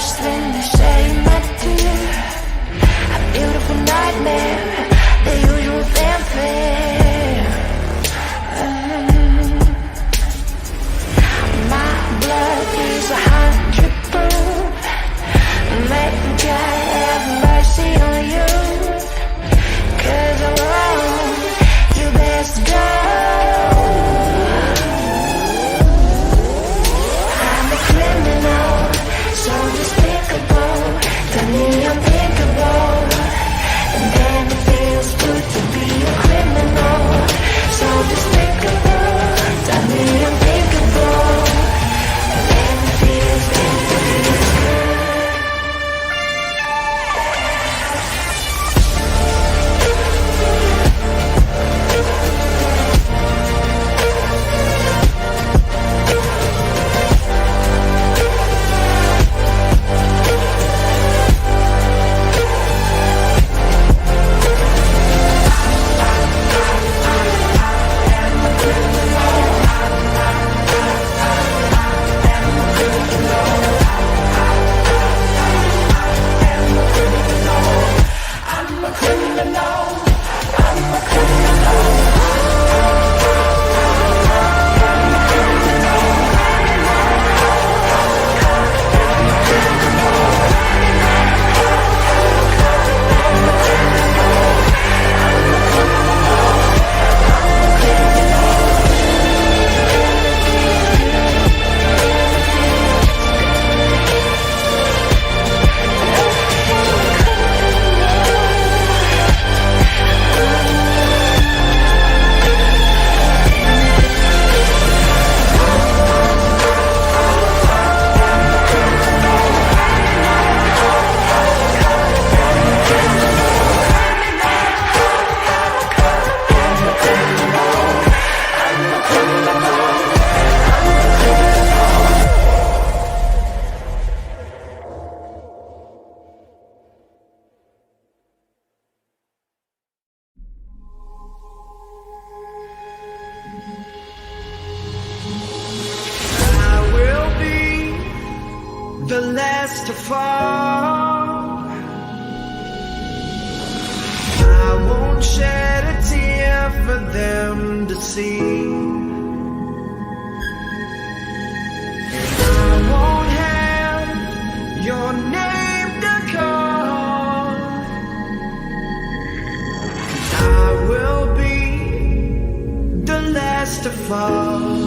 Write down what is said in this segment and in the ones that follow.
worse than you say, my dear. A beautiful nightmare, the usual fanfare. My blood is 100 proof. May God have mercy on you, 'cause I'm wrong, you best go. I'm a criminal, so despicable, to me unthinkable. And then it feels good to be a criminal, so despicable, to me unthinkable. And then it feels good to be good. The last to fall. I won't shed a tear for them to see. I won't have your name to call. I will be the last to fall.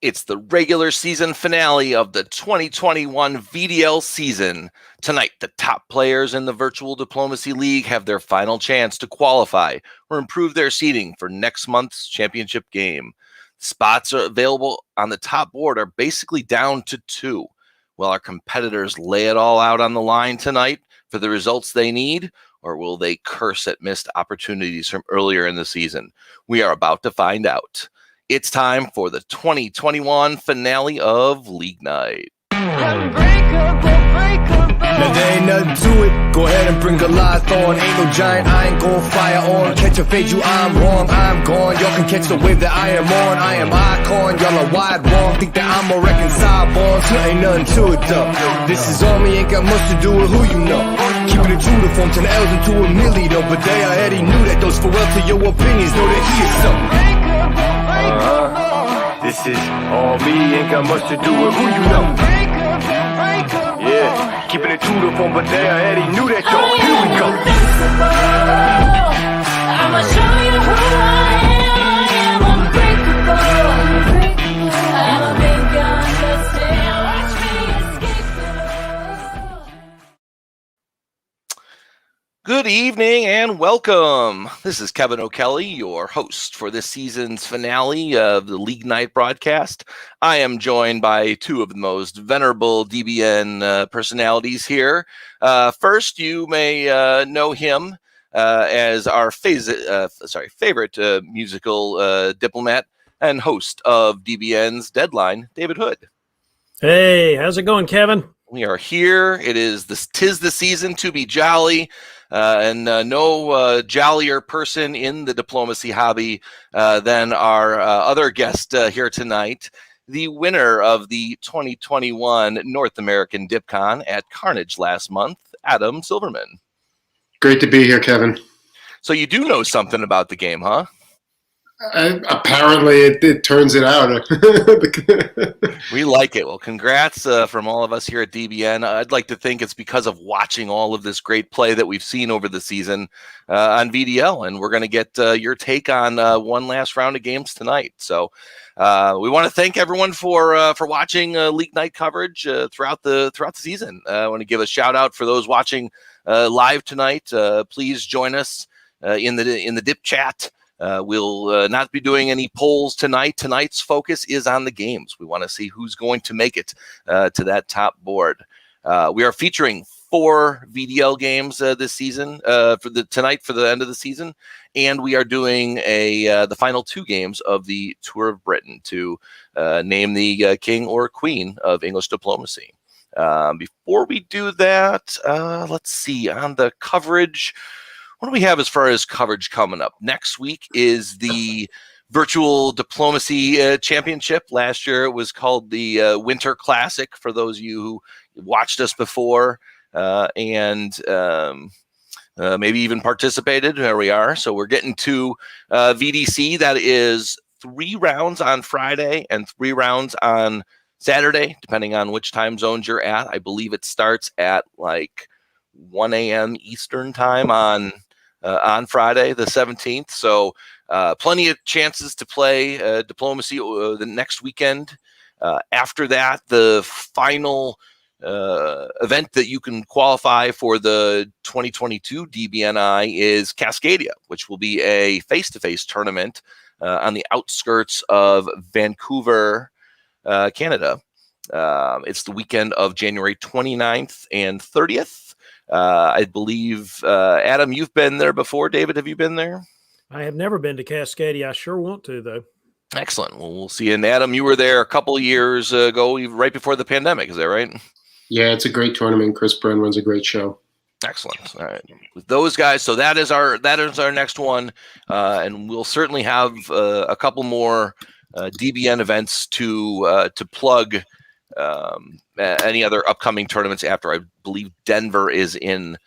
It's the regular season finale of the 2021 VDL season. Tonight, the top players in the Virtual Diplomacy League have their final chance to qualify or improve their seeding for next month's championship game. Spots are available on the top board are basically down to 2. Will our competitors lay it all out on the line tonight for the results they need, or will they curse at missed opportunities from earlier in the season? We are about to find out. It's time for the 2021 finale of League Night. Now there ain't nothing to it. Go ahead and bring a lot on. Ain't no giant, I ain't gon' fire on. Catch a fade, you I'm wrong, I'm gone. Y'all can catch the wave that I am on. I am icon, y'all are wide wrong. Think that I'm a reconcile bonds. Here ain't nothing to it though. This is on me, ain't got much to do with who you know. Keeping it true to form 10 L's into a milli though. But they already knew that those farewell to your opinions. Know that he is something. This is all me, ain't got much to do with who you know. Yeah, keeping it true to form, but they already knew that though. Here we go. I'ma show you who I am unbreakable. I'm a big gun, but still watch me escape. Good evening and welcome. This is Kevin O'Kelly, your host for this season's finale of the League Night broadcast. I am joined by two of the most venerable DBN personalities here. First, you may know him as our favorite musical diplomat and host of DBN's Deadline, David Hood. Hey, how's it going, Kevin? We are here. Tis the season to be jolly. And no jollier person in the diplomacy hobby than our other guest here tonight, the winner of the 2021 North American DipCon at Carnage last month, Adam Silverman. Great to be here, Kevin. So you do know something about the game, huh? Apparently, it turns it out. We like it. Well, congrats from all of us here at DBN. I'd like to think it's because of watching all of this great play that we've seen over the season on VDL, and we're going to get your take on one last round of games tonight. So we want to thank everyone for watching League Night coverage throughout the season. I want to give a shout out for those watching live tonight. Please join us in the Dip chat. We'll not be doing any polls tonight. Tonight's focus is on the games. We want to see who's going to make it to that top board. We are featuring 4 VDL games this season for the end of the season, and we are doing the final 2 games of the Tour of Britain to name the king or queen of English diplomacy. Before we do that, let's see on the coverage. What do we have as far as coverage coming up? Next week is the Virtual Diplomacy Championship. Last year it was called the Winter Classic for those of you who watched us before and maybe even participated. There we are. So we're getting to VDC. That is 3 rounds on Friday and 3 rounds on Saturday, depending on which time zones you're at. I believe it starts at like 1 a.m. Eastern time on Friday, the 17th. So plenty of chances to play diplomacy the next weekend. After that, the final event that you can qualify for the 2022 DBNI is Cascadia, which will be a face-to-face tournament on the outskirts of Vancouver, Canada. It's the weekend of January 29th and 30th. I believe, Adam, you've been there before. David, have you been there? I have never been to Cascadia. I sure want to, though. Excellent. Well, we'll see. And Adam, you were there a couple of years ago, right before the pandemic. Is that right? Yeah, it's a great tournament. Chris Byrd runs a great show. Excellent. All right, with those guys. So that is our next one, and we'll certainly have a couple more DBN events to plug. Any other upcoming tournaments after. I believe Denver is in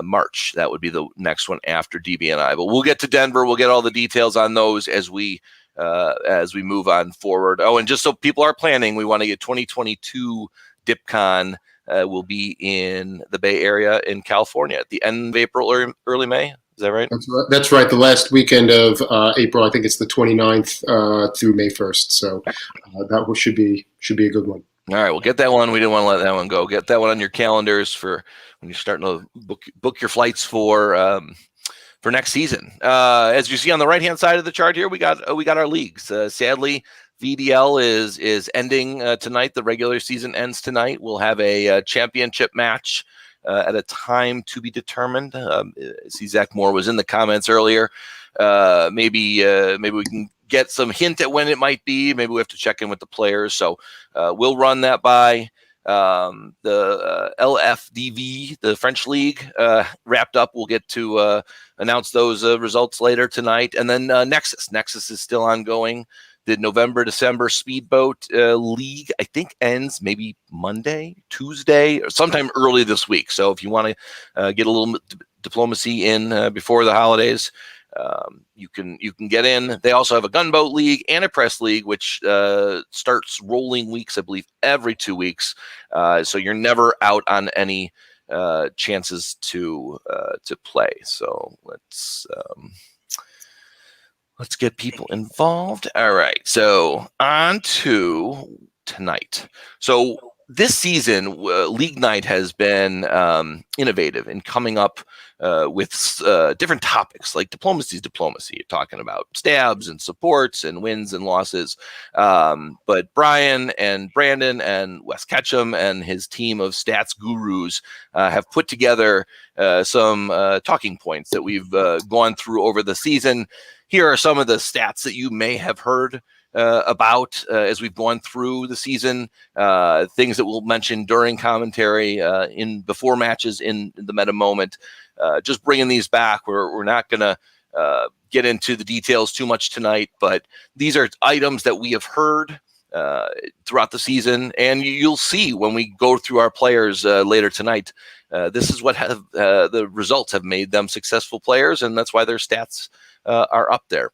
March. That would be the next one after DBNI. But we'll get to Denver. We'll get all the details on those as we move on forward. Oh, and just so people are planning, we want to get 2022 DipCon will be in the Bay Area in California at the end of April or early May. Is Is that right? That's right. The last weekend of April, I think it's the 29th through May 1st. So that should be a good one. All right, we'll get that one. We didn't want to let that one go. Get that one on your calendars for when you're starting to book your flights for next season. As you see on the right-hand side of the chart here, we got our leagues. Sadly, VDL is ending tonight. The regular season ends tonight. We'll have a championship match at a time to be determined. See, Zach Moore was in the comments earlier. Maybe we can get some hint at when it might be. Maybe we have to check in with the players. So we'll run that by. The LFDV, the French league, wrapped up. We'll get to announce those results later tonight. And then Nexus is still ongoing. The November-December Speedboat League, I think, ends maybe Monday, Tuesday, or sometime early this week. So if you want to get a little diplomacy in before the holidays, you can get in. They also have a gunboat league and a press league, which starts rolling weeks, I believe, every 2 weeks. So you're never out on any chances to play. So let's get people involved. All right. So on to tonight. So this season, League Night has been innovative in coming up with different topics, like diplomacy. You're talking about stabs and supports and wins and losses. But Brian and Brandon and Wes Ketchum and his team of stats gurus have put together some talking points that we've gone through over the season. Here are some of the stats that you may have heard about as we've gone through the season, things that we'll mention during commentary, before matches, in the meta moment. Just bringing these back. We're not going to get into the details too much tonight, but these are items that we have heard throughout the season, and you'll see when we go through our players later tonight. This is what the results have made them successful players, and that's why their stats are up there.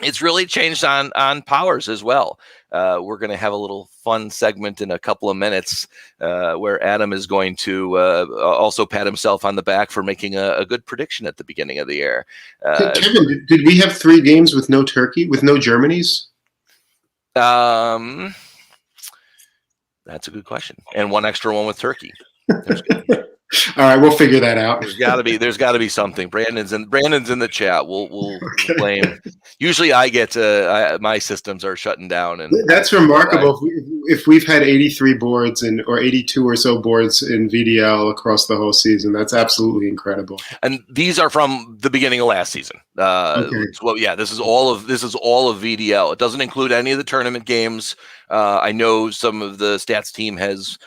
It's really changed on powers as well. We're going to have a little fun segment in a couple of minutes where Adam is going to also pat himself on the back for making a good prediction at the beginning of the year. Kevin, did we have 3 games with no Turkey, with no Germanys? That's a good question. And one extra one with Turkey. All right, we'll figure that out. There's got to be something. Brandon's in the chat. We'll blame. Usually, I get my systems are shutting down, and that's remarkable. If we've had 83 boards or 82 or so boards in VDL across the whole season, that's absolutely incredible. And these are from the beginning of last season. Okay. Well, yeah, this is all of VDL. It doesn't include any of the tournament games. I know some of the stats team has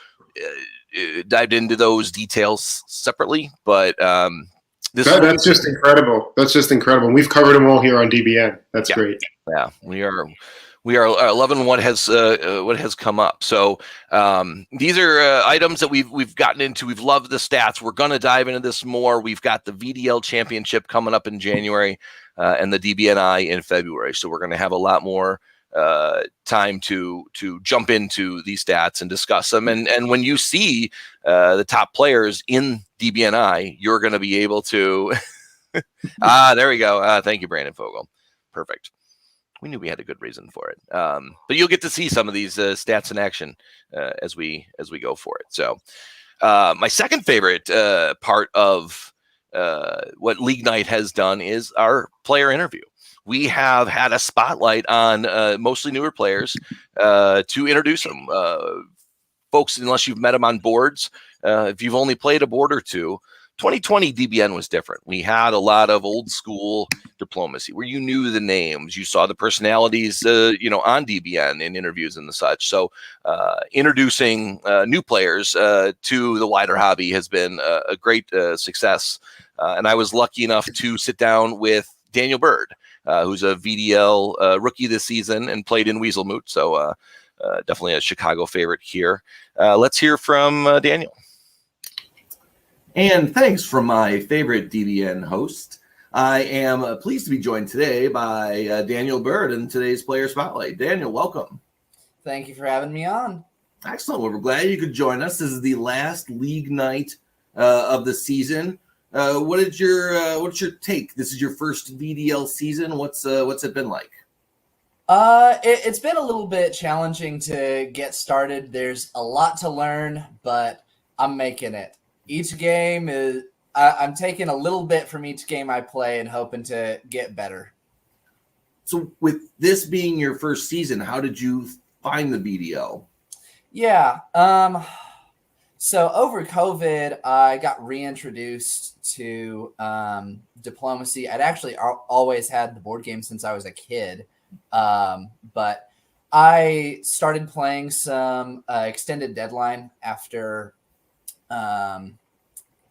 dived into those details separately, but that's just incredible. That's just incredible. We've covered them all here on DBN. That's great. Yeah, we are loving what has come up. So these are items that we've gotten into. We've loved the stats. We're going to dive into this more. We've got the VDL Championship coming up in January and the DBNI in February. So we're going to have a lot more time to jump into these stats and discuss them. And when you see the top players in DBNI, you're going to be able to. There we go. Thank you, Brandon Fogel. Perfect. We knew we had a good reason for it. But you'll get to see some of these stats in action as we go for it. So my second favorite part of what League Night has done is our player interview. We have had a spotlight on mostly newer players to introduce them. Folks, unless you've met them on boards, if you've only played a board or two, 2020 DBN was different. We had a lot of old school diplomacy where you knew the names, you saw the personalities, on DBN in interviews and the such. So introducing new players to the wider hobby has been a great success. And I was lucky enough to sit down with Daniel Byrd, who's a VDL rookie this season and played in Weaselmoot. So definitely a Chicago favorite here. Let's hear from Daniel. And thanks from my favorite DBN host. I am pleased to be joined today by Daniel Byrd in today's Player Spotlight. Daniel, welcome. Thank you for having me on. Excellent. Well, we're glad you could join us. This is the last League Night of the season. what's your take? This is your first VDL season. What's it been like? It's been a little bit challenging to get started. There's a lot to learn, but I'm making it. Each game I'm taking a little bit from each game I play and hoping to get better. So with this being your first season, how did you find the VDL? Yeah. So over COVID, I got reintroduced to diplomacy. I'd actually always had the board game since I was a kid. But I started playing some extended deadline after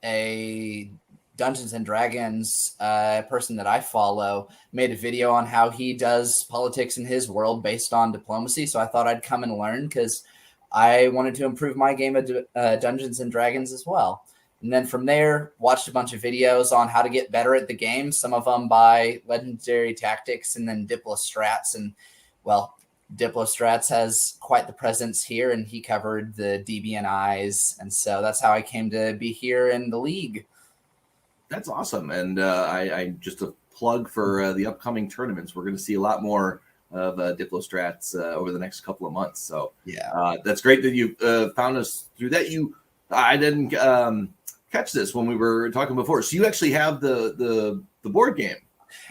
a Dungeons and Dragons person that I follow made a video on how he does politics in his world based on diplomacy. So I thought I'd come and learn because I wanted to improve my game of Dungeons and Dragons as well. And then from there, watched a bunch of videos on how to get better at the game, some of them by Legendary Tactics and then Diplo Strats. And, well, Diplo Strats has quite the presence here, and he covered the DBNIs. And so that's how I came to be here in the league. That's awesome. And I just a plug for the upcoming tournaments. We're going to see a lot more of Diplo Strats over the next couple of months. So yeah, that's great that you found us through that. I didn't catch this when we were talking before. So you actually have the board game.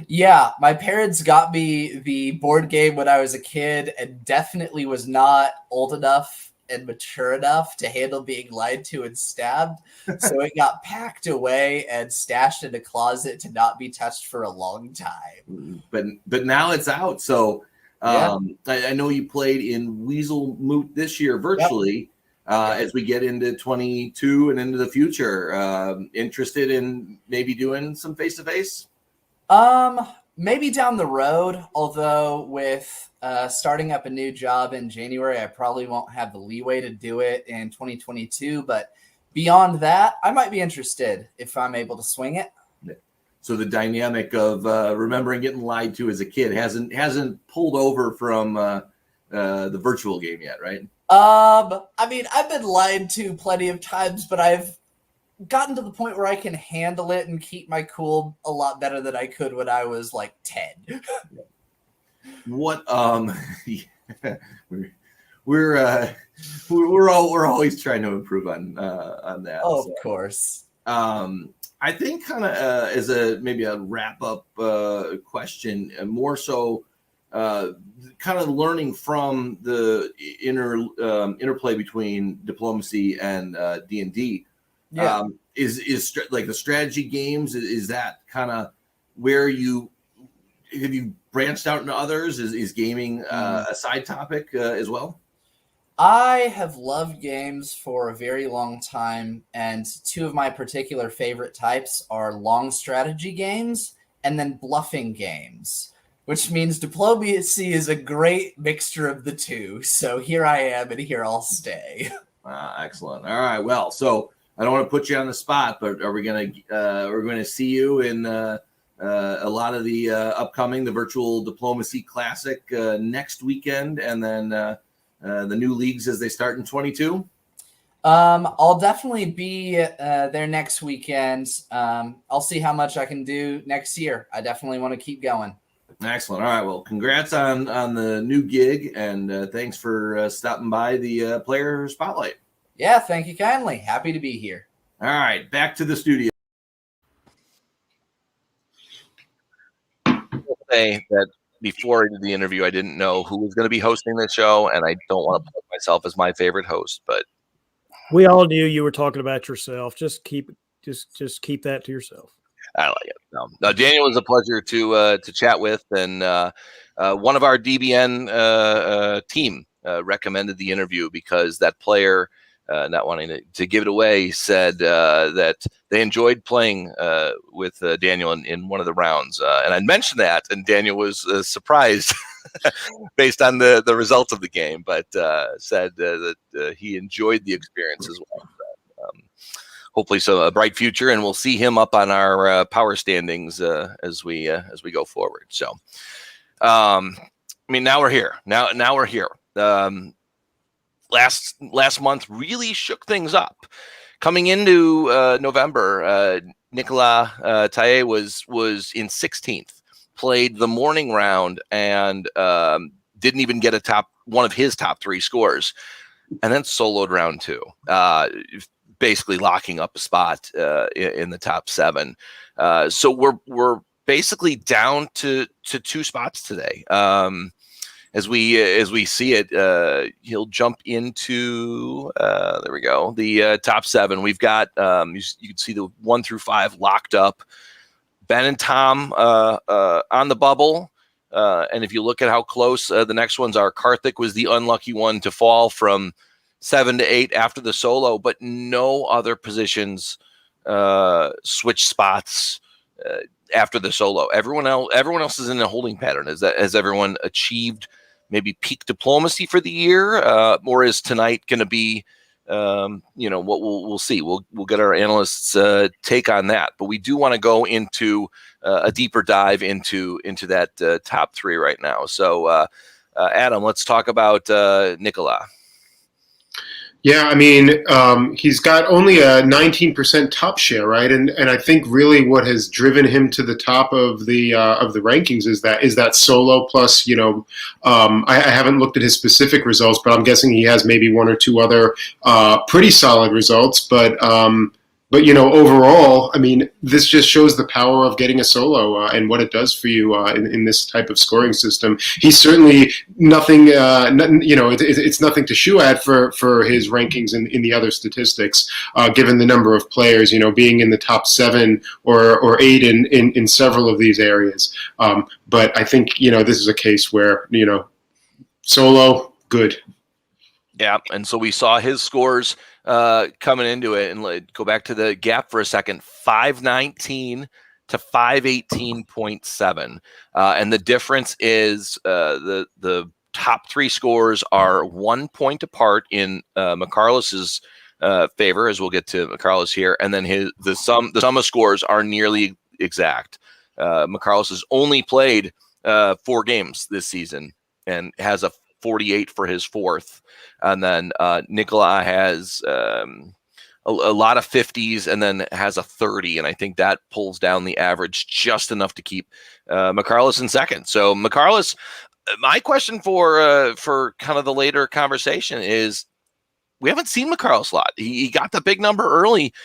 Yeah, my parents got me the board game when I was a kid and definitely was not old enough and mature enough to handle being lied to and stabbed. So it got packed away and stashed in a closet to not be touched for a long time. But now it's out. So Yeah. I know you played in Weasel Moot this year virtually. As we get into 22 and into the future, interested in maybe doing some face-to-face? Maybe down the road, although with starting up a new job in January, I probably won't have the leeway to do it in 2022. But beyond that, I might be interested if I'm able to swing it. So the dynamic of remembering getting lied to as a kid hasn't pulled over from the virtual game yet, right? I mean, I've been lied to plenty of times, but I've gotten to the point where I can handle it and keep my cool a lot better than I could when I was like 10. What we're always trying to improve on that. Oh, of course. I think kind of as maybe a wrap up question, more so kind of learning from the interplay between diplomacy and D&D. Yeah. Is like the strategy games, is that kind of where you branched out into others? Is gaming a side topic as well? I have loved games for a very long time, and two of my particular favorite types are long strategy games and then bluffing games, which means diplomacy is a great mixture of the two. So here I am, and here I'll stay. Excellent. All right. Well, so I don't want to put you on the spot, but are we going to see you in a lot of the upcoming the Virtual Diplomacy Classic next weekend, and then the new leagues as they start in 22? I'll definitely be there next weekend. I'll see how much I can do next year. I definitely want to keep going. Excellent. All right. Well, congrats on the new gig, and thanks for stopping by the Player Spotlight. Yeah, thank you kindly. Happy to be here. All right, back to the studio. I'll say that before the interview, I didn't know who was going to be hosting the show, and I don't want to put myself as my favorite host, but We all knew you were talking about yourself. Just keep that to yourself. I like it. No, Daniel was a pleasure to chat with, and one of our DBN team recommended the interview because that player, not wanting to give it away, said that they enjoyed playing with Daniel in one of the rounds, and I mentioned that, and Daniel was surprised based on the results of the game, but said that he enjoyed the experience as well. Hopefully, so a bright future, and we'll see him up on our power standings as we go forward. So, I mean, now we're here. Now we're here. Last month really shook things up. Coming into November, Nicolas Taille was in 16th, played the morning round, and didn't even get one of his top 3 scores, and then soloed round 2, basically locking up a spot in the top 7. So we're basically down to 2 spots today. As we see it, he'll jump into there we go, the top 7. We've got you can see the 1 through 5 locked up. Ben and Tom on the bubble, and if you look at how close the next ones are, Karthik was the unlucky one to fall from 7 to 8 after the solo, but no other positions switch spots after the solo. Everyone else is in a holding pattern. Has everyone achieved maybe peak diplomacy for the year, or is tonight going to be, what we'll see. We'll get our analysts' take on that. But we do want to go into a deeper dive into that top 3 right now. So, Adam, let's talk about Nicolas. Yeah, I mean, he's got only a 19% top share, right? And I think really what has driven him to the top of the rankings is that solo plus, I haven't looked at his specific results, but I'm guessing he has maybe 1 or 2 other pretty solid results. But overall, I mean, this just shows the power of getting a solo and what it does for you in this type of scoring system. He's certainly nothing, it's nothing to shoo at for his rankings in the other statistics, given the number of players, being in the top 7 or 8 in several of these areas. But I think, this is a case where, solo, good. Yeah, and so we saw his scores coming into it, and go back to the gap for a second, 519 to 518.7. And the difference is the top 3 scores are 1 point apart in McCarlos's favor, as we'll get to McCarlos here, and then the sum of scores are nearly exact. McCarlos has only played 4 games this season and has a 48 for his 4th. And then Nicolas has a lot of 50s and then has a 30. And I think that pulls down the average just enough to keep McCarlos in second. So McCarlos, my question for kind of the later conversation is, we haven't seen McCarlos a lot. He got the big number early.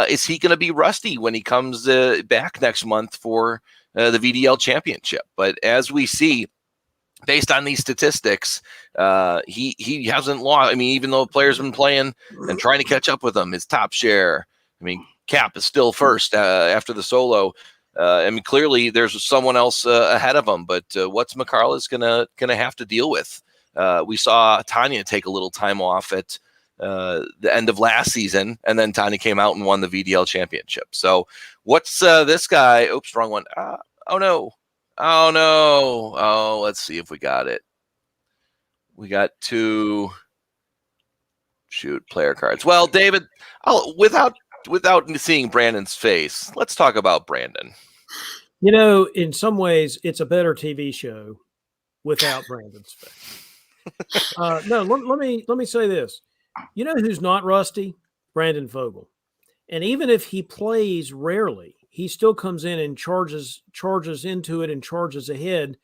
Is he going to be rusty when he comes back next month for the VDL championship? But as we see, based on these statistics, he hasn't lost. I mean, even though players have been playing and trying to catch up with him, his top share, I mean, Cap is still first after the solo. I mean, clearly there's someone else ahead of him, but what's McCarlos gonna have to deal with? We saw Tanya take a little time off at the end of last season, and then Tanya came out and won the VDL championship. So what's this guy? Oops, wrong one. Oh no. Oh, let's see if we got it. We got 2 player cards. Well, David, without seeing Brandon's face, let's talk about Brandon. In some ways, it's a better TV show without Brandon's face. No, let me say this. You know who's not rusty? Brandon Vogel. And even if he plays rarely, he still comes in and charges into it and charges ahead.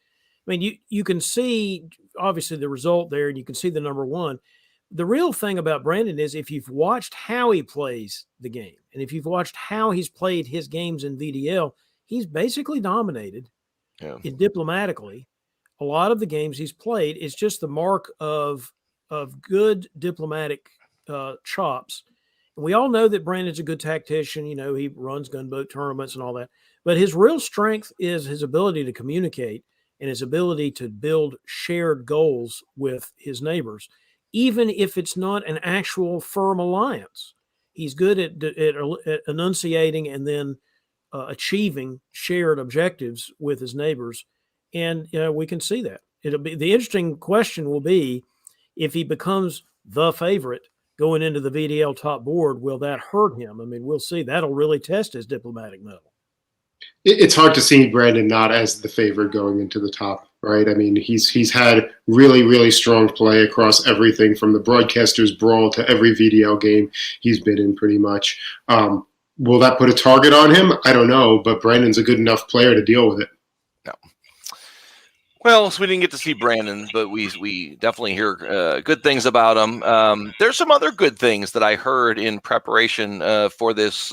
I mean, you can see obviously the result there, and you can see the number 1. The real thing about Brandon is, if you've watched how he plays the game, and if you've watched how he's played his games in VDL, he's basically dominated diplomatically. A lot of the games he's played is just the mark of good diplomatic chops. And we all know that Brandon's a good tactician. He runs gunboat tournaments and all that. But his real strength is his ability to communicate and his ability to build shared goals with his neighbors, even if it's not an actual firm alliance. He's good at enunciating and then achieving shared objectives with his neighbors. And we can see that. The interesting question will be, if he becomes the favorite going into the VDL top board, will that hurt him? I mean, we'll see. That'll really test his diplomatic mettle. It's hard to see Brandon not as the favorite going into the top, right? I mean, he's had really, really strong play across everything from the Broadcasters Brawl to every VDL game he's been in, pretty much. Will that put a target on him? I don't know, but Brandon's a good enough player to deal with it. No. Well, so we didn't get to see Brandon, but we definitely hear good things about him. There's some other good things that I heard in preparation for this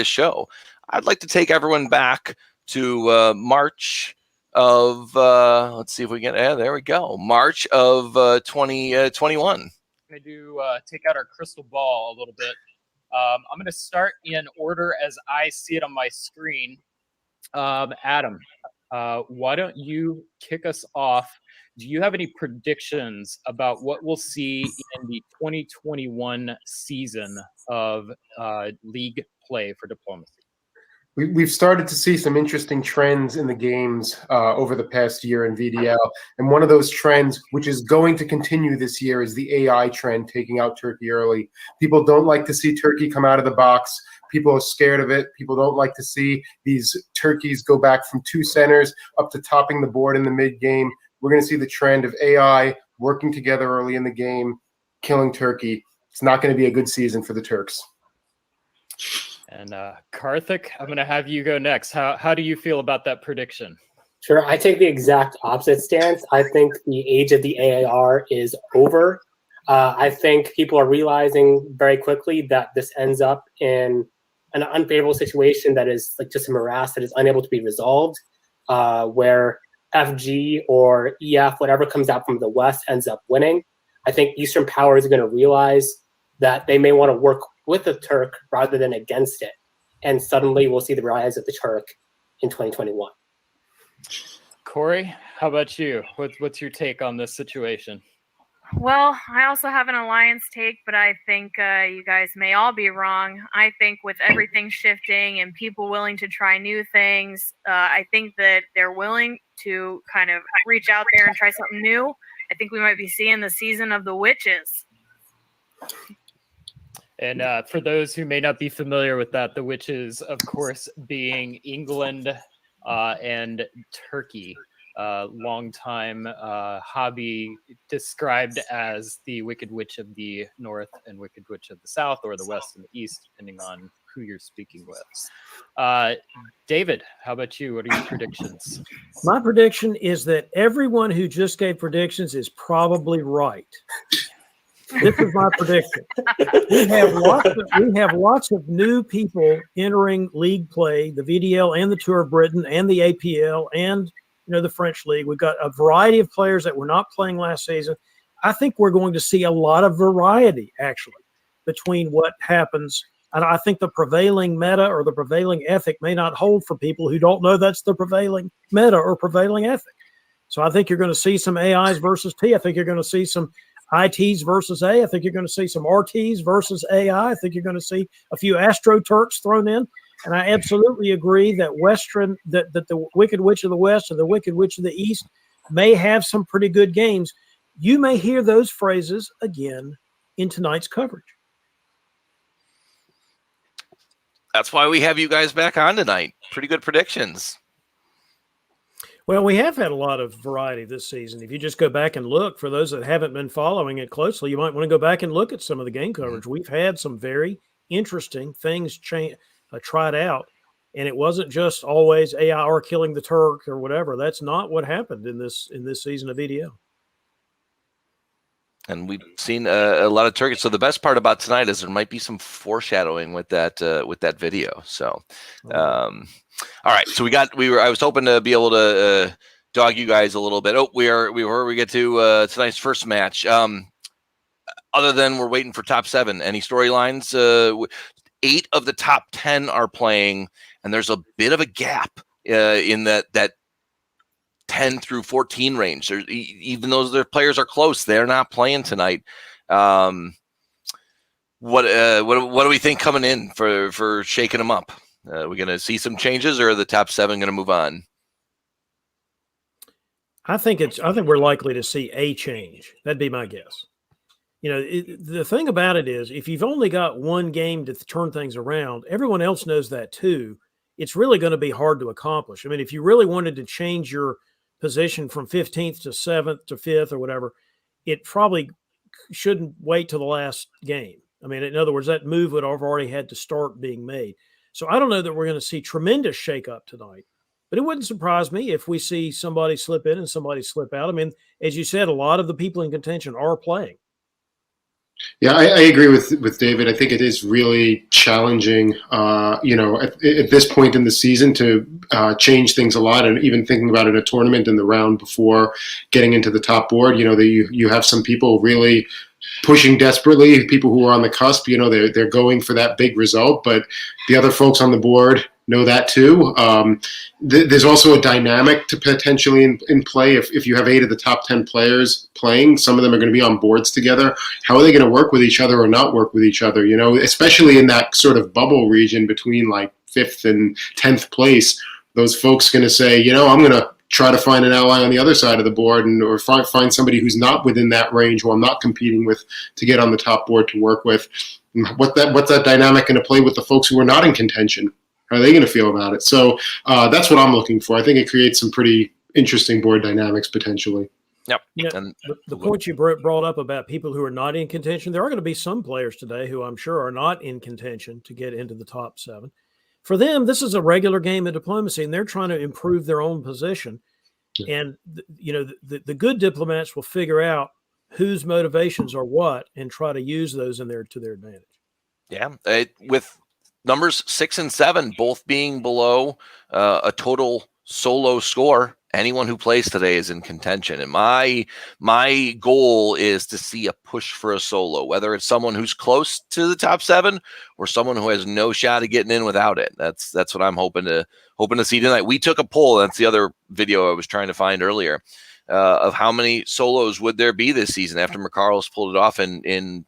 show. I'd like to take everyone back to March of let's see if we get there we go. March of 2021. Going to take out our crystal ball a little bit. I'm going to start in order as I see it on my screen. Adam, why don't you kick us off? Do you have any predictions about what we'll see in the 2021 season of league play for diplomacy? We've started to see some interesting trends in the games over the past year in VDL. And one of those trends, which is going to continue this year, is the AI trend, taking out Turkey early. People don't like to see Turkey come out of the box. People are scared of it. People don't like to see these turkeys go back from 2 centers up to topping the board in the mid game. We're going to see the trend of AI working together early in the game, killing Turkey. It's not going to be a good season for the Turks. And Karthik, I'm going to have you go next. How do you feel about that prediction? Sure, I take the exact opposite stance. I think the age of the AAR is over. I think people are realizing very quickly that this ends up in an unfavorable situation that is like just a morass that is unable to be resolved, where FG or EF, whatever comes out from the West, ends up winning. I think Eastern powers are going to realize that they may want to work with the Turk rather than against it. And suddenly we'll see the rise of the Turk in 2021. Corey, how about you? What's your take on this situation? Well, I also have an alliance take, but I think you guys may all be wrong. I think with everything shifting and people willing to try new things, I think that they're willing to kind of reach out there and try something new. I think we might be seeing the season of the witches. And for those who may not be familiar with that, the witches, of course, being England and Turkey, longtime hobby described as the Wicked Witch of the North and Wicked Witch of the South, or the West and the East, depending on who you're speaking with. David, how about you? What are your predictions? My prediction is that everyone who just gave predictions is probably right. This is my prediction. We have lots of new people entering league play, the VDL and the Tour of Britain and the APL and the French league. We've got a variety of players that were not playing last season. I think we're going to see a lot of variety actually between what happens. And I think the prevailing meta or the prevailing ethic may not hold for people who don't know that's the prevailing meta or prevailing ethic. So I think you're going to see some AIs versus T. I think you're going to see some ITs versus A. I think you're going to see some RTs versus AI. I think you're going to see a few Astro Turks thrown in. And I absolutely agree that that the Wicked Witch of the West and the Wicked Witch of the East may have some pretty good games. You may hear those phrases again in tonight's coverage. That's why we have you guys back on tonight. Pretty good predictions. Well, we have had a lot of variety this season. If you just go back and look, for those that haven't been following it closely, you might want to go back and look at some of the game coverage. We've had some very interesting things tried out, and it wasn't just always AI or killing the Turk or whatever. That's not what happened in this season of VDL. And we've seen a lot of Turkish. So the best part about tonight is there might be some foreshadowing with that video. So, all right. So I was hoping to be able to dog you guys a little bit. Oh, we get to tonight's first match. Other than we're waiting for top 7, any storylines? 8 of the top 10 are playing, and there's a bit of a gap in that 10 through 14 range. Even though their players are close, they're not playing tonight. What do we think coming in for shaking them up? Are we going to see some changes, or are the top 7 going to move on? I think we're likely to see a change. That'd be my guess. The thing about it is, if you've only got one game to turn things around, everyone else knows that too. It's really going to be hard to accomplish. I mean, if you really wanted to change your position from 15th to 7th to 5th or whatever, it probably shouldn't wait till the last game. I mean, in other words, that move would have already had to start being made. So I don't know that we're going to see tremendous shakeup tonight, but it wouldn't surprise me if we see somebody slip in and somebody slip out. I mean, as you said, a lot of the people in contention are playing. Yeah, I agree with David. I think it is really challenging, at this point in the season to change things a lot. And even thinking about it in a tournament in the round before getting into the top board, that you have some people really pushing desperately, people who are on the cusp, they're going for that big result, but the other folks on the board know that too. There's also a dynamic to potentially in play. If you have 8 of the top 10 players playing, some of them are going to be on boards together. How are they going to work with each other or not work with each other? Especially in that sort of bubble region between like 5th and 10th place, those folks going to say, I'm going to try to find an ally on the other side of the board, or find somebody who's not within that range, who I'm not competing with, to get on the top board to work with. What's that dynamic going to play with the folks who are not in contention? How are they going to feel about it? So that's what I'm looking for. I think it creates some pretty interesting board dynamics potentially. Yep. And the point you brought up about people who are not in contention, there are going to be some players today who I'm sure are not in contention to get into the top 7. For them, this is a regular game of diplomacy, and they're trying to improve their own position. And the good diplomats will figure out whose motivations are what and try to use those to their advantage. Yeah, with numbers 6 and 7 both being below a total solo score, anyone who plays today is in contention. And my goal is to see a push for a solo, whether it's someone who's close to the top 7 or someone who has no shot of getting in without it. That's what I'm hoping to see tonight. We took a poll. That's the other video I was trying to find earlier, of how many solos would there be this season after McCarles pulled it off in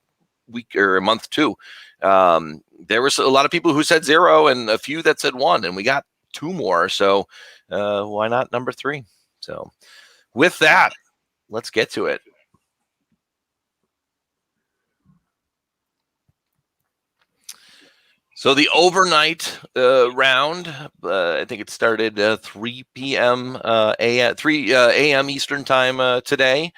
week or a month 2. There was a lot of people who said 0 and a few that said 1, and we got 2 more. So why not number 3? So with that, let's get to it. So the overnight round, I think it started 3 p.m. 3 a.m. Eastern time today.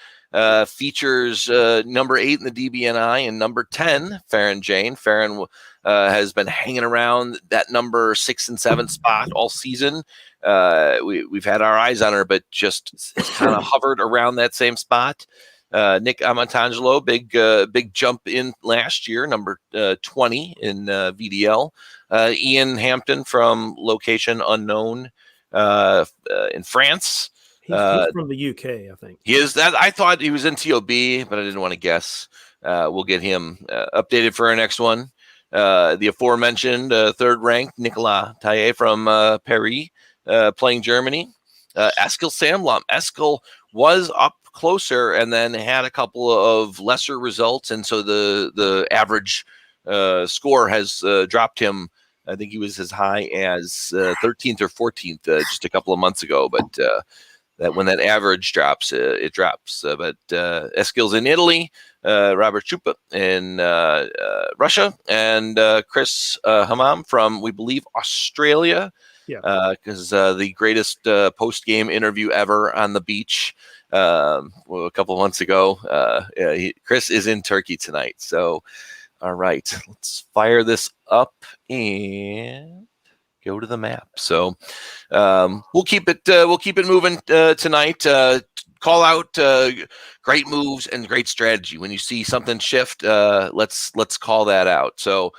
Features number 8 in the DBNI and number 10, Farron Jane. Farron has been hanging around that number 6 and 7 spot all season. We've had our eyes on her, but just kind of hovered around that same spot. Nick Amatangelo, big jump in last year, number 20 in VDL. Ian Hampton from location unknown in France. He's from the UK, I think. He is that. I thought he was in TOB, but I didn't want to guess. We'll get him updated for our next one. The aforementioned third ranked Nicolas Taillet from Paris, playing Germany. Eskil Samblom. Eskil was up closer and then had a couple of lesser results, and so the average score has dropped him. I think he was as high as 13th or 14th just a couple of months ago, but that when that average drops, it drops. But Eskil's in Italy, Robert Chupa in Russia, and Chris Hammam from, we believe, Australia. Yeah, because the greatest post-game interview ever on the beach a couple of months ago. Chris is in Turkey tonight. So, all right, let's fire this up and go to the map. So we'll keep it moving tonight. Call out great moves and great strategy. When you see something shift, let's call that out. So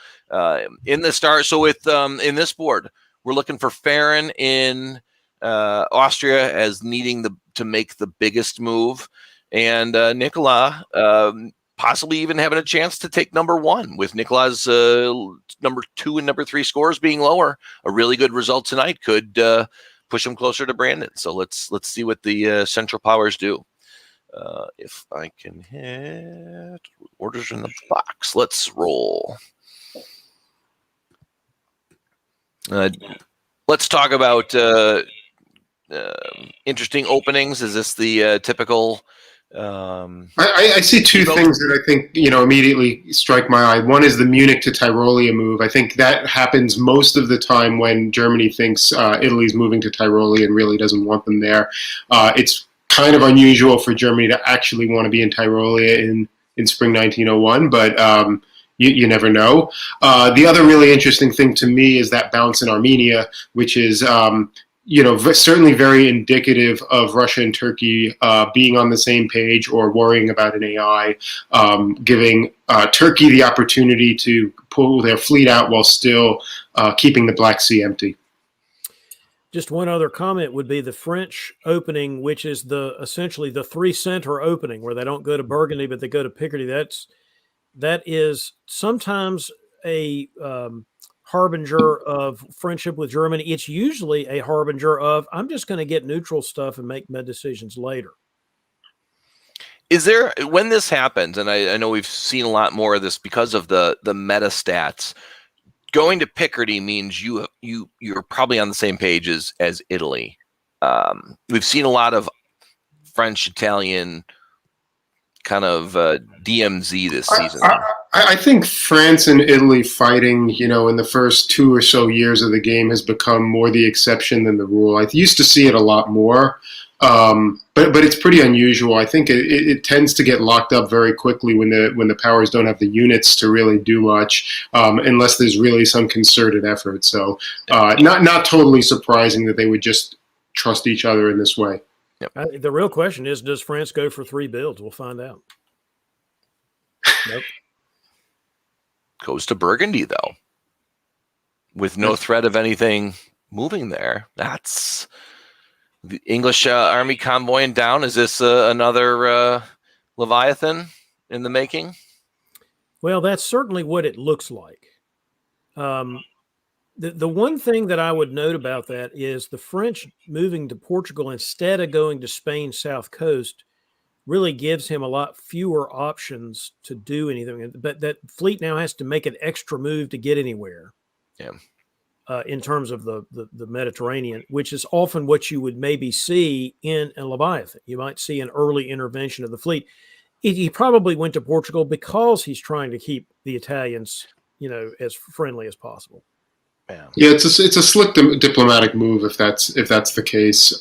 in the start, so with in this board, we're looking for Farron in Austria as needing to make the biggest move, and Nicolas possibly even having a chance to take number 1, with Nicolas' number 2 and number 3 scores being lower. A really good result tonight could push him closer to Brandon. So let's see what the Central Powers do. If I can hit orders in the box, let's roll. Let's talk about interesting openings. Is this the typical? I see 2 things that I think immediately strike my eye. One is the Munich to Tyrolia move. I think that happens most of the time when Germany thinks Italy's moving to Tyrolia and really doesn't want them there. It's kind of unusual for Germany to actually want to be in Tyrolia in spring 1901, but you never know. The other really interesting thing to me is that bounce in Armenia, which is certainly very indicative of Russia and Turkey being on the same page or worrying about an AI, giving Turkey the opportunity to pull their fleet out while still keeping the Black Sea empty. Just one other comment would be the French opening, which is essentially the 3 center opening, where they don't go to Burgundy but they go to Picardy. That is sometimes a harbinger of friendship with Germany. It's usually a harbinger of, I'm just going to get neutral stuff and make my decisions later. Is there, when this happens, and I know we've seen a lot more of this because of the meta stats, going to Picardy means you're probably on the same page as Italy. We've seen a lot of French, Italian kind of DMZ this season. I think France and Italy fighting, in the first 2 or so years of the game has become more the exception than the rule. I used to see it a lot more, but it's pretty unusual. I think it tends to get locked up very quickly when the powers don't have the units to really do much, unless there's really some concerted effort. So not totally surprising that they would just trust each other in this way. Yep. The real question is, does France go for 3 builds? We'll find out. Nope. Goes to Burgundy, though, with no threat of anything moving there. That's the English army convoying down. Is this another Leviathan in the making? Well, that's certainly what it looks like. The one thing that I would note about that is the French moving to Portugal instead of going to Spain's south coast really gives him a lot fewer options to do anything. But that fleet now has to make an extra move to get anywhere. Yeah. In terms of the Mediterranean, which is often what you would maybe see in a Leviathan. You might see an early intervention of the fleet. He probably went to Portugal because he's trying to keep the Italians, as friendly as possible. Yeah, it's a slick diplomatic move if that's the case.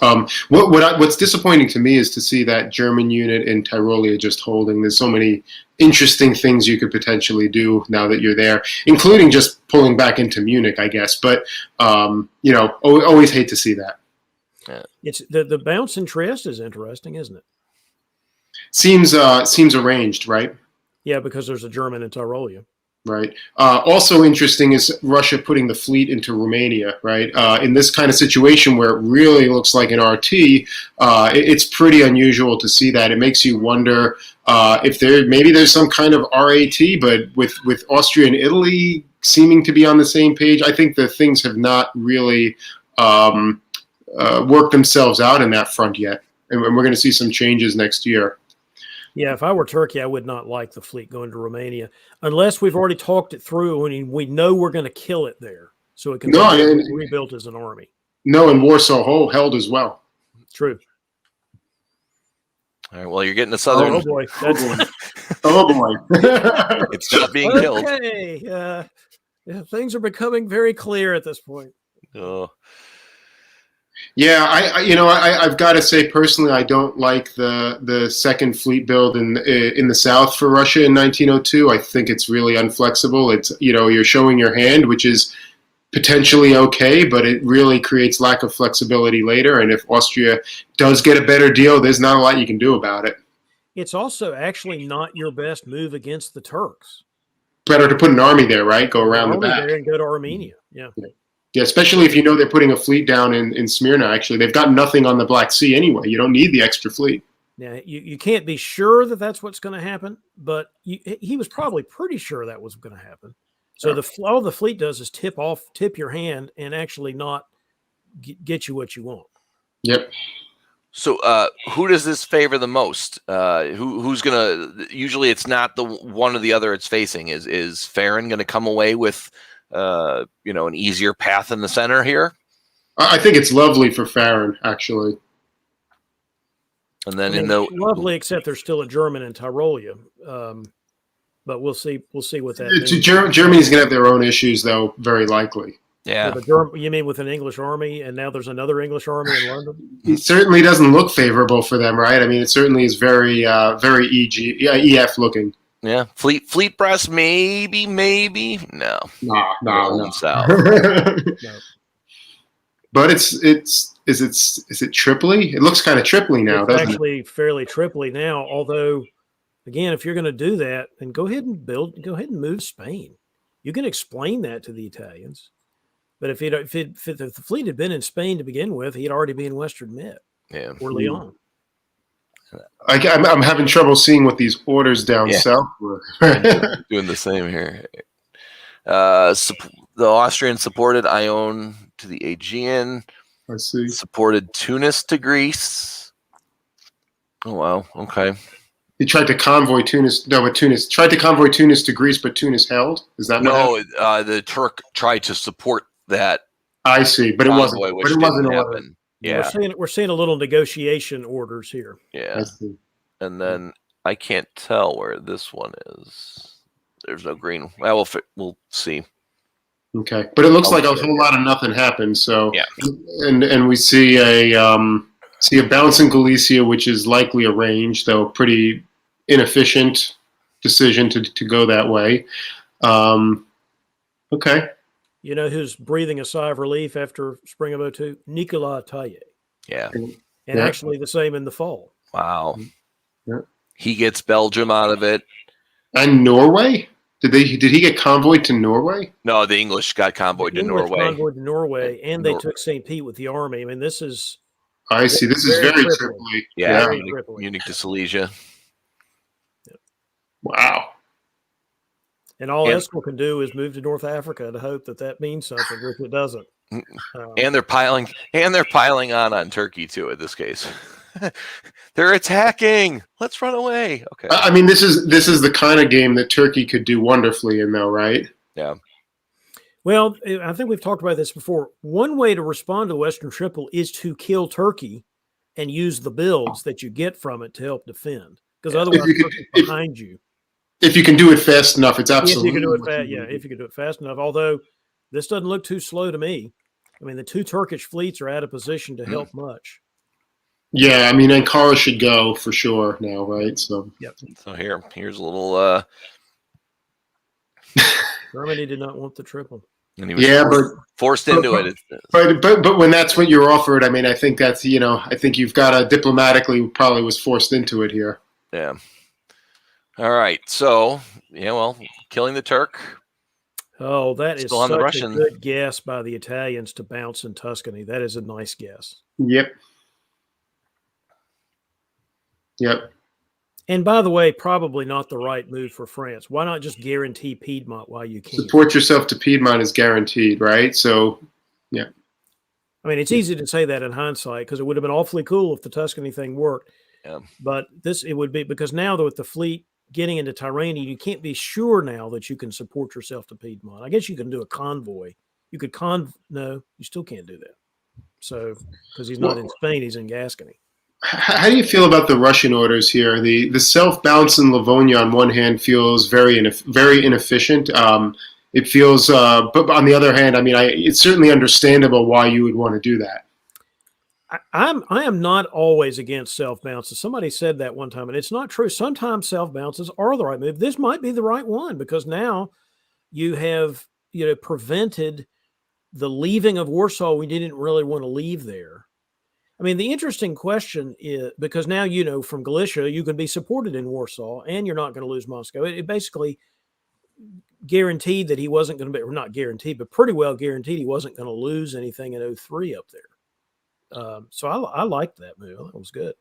What's disappointing to me is to see that German unit in Tyrolia just holding. There's so many interesting things you could potentially do now that you're there, including just pulling back into Munich, I guess. But always hate to see that. It's the bounce in Trieste is interesting, isn't it? Seems arranged, right? Yeah, because there's a German in Tyrolia. Right. Also interesting is Russia putting the fleet into Romania, right? In this kind of situation where it really looks like an RT, it's pretty unusual to see that. It makes you wonder if there's some kind of RAT, but with Austria and Italy seeming to be on the same page, I think the things have not really worked themselves out in that front yet. And we're going to see some changes next year. Yeah, if I were Turkey, I would not like the fleet going to Romania unless we've already talked it through and we know we're going to kill it there, so it can be rebuilt as an army. No, and Warsaw held as well. True. All right. Well, you're getting the southern. Oh boy. Oh boy. It's not being killed. Okay. Things are becoming very clear at this point. Oh. Yeah, I've got to say personally, I don't like the second fleet build in the south for Russia in 1902. I think it's really unflexible. It's you're showing your hand, which is potentially okay, but it really creates lack of flexibility later. And if Austria does get a better deal, there's not a lot you can do about it. It's also actually not your best move against the Turks. Better to put an army there, right? Go around the back there and go to Armenia. Yeah. Yeah, especially if they're putting a fleet down in Smyrna. Actually, they've got nothing on the Black Sea anyway. You don't need the extra fleet. Yeah, you can't be sure that that's what's going to happen, but he was probably pretty sure that was going to happen. So all the fleet does is tip your hand and actually not get you what you want. Yep. So who does this favor the most? Who's going to? Usually, it's not the one or the other it's facing. Is Farron going to come away with? An easier path in the center here? I think it's lovely for Farron, actually. And then lovely, except there's still a German in Tyrolia. But we'll see what that means. Germany's going to have their own issues, though, very likely. Yeah. You mean with an English army, and now there's another English army in London? It certainly doesn't look favorable for them, right? I mean, it certainly is very EF looking. Yeah, Fleet Breast, maybe. No, No. South. No. But is it Tripoli? It looks kind of Tripoli now, It's doesn't it? actually fairly Tripoli now. Although, again, if you're going to do that, then go ahead and move Spain. You can explain that to the Italians. But if the fleet had been in Spain to begin with, he'd already be in Western Med or Leon. I'm having trouble seeing what these orders down south were. Doing the same here. The Austrians supported Ione to the Aegean. I see. Supported Tunis to Greece. Oh wow. Okay. He tried to convoy Tunis. No, but Tunis tried to convoy Tunis to Greece, but Tunis held. Is that no? The Turk tried to support that. I see, but it wasn't. But it wasn't happen. Yeah, we're seeing a little negotiation orders here. Yeah, and then I can't tell where this one is. There's no green. Well, we'll see. Okay, but it looks like a whole lot of nothing happened. So yeah, and we see a bounce in Galicia, which is likely a range, though pretty inefficient decision to go that way. Okay. You know who's breathing a sigh of relief after spring of 02? Nicolas Taille. Yeah. And actually the same in the fall. Wow. Yeah. He gets Belgium out of it. And Norway? Did he get convoyed to Norway? No, the English got convoyed to Norway. Convoyed to Norway, and they took St. Pete with the army. I mean, this is... I see. This is very Tripoli. Yeah, Munich to Silesia. Yeah. Wow. And all Eskel can do is move to North Africa to hope that means something, which it doesn't. And they're piling on Turkey too. In this case, they're attacking. Let's run away. Okay. I mean, this is the kind of game that Turkey could do wonderfully in, though, right? Yeah. Well, I think we've talked about this before. One way to respond to Western Tripoli is to kill Turkey and use the builds that you get from it to help defend, because otherwise Turkey's behind you. If you can do it fast enough, it's absolutely. If you can do it fast, if you can do it fast enough. Although this doesn't look too slow to me. I mean, the two Turkish fleets are out of position to help much. Yeah, I mean, Ankara should go for sure now, right? So. Yep. So here's a little. Germany did not want the triple. And he was forced into it. But when that's what you're offered, I mean, I think that's I think you've got to diplomatically probably was forced into it here. Yeah. All right. So killing the Turk. Oh, that is still such a good guess by the Italians to bounce in Tuscany. That is a nice guess. Yep. And by the way, probably not the right move for France. Why not just guarantee Piedmont while you can? Support yourself to Piedmont is guaranteed, right? So, yeah. I mean, it's easy to say that in hindsight because it would have been awfully cool if the Tuscany thing worked. Yeah. But it would be because now with the fleet getting into Tyrrhenia, you can't be sure now that you can support yourself to Piedmont. I guess you can do a convoy. You could no, you still can't do that. So because he's not in Spain, he's in Gascony. How do you feel about the Russian orders here? The self-bounce in Livonia on one hand feels very inefficient. It feels, but on the other hand, I mean, it's certainly understandable why you would want to do that. I am not always against self-bounces. Somebody said that one time, and it's not true. Sometimes self-bounces are the right move. This might be the right one because now you have prevented the leaving of Warsaw. We didn't really want to leave there. I mean, the interesting question is because now, from Galicia, you can be supported in Warsaw and you're not going to lose Moscow. It basically guaranteed that he wasn't going to be, or not guaranteed, but pretty well guaranteed he wasn't going to lose anything in 03 up there. So I liked that move. That was good.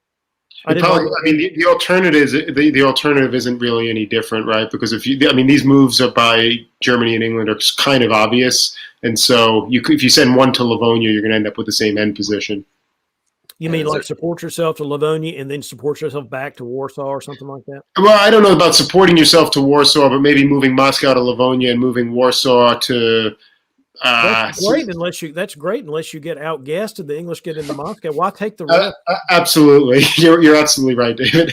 The alternative isn't really any different, right? Because these moves are by Germany and England are kind of obvious. And so if you send one to Livonia, you're going to end up with the same end position. You mean like support yourself to Livonia and then support yourself back to Warsaw or something like that? Well, I don't know about supporting yourself to Warsaw, but maybe moving Moscow to Livonia and moving Warsaw to. That's great unless you get outgassed and the English get into Moscow. Why take the risk? Absolutely, you're absolutely right, David.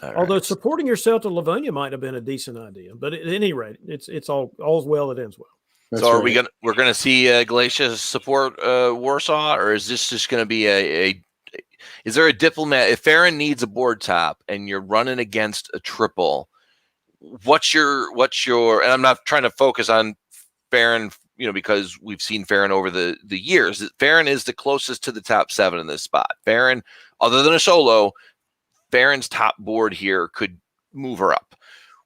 Although supporting yourself to Livonia might have been a decent idea, but at any rate, it's all's well that ends well. That's so we're gonna see Galicia support Warsaw, or is this just going to be Is there a diplomat? If Farron needs a board top and you're running against a triple, what's your? And I'm not trying to focus on Farron, because we've seen Farron over the years. Farron is the closest to the top 7 in this spot. Farron, other than a solo, Farron's top board here could move her up.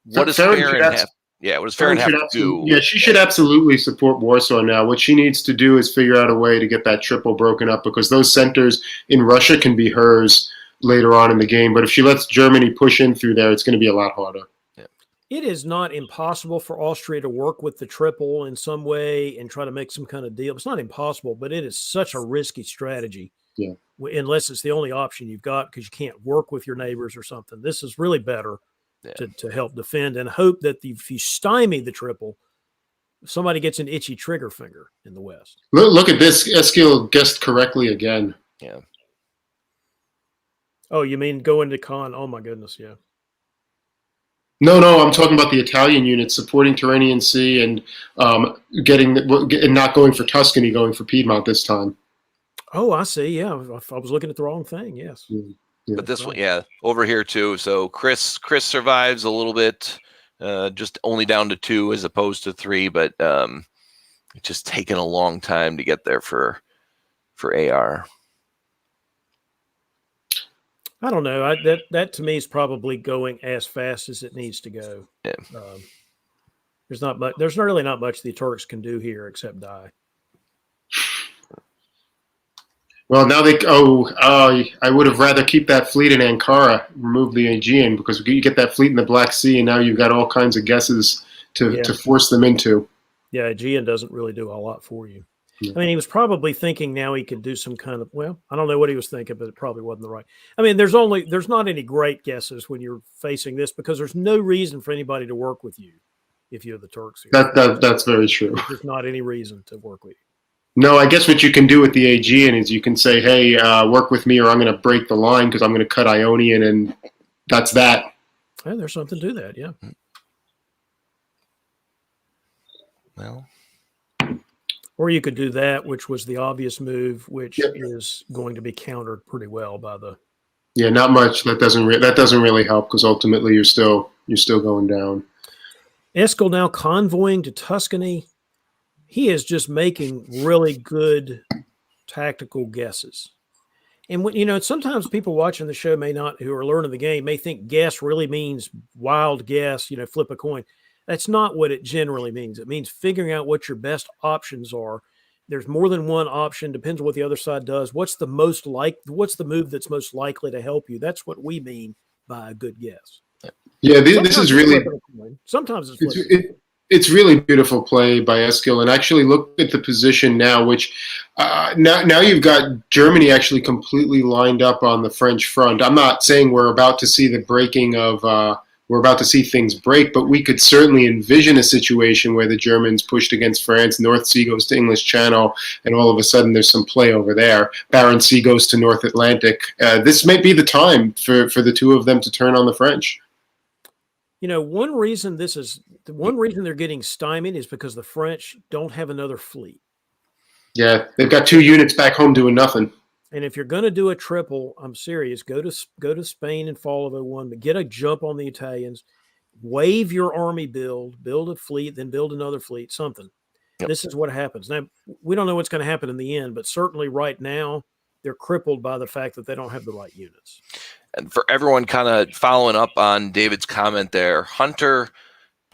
What does Farron have? Yeah, what does Farron have to do? Yeah, she should absolutely support Warsaw now. What she needs to do is figure out a way to get that triple broken up, because those centers in Russia can be hers later on in the game. But if she lets Germany push in through there, it's going to be a lot harder. It is not impossible for Austria to work with the triple in some way and try to make some kind of deal. It's not impossible, but it is such a risky strategy. Yeah. Unless it's the only option you've got, because you can't work with your neighbors or something. This is really better to help defend and hope that if you stymie the triple, somebody gets an itchy trigger finger in the West. Look at this. Eskil guessed correctly again. Yeah. Oh, you mean go into con? Oh, my goodness, yeah. No, I'm talking about the Italian unit supporting Tyrrhenian Sea and not going for Tuscany, going for Piedmont this time. Oh, I see. Yeah, I was looking at the wrong thing. Yes. Yeah. But this one, over here too. So Chris survives a little bit, just only down to 2 as opposed to 3, but it's just taken a long time to get there for AR. I don't know. That to me is probably going as fast as it needs to go. Yeah. There's not much. There's really not much the Turks can do here except die. Well, now I would have rather keep that fleet in Ankara, remove the Aegean, because you get that fleet in the Black Sea, and now you've got all kinds of guesses to force them into. Yeah, Aegean doesn't really do a lot for you. Yeah. I mean, he was probably thinking now he could do some kind of, I don't know what he was thinking, but it probably wasn't the right. I mean, there's not any great guesses when you're facing this, because there's no reason for anybody to work with you if you're the Turks here. That's very true. There's not any reason to work with you. No, I guess what you can do with the Aegean is you can say, hey, work with me or I'm going to break the line because I'm going to cut Ionian, and that's that. Yeah, there's something to that, yeah. Well. Or you could do that, which was the obvious move, which is going to be countered pretty well by the. Yeah, not much. That doesn't really help, because ultimately you're still going down. Eskil now convoying to Tuscany. He is just making really good tactical guesses. And when, sometimes people watching the show who are learning the game may think guess really means wild guess, flip a coin. That's not what it generally means. It means figuring out what your best options are. There's more than one option. Depends on what the other side does. What's the move that's most likely to help you? That's what we mean by a good guess. Yeah, this is really. Sometimes it's really beautiful play by Eskil, and actually look at the position now, which now you've got Germany actually completely lined up on the French front. I'm not saying we're about to see the breaking of. We're about to see things break, but we could certainly envision a situation where the Germans pushed against France, North Sea goes to English Channel, and all of a sudden there's some play over there. Barents Sea goes to North Atlantic. This may be the time for the two of them to turn on the French. One reason they're getting stymied is because the French don't have another fleet. Yeah, they've got 2 units back home doing nothing. And if you're going to do a triple, I'm serious, go to Spain in fall of 01, but get a jump on the Italians, wave your army build a fleet, then build another fleet, something. Yep. This is what happens. Now, we don't know what's going to happen in the end, but certainly right now they're crippled by the fact that they don't have the right units. And for everyone kind of following up on David's comment there, Hunter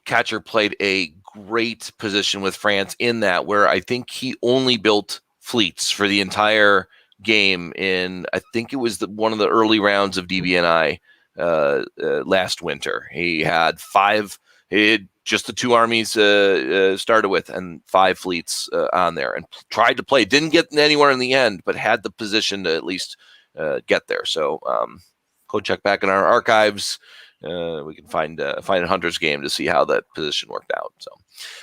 Catcher played a great position with France in that, where I think he only built fleets for the entire game in, I think it was one of the early rounds of DBNI last winter. He had 5, just the 2 armies started with, and 5 fleets on there, and tried to play. Didn't get anywhere in the end, but had the position to at least get there. So go check back in our archives. We can find Hunter's game to see how that position worked out. So,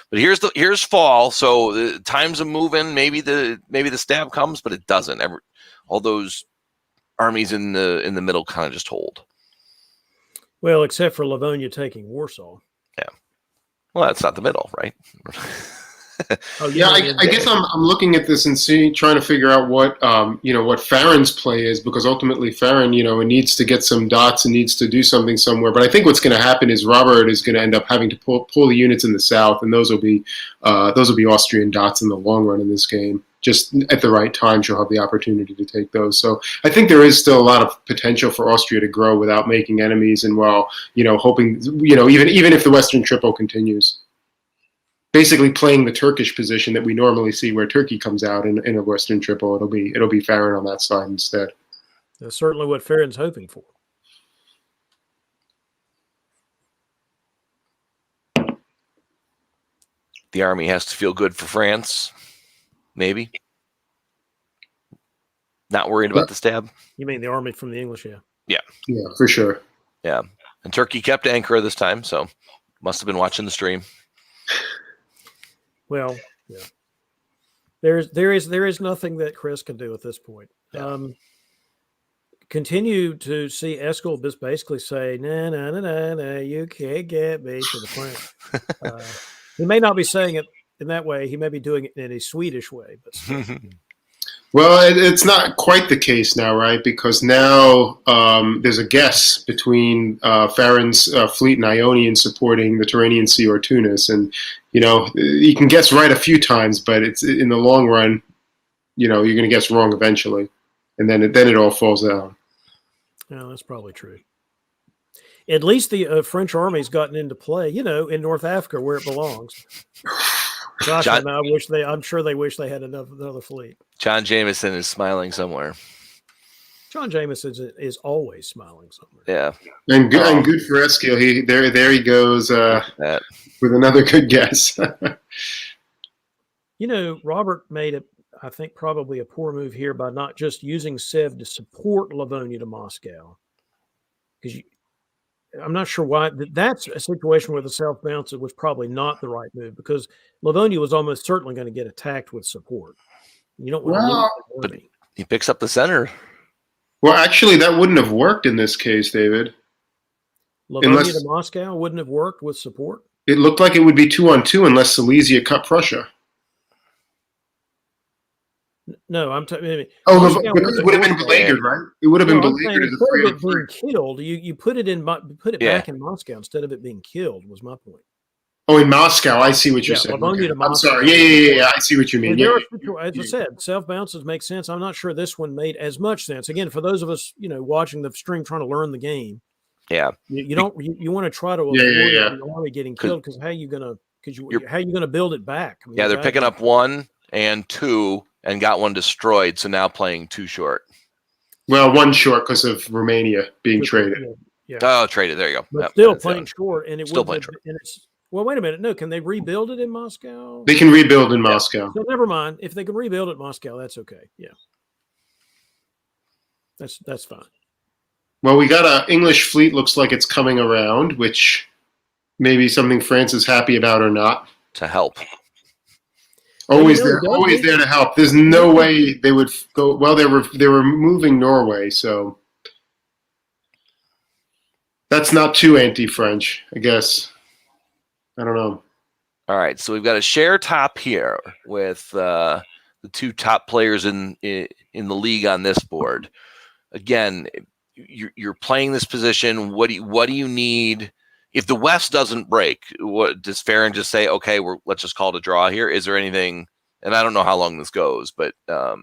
but here's fall. So the times are moving. Maybe the stab comes, but it doesn't. All those armies in the middle kind of just hold. Well, except for Livonia taking Warsaw. Yeah. Well, that's not the middle, right? Oh, Yeah, I guess I'm looking at this and trying to figure out what what Farron's play is, because ultimately Farron, it needs to get some dots and needs to do something somewhere. But I think what's going to happen is Robert is going to end up having to pull the units in the south, and those will be Austrian dots in the long run in this game. Just at the right time, she'll have the opportunity to take those. So I think there is still a lot of potential for Austria to grow without making enemies, and hoping even if the Western Triple continues. Basically playing the Turkish position that we normally see, where Turkey comes out in a Western Triple. It'll be Farron on that side instead. That's certainly what Farron's hoping for. The army has to feel good for France, maybe. Not worried about the stab. You mean the army from the English? Yeah, for sure. Yeah, and Turkey kept Ankara this time, so must have been watching the stream. Well, yeah. There is nothing that Chris can do at this point. Yeah. Continue to see Eskil just basically say, "No, you can't get me" to the French. He may not be saying it in that way. He may be doing it in a Swedish way, but still. Well, it's not quite the case now, right? Because now there's a guess between Farron's fleet and Ionian supporting the Tyrrhenian Sea or Tunis, and you can guess right a few times, but it's in the long run, you're going to guess wrong eventually, and then it all falls down. Yeah, that's probably true. At least the French army's gotten into play, in North Africa where it belongs. Gosh, I'm sure they wish they had another fleet. John Jameson is smiling somewhere. John Jameson is always smiling somewhere. Yeah, and good for Eskil. There he goes with another good guess. Robert made I think probably a poor move here by not just using Sev to support Livonia to Moscow, because I'm not sure why. That's a situation where the south bounce was probably not the right move, because Livonia was almost certainly going to get attacked with support. You don't want to but he picks up the center. Well, actually, that wouldn't have worked in this case, David. Livonia to Moscow wouldn't have worked with support. It looked like it would be 2-on-2 unless Silesia cut Prussia. No, I'm talking. Because it would have been beleaguered, right? It would have been beleaguered. Instead of it being killed, you put it back in Moscow instead of it being killed. Was my point. Oh, in Moscow, I see what you're saying. Okay. I'm sorry. Yeah, I see what you mean. As I said, self bounces make sense. I'm not sure this one made as much sense. Again, for those of us, watching the stream, trying to learn the game. Yeah, you want to try to avoid the army getting killed, because how are you gonna build it back? They're picking up 1 and 2. And got 1 destroyed, so now playing 2 short. Well, 1 short because of Romania being traded. Yeah. Oh, traded. There you go. But still playing short, and still playing short. Well, wait a minute. No, can they rebuild it in Moscow? They can rebuild in Moscow. So never mind. If they can rebuild it in Moscow, that's okay. Yeah, that's fine. Well, we got an English fleet. Looks like it's coming around, which maybe something France is happy about or not. To help. Always there to help. There's no way they would go. Well, they were moving Norway, so that's not too anti-French, I guess. I don't know. All right, so we've got a share top here with the 2 top players in the league on this board. Again, you're playing this position. What do you need? If the West doesn't break, what does Farron just say? Okay, let's just call it a draw here. Is there anything? And I don't know how long this goes, but yeah,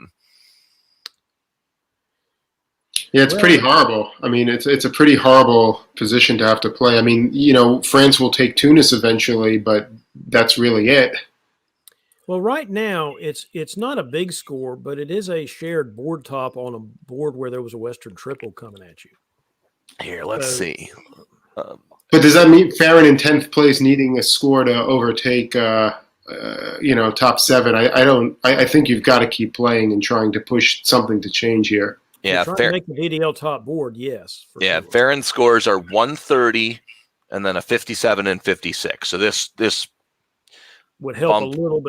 it's pretty horrible. I mean, it's a pretty horrible position to have to play. I mean, France will take Tunis eventually, but that's really it. Well, right now it's not a big score, but it is a shared board top on a board where there was a Western Triple coming at you. Here, let's see. But does that mean Farron in 10th place needing a score to overtake, top 7? I think you've got to keep playing and trying to push something to change here. Yeah, trying to make the VDL top board, yes. Yeah, sure. Farron's scores are 130 and then a 57 and 56. So this would help a little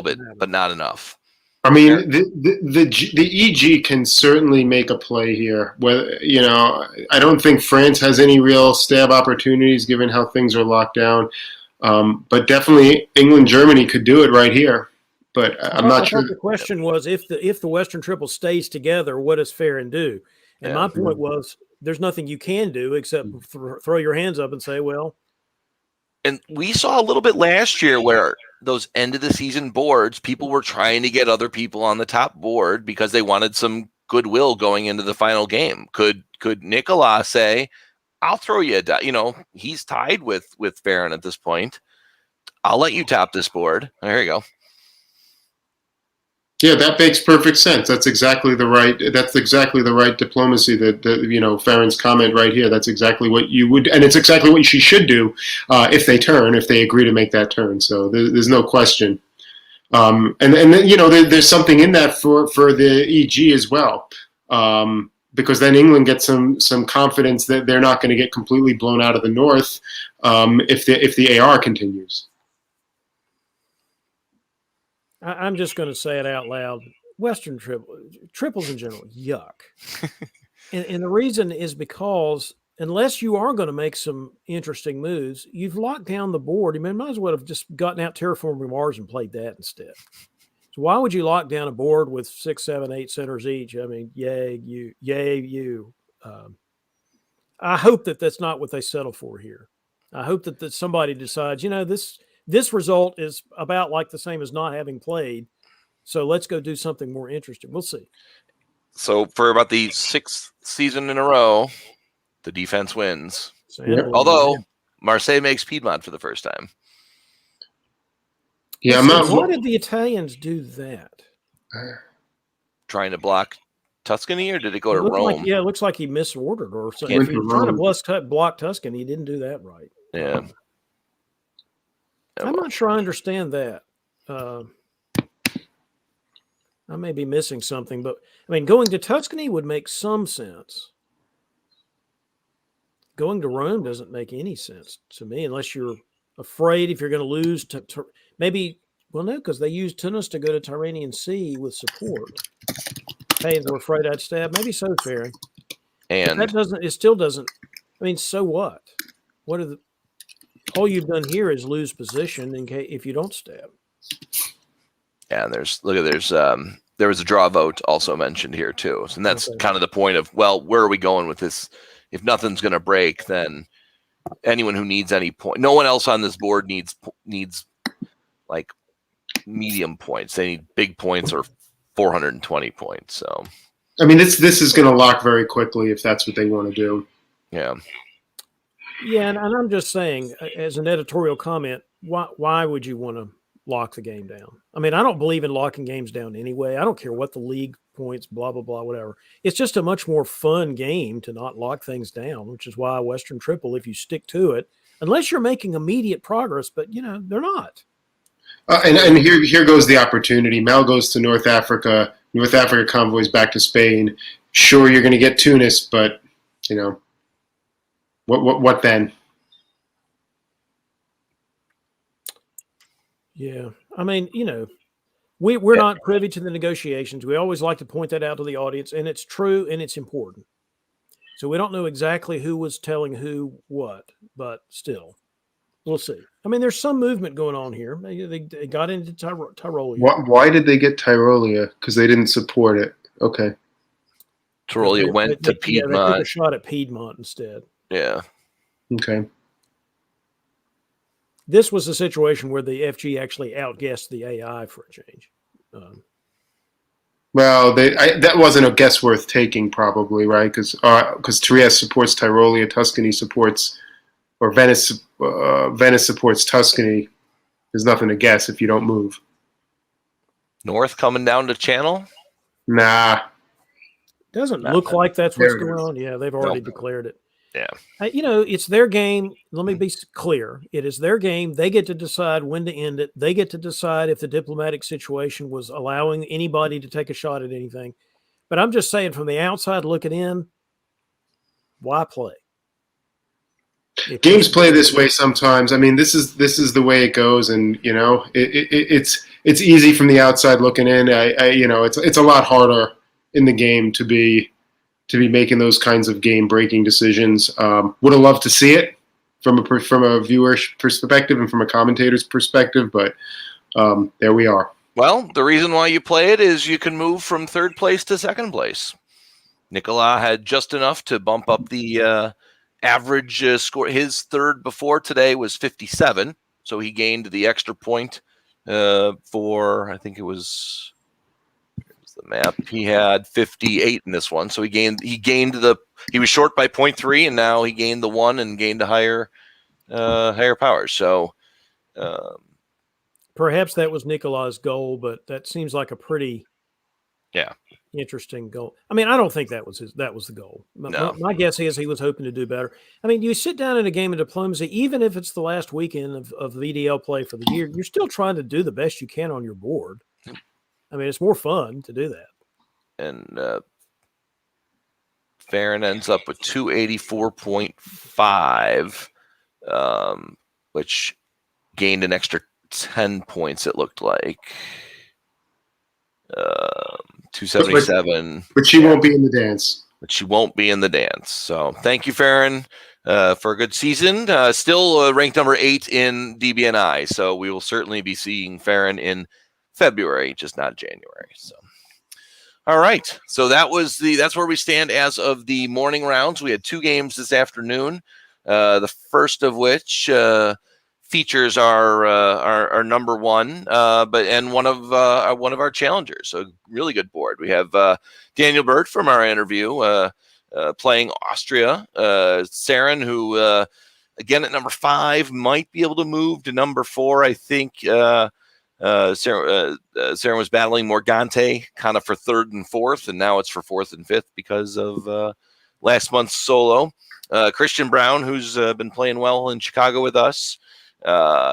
bit, but not enough. I mean, the EG can certainly make a play here. Whether I don't think France has any real stab opportunities given how things are locked down. But definitely England, Germany could do it right here. But I'm Well, not I sure. thought the question was if the Western Triple stays together, what does Farron do? And my point was there's nothing you can do except throw your hands up and say, well. And we saw a little bit last year where those end of the season boards, people were trying to get other people on the top board because they wanted some goodwill going into the final game. Could Nicolas say, I'll throw you he's tied with Farron at this point. I'll let you top this board. There you go. Yeah, that makes perfect sense. That's exactly the right diplomacy that Farron's comment right here. That's exactly what you would, and it's exactly what she should do if they agree to make that turn. So there's no question. And then, there's something in that for the EG as well. Because then England gets some confidence that they're not going to get completely blown out of the north if the AR continues. I'm just going to say it out loud. Western triples in general, yuck. and the reason is because unless you are going to make some interesting moves, you've locked down the board. You might as well have just gotten out Terraforming Mars and played that instead. So why would you lock down a board with 6, 7, 8 centers each? I mean, yay you. I hope that that's not what they settle for here. I hope that somebody decides, this result is about like the same as not having played. So let's go do something more interesting. We'll see. So for about the 6th season in a row, the defense wins. Yep. Although Marseille makes Piedmont for the first time. Yeah, why did the Italians do that? Trying to block Tuscany, or did it go to Rome? It looks like he misordered or something. If he was trying to block Tuscany, he didn't do that right. Yeah. I'm not sure I understand that. I may be missing something, but I mean, going to Tuscany would make some sense. Going to Rome doesn't make any sense to me unless you're afraid if you're going to lose to maybe. Well, no, because they used Tunis to go to Tyrrhenian Sea with support. Hey, they were afraid I'd stab. Maybe so, Ferry. And it still doesn't. I mean, so what? What are all you've done here is lose position in case if you don't stab. Yeah, and there was a draw vote also mentioned here too, and that's kind of the point of where are we going with this? If nothing's going to break, then anyone who needs any point, no one else on this board needs like medium points. They need big points or 420 points. So, I mean, this is going to lock very quickly if that's what they want to do. Yeah. Yeah, and I'm just saying, as an editorial comment, why would you want to lock the game down? I mean, I don't believe in locking games down anyway. I don't care what the league points, blah, blah, blah, whatever. It's just a much more fun game to not lock things down, which is why Western Triple, if you stick to it, unless you're making immediate progress, but, they're not. And here goes the opportunity. Mel goes to North Africa. North Africa convoys back to Spain. Sure, you're going to get Tunis, but, what then? Yeah. I mean, we're not privy to the negotiations. We always like to point that out to the audience, and it's true and it's important. So we don't know exactly who was telling who what, but still, we'll see. I mean, there's some movement going on here. They got into Tyrolia. Why did they get Tyrolia? Because they didn't support it. Okay. Tyrolia went to Piedmont. They took a shot at Piedmont instead. Yeah. Okay. This was a situation where the FG actually outguessed the AI for a change. Well, that wasn't a guess worth taking, probably, right? Because Trieste supports Tyrolia, Tuscany supports, or Venice supports Tuscany. There's nothing to guess if you don't move. North coming down to Channel? Nah. Doesn't look like that's what's going on. Yeah, they've already declared it. Yeah. It's their game. Let me be clear. It is their game. They get to decide when to end it. They get to decide if the diplomatic situation was allowing anybody to take a shot at anything. But I'm just saying from the outside looking in, why play? Games play this way sometimes. I mean, this is the way it goes, and it's easy from the outside looking in. It's a lot harder in the game to be making those kinds of game-breaking decisions. Would have loved to see it. from a viewer's perspective and from a commentator's perspective, but there we are. Well, the reason why you play it is you can move from third place to second place. Nicolas had just enough to bump up the average score. His third before today was 57, so he gained the extra point for, I think it was, the map. He had 58 in this one, so he was short by 0.3, and now he gained the 1 and gained a higher power. So perhaps that was Nicolas' goal, but that seems like a pretty interesting goal. I mean, I don't think that was the goal. My guess is he was hoping to do better. I mean, you sit down in a game of diplomacy, even if it's the last weekend of VDL play for the year, you're still trying to do the best you can on your board. I mean, it's more fun to do that. And Farron ends up with 284.5, which gained an extra 10 points, it looked like. 277. But she won't be in the dance. So thank you, Farron, for a good season. Still ranked number 8 in DBNI, so we will certainly be seeing Farron in February, just not January. So, all right. So that's where we stand as of the morning rounds. We had 2 games this afternoon. The first of which features our number 1, and one of our challengers. So really good board. We have Daniel Byrd from our interview playing Austria. Saren, who again at number 5 might be able to move to number 4. I think Saren was battling Morgante kind of for 3rd and 4th, and now it's for 4th and 5th because of last month's solo. Christian Brown, who's been playing well in Chicago with us,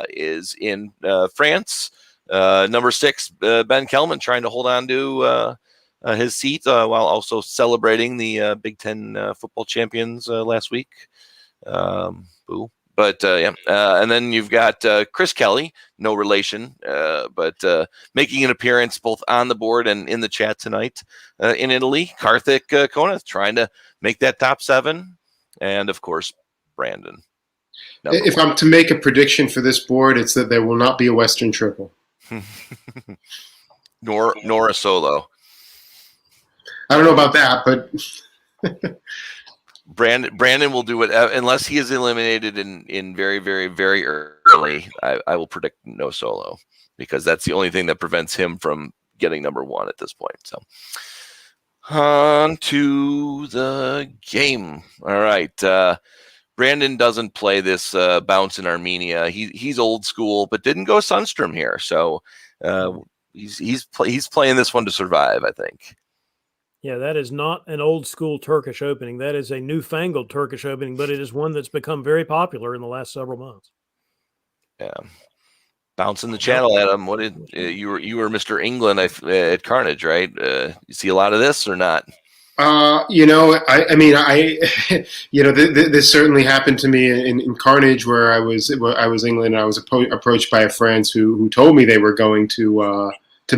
is in France. Number 6, Ben Kelman, trying to hold on to his seat while also celebrating the Big Ten football champions last week. Boo. But and then you've got Chris Kelly, no relation, but making an appearance both on the board and in the chat tonight in Italy. Karthik Konath trying to make that top 7, and of course Brandon. If I'm to make a prediction for this board, it's that there will not be a Western triple, nor a solo. I don't know about that, but Brandon will do it unless he is eliminated in very, very, very early. I will predict no solo because that's the only thing that prevents him from getting number 1 at this point. So on to the game. All right. Brandon doesn't play this bounce in Armenia. He's old school, but didn't go Sunstrom here. So he's playing this one to survive, I think. Yeah, that is not an old school Turkish opening. That is a newfangled Turkish opening, but it is one that's become very popular in the last several months. Yeah, bouncing the channel, Adam. What did you were Mr. England at Carnage, right? You see a lot of this or not? I mean, this certainly happened to me in Carnage, where I was England, and I was approached by a friend who told me they were going to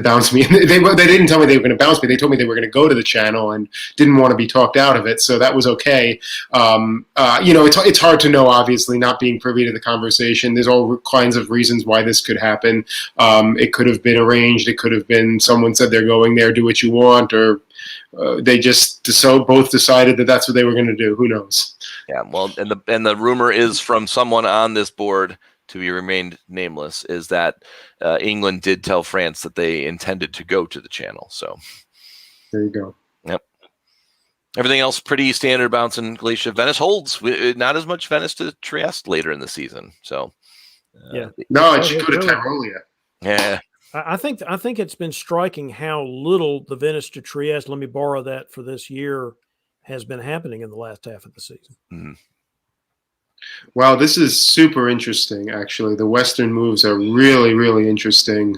bounce me. They didn't tell me they were going to bounce me. They told me they were going to go to the channel and didn't want to be talked out of it. So that was okay. It's hard to know, obviously, not being privy to the conversation. There's all kinds of reasons why this could happen. It could have been arranged. It could have been someone said they're going there, do what you want, or they just both decided that that's what they were going to do. Who knows? Yeah. Well, and the rumor is from someone on this board, to be remained nameless, is that England did tell France that they intended to go to the channel. So there you go. Yep. Everything else pretty standard bounce in Galicia. Venice holds, not as much Venice to Trieste later in the season. So yeah, no, it should go to Tyrolia. Yeah. I think it's been striking how little the Venice to Trieste, let me borrow that for this year, has been happening in the last half of the season. Mm-hmm. Wow, this is super interesting. Actually, the Western moves are really, really interesting.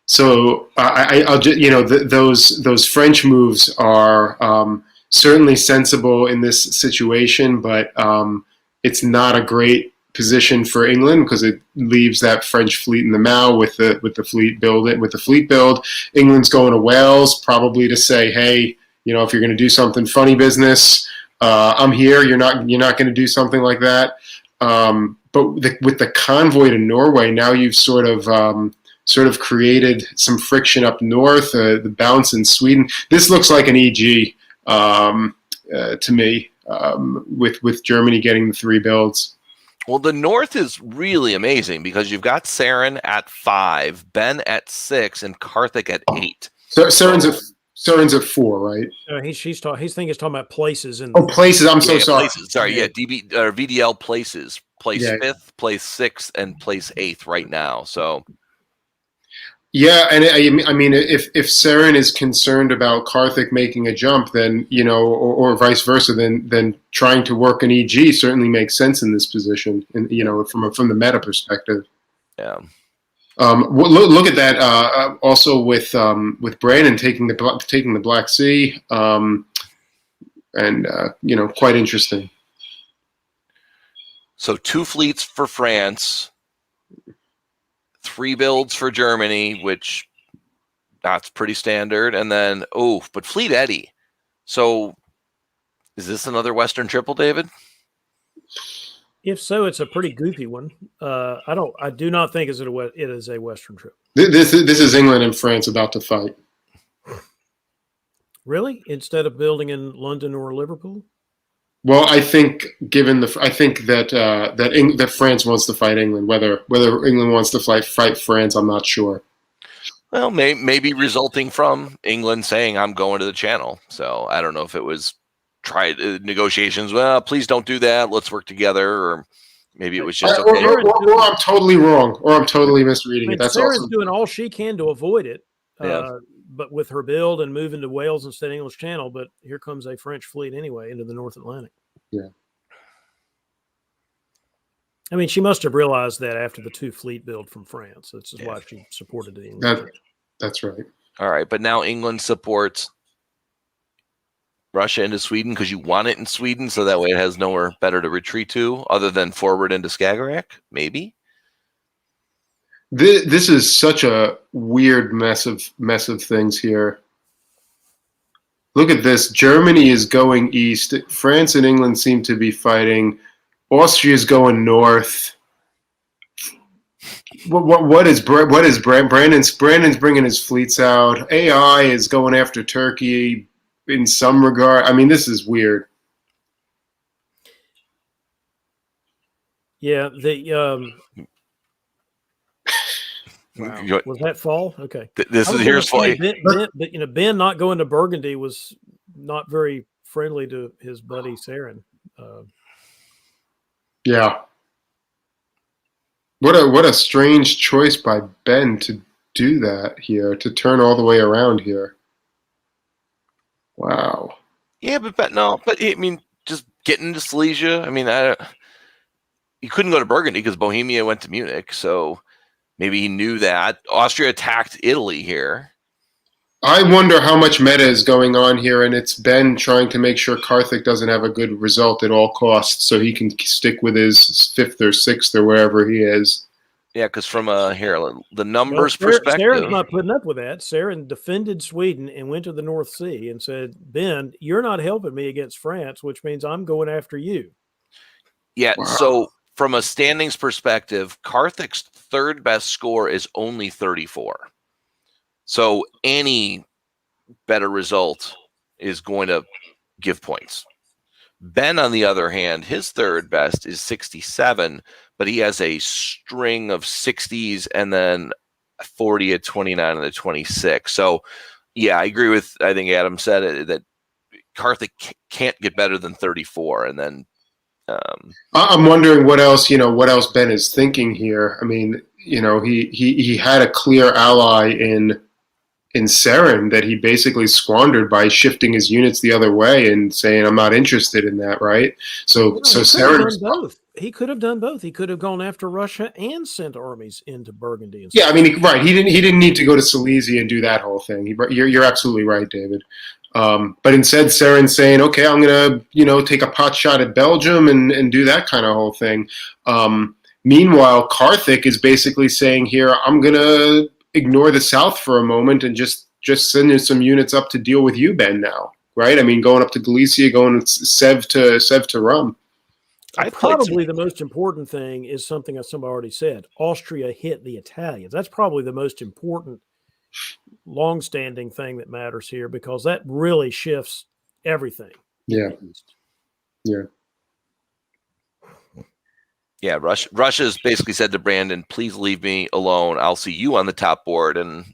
So I'll just, those French moves are certainly sensible in this situation, but it's not a great position for England because it leaves that French fleet in the Mao with the fleet build. England's going to Wales probably to say, hey, if you're going to do something funny business, I'm here. You're not going to do something like that. with the convoy to Norway, now you've sort of created some friction up north. The bounce in Sweden. This looks like an EG to me, with Germany getting the 3 builds. Well, the North is really amazing because you've got Saren at 5, Ben at 6, and Karthik at 8. So Saren's at 4, right? He's talking about places in. Places. I'm so sorry. Places. Sorry, yeah. VDL places. Place 5th, place 6th, and place 8th right now. So. Yeah, and I mean, if Saren is concerned about Karthik making a jump, then or vice versa, then trying to work an EG certainly makes sense in this position, and from the meta perspective. Yeah. Look at that. Also with Brandon taking the Black Sea, and quite interesting. So 2 fleets for France. 3 builds for Germany, which that's pretty standard. And then, but Fleet Eddy. So is this another Western triple, David? If so, it's a pretty goofy one. I do not think it is a Western triple. This is England and France about to fight. Really? Instead of building in London or Liverpool? Well, I think that France wants to fight England. Whether England wants to fight France, I'm not sure. Well, maybe resulting from England saying I'm going to the Channel. So I don't know if it was negotiations. Well, please don't do that. Let's work together, or maybe it was just okay. Or I'm totally wrong, or I'm totally misreading it. That's Sarah's doing all she can to avoid it. Yeah. But with her build and moving to Wales instead of English Channel, but here comes a French fleet anyway into the North Atlantic. Yeah. I mean, she must have realized that after the 2 fleet build from France. This is why she supported the English. That's right. All right, but now England supports Russia into Sweden because you want it in Sweden, so that way it has nowhere better to retreat to other than forward into Skagerrak, maybe. This is such a weird mess of things here. Look at this. Germany is going east. France and England seem to be fighting. Austria is going north. What is Brandon's bringing his fleets out? AI is going after Turkey in some regard. I mean, this is weird. Yeah, wow. Was that fall? Okay. Here's fall. Ben not going to Burgundy was not very friendly to his buddy Saren. Yeah. What a strange choice by Ben to do that here, to turn all the way around here. Wow. Yeah, but I mean, just getting into Silesia. I mean, you couldn't go to Burgundy because Bohemia went to Munich, so maybe he knew that. Austria attacked Italy here. I wonder how much meta is going on here, and it's Ben trying to make sure Karthik doesn't have a good result at all costs so he can stick with his 5th or 6th or wherever he is. Yeah, because from the numbers perspective. Saren's not putting up with that. Saren defended Sweden and went to the North Sea and said, Ben, you're not helping me against France, which means I'm going after you. Yeah, wow. So from a standings perspective, Karthik's 3rd best score is only 34. So any better result is going to give points. Ben, on the other hand, his 3rd best is 67, but he has a string of 60s and then 40 at 29 and the 26. So, yeah, I agree with, I think Adam said it, that Karthik can't get better than 34. And then I'm wondering what else Ben is thinking here. I mean, he had a clear ally in Saren that he basically squandered by shifting his units the other way and saying, I'm not interested in that, right? So Saren... He could have done both. He could have gone after Russia and sent armies into Burgundy. Yeah, I mean, right. He didn't need to go to Silesia and do that whole thing. You're absolutely right, David. But instead, Saren's saying, okay, I'm going to, take a pot shot at Belgium and do that kind of whole thing. Meanwhile, Karthik is basically saying here, I'm going to ignore the South for a moment and just send in some units up to deal with you, Ben, now, right? I mean, going up to Galicia, going Sev to Rum. Probably the most important thing is something that somebody already said. Austria hit the Italians. That's probably the most important, long-standing thing that matters here because that really shifts everything. Yeah. Yeah. Yeah, Russia's basically said to Brandon, please leave me alone. I'll see you on the top board, and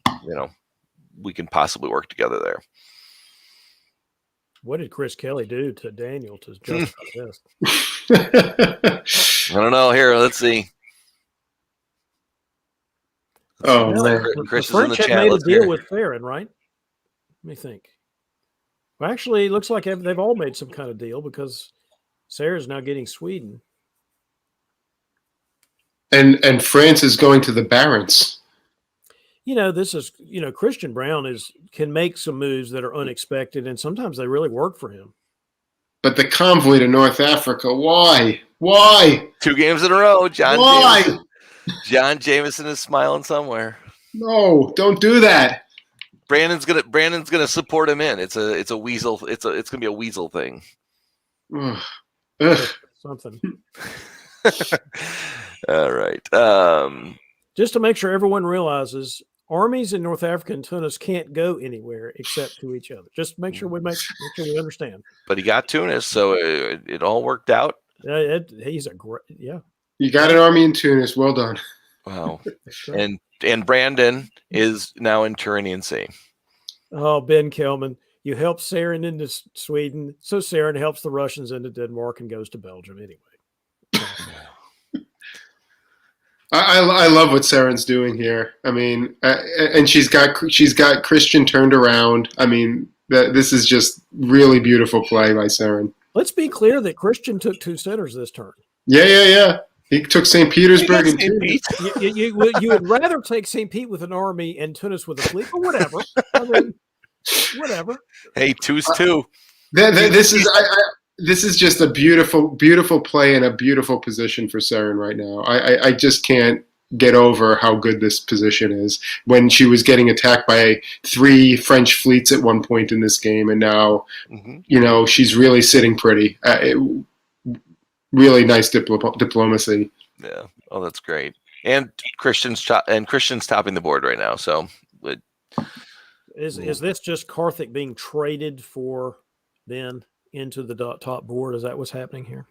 we can possibly work together there. What did Chris Kelly do to Daniel to justify this? I don't know. Here, let's see. Oh, man. Chris the is in the French have chat. made a Let's deal hear. with Farron, right? Let me think. Well, actually, it looks like they've all made some kind of deal because Sarah's now getting Sweden. And France is going to the Barents. This is Christian Brown can make some moves that are unexpected, and sometimes they really work for him. But the convoy to North Africa, why? 2 games in a row, John. Why? Jameson. John Jameson is smiling somewhere. No, don't do that. Brandon's gonna support him in. It's a weasel. It's gonna be a weasel thing. Ugh. Something. All right. Just to make sure everyone realizes, armies in North Africa and Tunis can't go anywhere except to each other. Just make sure we understand. But he got Tunis, so it all worked out. He's a great, yeah. You got an army in Tunis. Well done. Wow. And Brandon is now in Tyrrhenian Sea. Oh, Ben Kelman, you helped Saren into Sweden, so Saren helps the Russians into Denmark and goes to Belgium anyway. I love what Saren's doing here. I mean, and she's got Christian turned around. I mean, this is just really beautiful play by Saren. Let's be clear that Christian took 2 centers this turn. Yeah. He took St. Petersburg and Tunis. You would rather take St. Pete with an army and Tunis with a fleet, but whatever. I mean, whatever. Hey, 2's 2. This is just a beautiful play and a beautiful position for Saren right now. I just can't get over how good this position is. When she was getting attacked by 3 French fleets at one point in this game, and now, she's really sitting pretty. Really nice diplomacy. Yeah. Oh, that's great. And Christian's topping the board right now. So, is this just Karthik being traded for Ben into the top board? Is that what's happening here?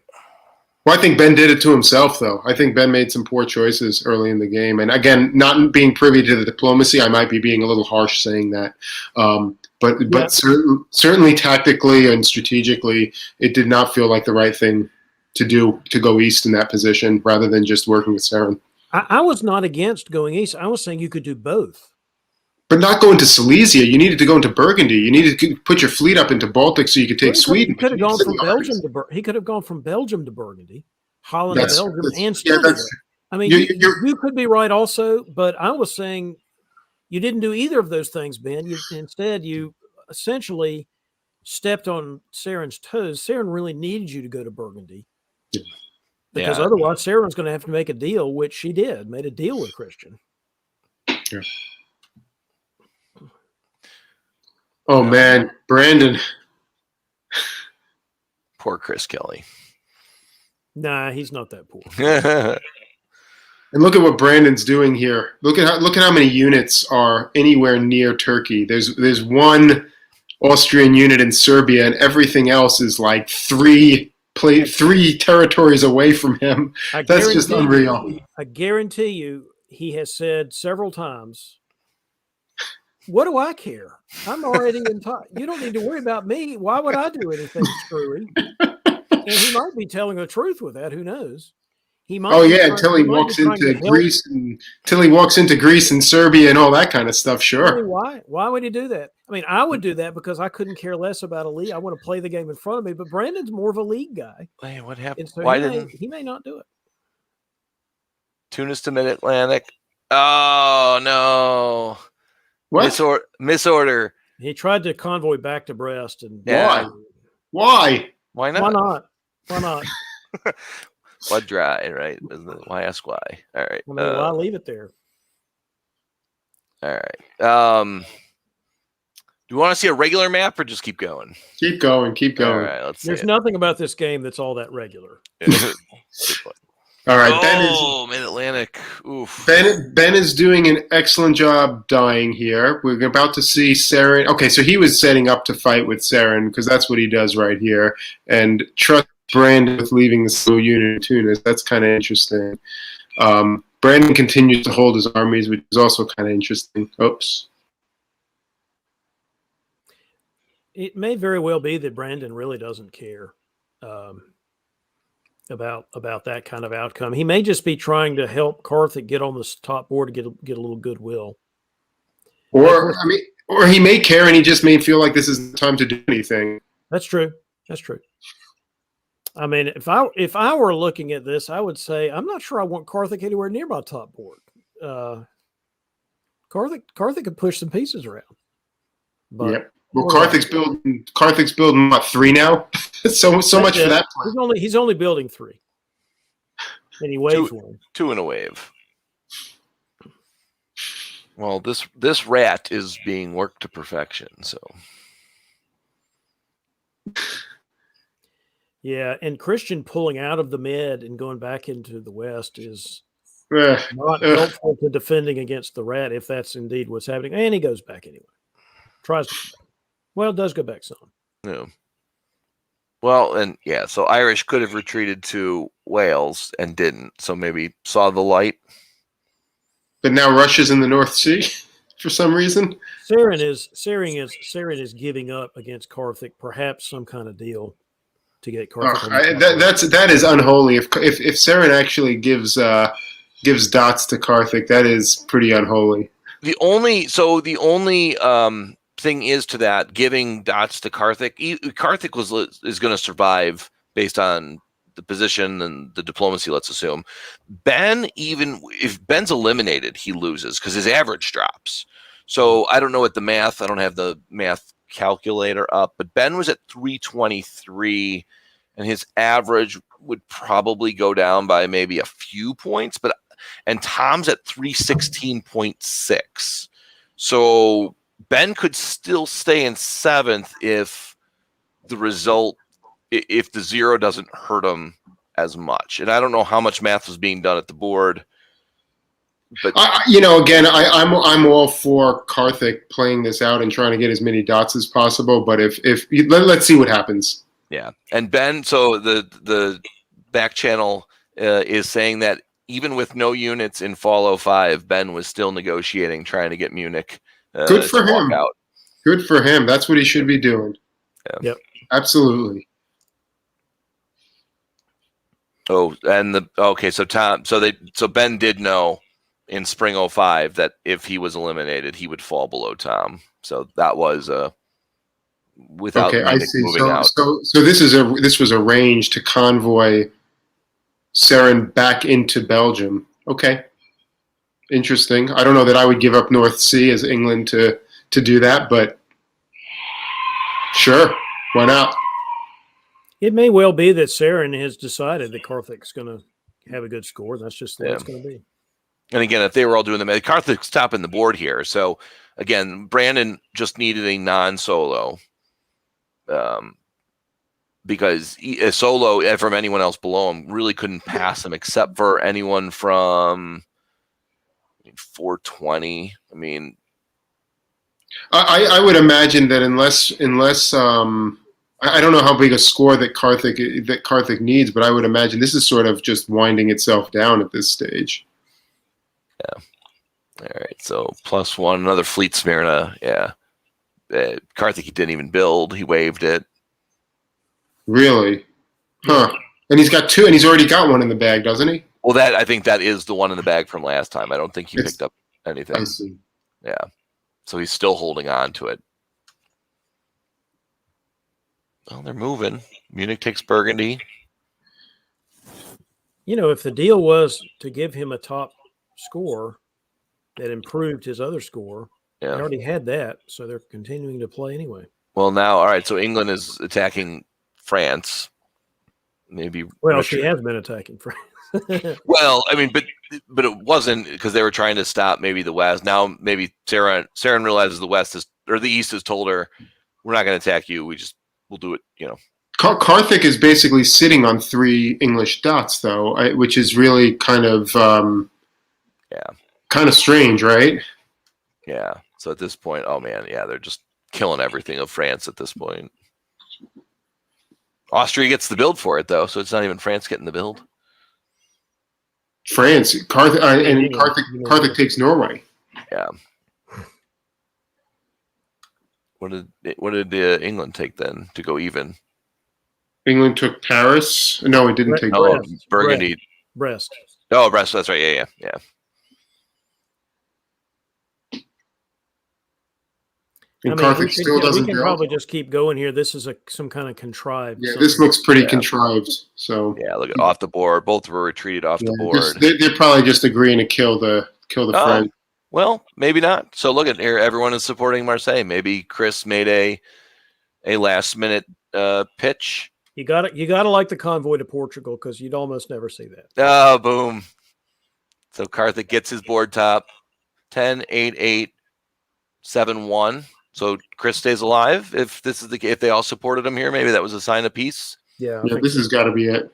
Well, I think Ben did it to himself, though. I think Ben made some poor choices early in the game. And again, not being privy to the diplomacy, I might be being a little harsh saying that. But certainly tactically and strategically, it did not feel like the right thing to do, to go east in that position rather than just working with Saren. I was not against going east. I was saying you could do both. But not going to Silesia. You needed to go into Burgundy. You needed to put your fleet up into Baltic so you could take Sweden. He could have gone from Belgium to he could have gone from Belgium to Burgundy, Holland to Belgium, and still. I mean, you could be right also, but I was saying you didn't do either of those things, Ben. Instead, you essentially stepped on Saren's toes. Saren really needed you to go to Burgundy. Because otherwise, Saren's going to have to make a deal, which she did, made a deal with Christian. Yeah. Oh, man. Brandon. Poor Chris Kelly. Nah, he's not that poor. And look at what Brandon's doing here. Look at how many units are anywhere near Turkey. There's 1 Austrian unit in Serbia, and everything else is like 3 territories away from him. That's just unreal. I guarantee you, he has said several times, what do I care? I'm already in touch. You don't need to worry about me. Why would I do anything screwy? And he might be telling the truth with that. Who knows? He might. Until he walks into Greece and Serbia and all that kind of stuff. Sure. Why? Why would he do that? I mean, I would do that because I couldn't care less about a league. I want to play the game in front of me. But Brandon's more of a league guy. Hey, what happened? So he may not do it. Tunis to Mid-Atlantic. Oh no! What? Misorder. He tried to convoy back to Brest, and Why? Why not? Why not? Why not? Blood dry, right? Why ask why? All right. I mean, why leave it there? All right. Do you want to see a regular map or just keep going? Keep going. Keep All going. right, let's see. There's nothing about this game that's all that regular. All right, Ben is Mid-Atlantic. Oof. Ben is doing an excellent job dying here. We're about to see Saren. Okay, so he was setting up to fight with Saren because that's what he does right here. And trust Brandon with leaving the slow unit in Tunis. That's kind of interesting. Brandon continues to hold his armies, which is also kind of interesting. Oops. It may very well be that Brandon really doesn't care about that kind of outcome. He may just be trying to help Carthage get on the top board to get a little goodwill. Or he may care and he just may feel like this is the time to do anything. That's true. That's true. I mean, if I were looking at this, I would say I'm not sure I want Carthage anywhere near my top board. Carthage could push some pieces around. But yeah. Well, Carthage's building what, 3 now? so much for that plan. He's only building 3. And he waves 1. 2 in a wave. Well, this rat is being worked to perfection, so. Yeah, and Christian pulling out of the mid and going back into the west is not helpful to defending against the rat if that's indeed what's happening. And he goes back anyway. Tries to come back. Well, it does go back some. No. Well, and yeah, so Irish could have retreated to Wales and didn't, so maybe saw the light. But now Russia's in the North Sea for some reason. Saren is giving up against Carthage, perhaps some kind of deal to get Carthage. That is unholy. If Saren actually gives dots to Carthage, that is pretty unholy. The only thing is to that, giving dots to Carthage. Carthage is going to survive based on the position and the diplomacy, let's assume. Ben, even if Ben's eliminated, he loses because his average drops. So I don't know what the math, I don't have the math calculator up, but Ben was at 323 and his average would probably go down by maybe a few points, and Tom's at 316.6. So Ben could still stay in 7th if the 0 doesn't hurt him as much. And I don't know how much math was being done at the board. But again, I'm all for Carthage playing this out and trying to get as many dots as possible. But let's see what happens. Yeah, and Ben, so the back channel is saying that even with no units in Fall 05, Ben was still negotiating, trying to get Munich. Good for him. Good for him. That's what he should be doing. Yeah. Yep. Absolutely. Oh, and so Ben did know in spring 05 that if he was eliminated, he would fall below Tom. So that was without I see. moving out. So this was arranged to convoy Saren back into Belgium. Okay. Interesting. I don't know that I would give up North Sea as England to do that, but sure, why not? It may well be that Saren has decided that Carthage's going to have a good score. That's just the way it's going to be. And again, if they were all doing them, Carthage's topping the board here. So again, Brandon just needed a non-solo because a solo from anyone else below him really couldn't pass him except for anyone from 420. I mean, I would imagine that unless I don't know how big a score that Carthage needs, but I would imagine this is sort of just winding itself down at this stage. Yeah. All right. So +1, another fleet Smyrna. Yeah. Carthage didn't even build. He waived it. Really? Huh. And he's got 2, and he's already got 1 in the bag, doesn't he? Well, I think that is the one in the bag from last time. I don't think he picked up anything. I see. Yeah. So he's still holding on to it. Well, they're moving. Munich takes Burgundy. If the deal was to give him a top score that improved his other score, they already had that, so they're continuing to play anyway. Well, now, all right, so England is attacking France. Maybe. Well, Russia. she has been attacking France. Well, I mean, but it wasn't because they were trying to stop maybe the West. Now maybe Saren realizes the West is or the East has told her, we're not going to attack you. We'll do it. Karthik is basically sitting on 3 English dots, though, which is really kind of strange, right? Yeah. So at this point, oh man, yeah, they're just killing everything of France at this point. Austria gets the build for it, though, so it's not even France getting the build. France, Karthik takes Norway. Yeah. What did England take then to go even? England took Paris. No, it didn't take Burgundy. Brest. Oh, Brest. That's right. Yeah. And Karthik still doesn't We can build. probably just keep going here. This is some kind of contrived. Yeah, this looks pretty contrived. So yeah, look at off the board. Both were retreated off the board. They're probably just agreeing to kill the French. Well, maybe not. So look at here. Everyone is supporting Marseille. Maybe Chris made a last minute pitch. You got to like the convoy to Portugal, because you'd almost never see that. Oh, boom. So Karthik gets his board top. 10, 8, 8, 7, 1. So Chris stays alive. If they all supported him here, maybe that was a sign of peace. Yeah, this has got to be it.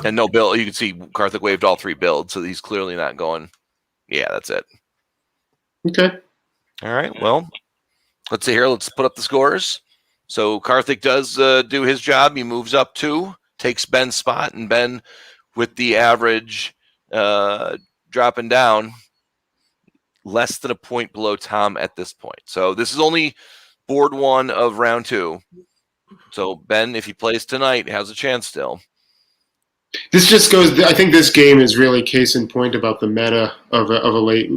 And no build. You can see Karthik waved all 3 builds, so he's clearly not going. Yeah, that's it. Okay. All right. Well, let's see here. Let's put up the scores. So Karthik does do his job. He moves up 2, takes Ben's spot, and Ben, with the average dropping down, less than a point below Tom at this point. So this is only board 1 of round 2. So Ben, if he plays tonight, has a chance still. This just goes. I think this game is really case in point about the meta of a late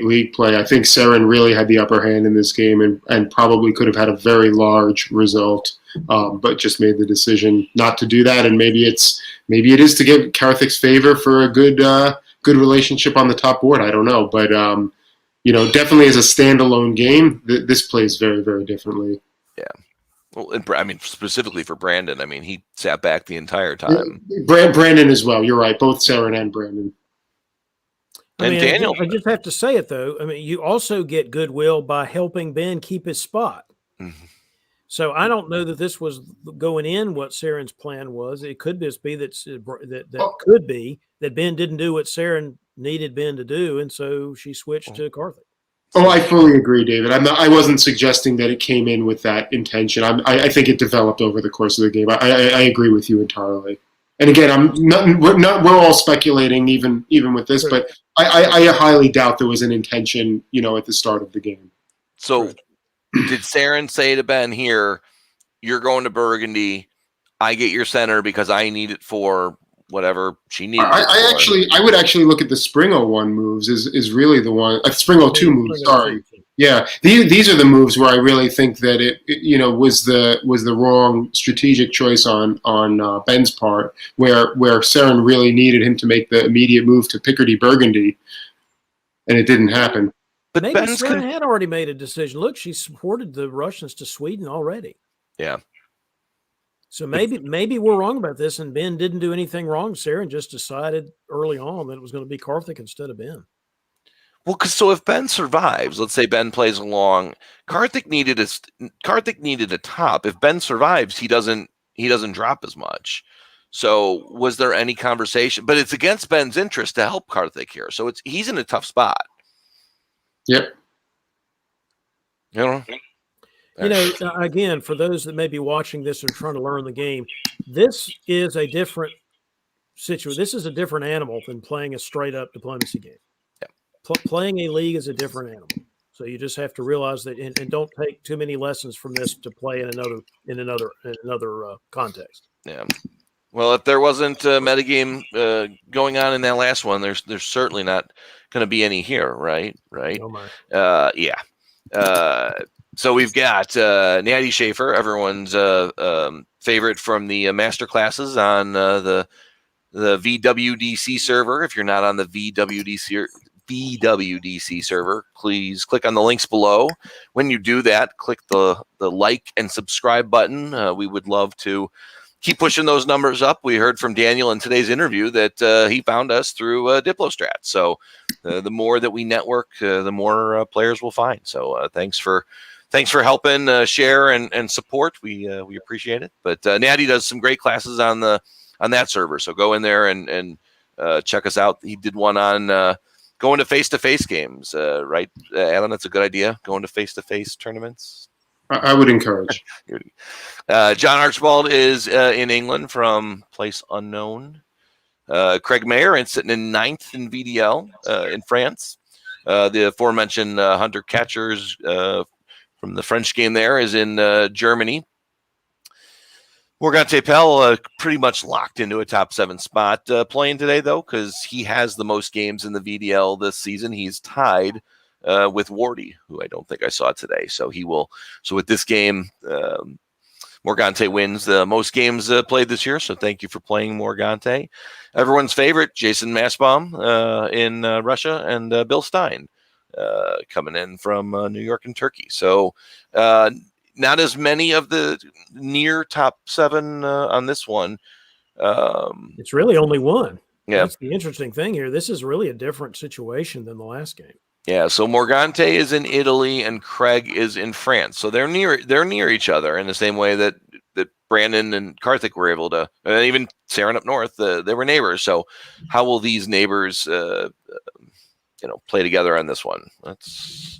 league play. I think Seren really had the upper hand in this game and probably could have had a very large result, but just made the decision not to do that. And maybe it is to give Karthik's favor for a good relationship on the top board. I don't know, but definitely as a standalone game, this plays very, very differently. Yeah. Well, I mean, specifically for Brandon, I mean, he sat back the entire time. Brandon as well. You're right. Both Seren and Brandon. And Daniel. I just have to say it, though. I mean, you also get goodwill by helping Ben keep his spot. Mm-hmm. So I don't know that this was going in what Seren's plan was. It could just be that could be that Ben didn't do what Seren needed Ben to do, and so she switched to Karthik. Oh, I fully agree, David. I wasn't suggesting that it came in with that intention. I think it developed over the course of the game. I agree with you entirely. And again, we're all speculating even with this, but I highly doubt there was an intention, at the start of the game. So did Seren say to Ben here, you're going to Burgundy, I get your center because I need it for whatever she needed. I would actually look at the Spring 01 moves is really the one. Spring 02 moves. Sorry, yeah. These are the moves where I really think that it was the wrong strategic choice on Ben's part, where Seren really needed him to make the immediate move to Picardy Burgundy, and it didn't happen. But maybe Seren had already made a decision. Look, she supported the Russians to Sweden already. Yeah. So maybe we're wrong about this, and Ben didn't do anything wrong. Seren just decided early on that it was going to be Karthik instead of Ben. Well, so if Ben survives, let's say Ben plays along, Karthik needed a top. If Ben survives, he doesn't drop as much. So was there any conversation? But it's against Ben's interest to help Karthik here. So he's in a tough spot. Yep. Again, for those that may be watching this and trying to learn the game, this is a different situation. This is a different animal than playing a straight up diplomacy game. Yeah. Playing a league is a different animal. So you just have to realize that, and don't take too many lessons from this to play in another context. Yeah. Well, if there wasn't a metagame going on in that last one, there's certainly not going to be any here, right? Right. Oh my. Yeah. So we've got Natty Schaefer, everyone's favorite from the master classes on the VWDC server. If you're not on the VWDC server, please click on the links below. When you do that, click the like and subscribe button. We would love to keep pushing those numbers up. We heard from Daniel in today's interview that he found us through Diplostrat. So the more that we network, the more players we'll find. So thanks for helping share and support. We appreciate it. But Natty does some great classes on that server. So go in there and check us out. He did one on going to face-to-face games, right, Alan? That's a good idea. Going to face-to-face tournaments. I would encourage. John Archibald is in England from place unknown. Craig Mayer is sitting in 9th in VDL in France. The aforementioned Hunter Catchers from the French game there is in Germany. Morgante Pell pretty much locked into a top 7 spot playing today, though, because he has the most games in the VDL this season. He's tied with Wardy, who I don't think I saw today. So he will. So with this game, Morgante wins the most games played this year. So thank you for playing, Morgante. Everyone's favorite, Jason Massbaum in Russia, and Bill Stein coming in from New York and Turkey. So not as many of the near top 7 on this one. It's really only one. Yeah. That's the interesting thing here. This is really a different situation than the last game. Yeah, so Morgante is in Italy and Craig is in France. So they're near each other in the same way that Brandon and Karthik were able to, and even Saren up north, they were neighbors. So how will these neighbors play together on this one? Let's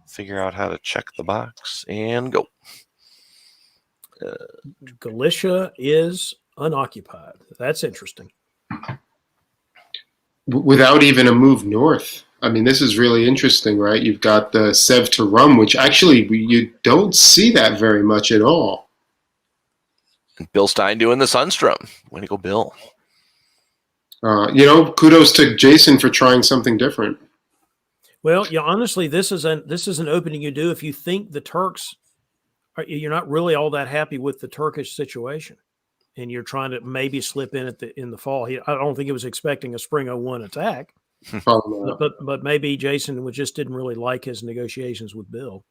figure out how to check the box and go. Galicia is unoccupied. That's interesting. Without even a move north. I mean, this is really interesting, right? You've got the Sev to Rum, which actually you don't see that very much at all. And Bill Stein doing the Sunstrom. Way to go, Bill. Kudos to Jason for trying something different. Well, honestly, this is an opening you do if you think the Turks you're not really all that happy with the Turkish situation, and you're trying to maybe slip in in the fall. I don't think he was expecting a spring 01 attack. But maybe Jason just didn't really like his negotiations with Bill,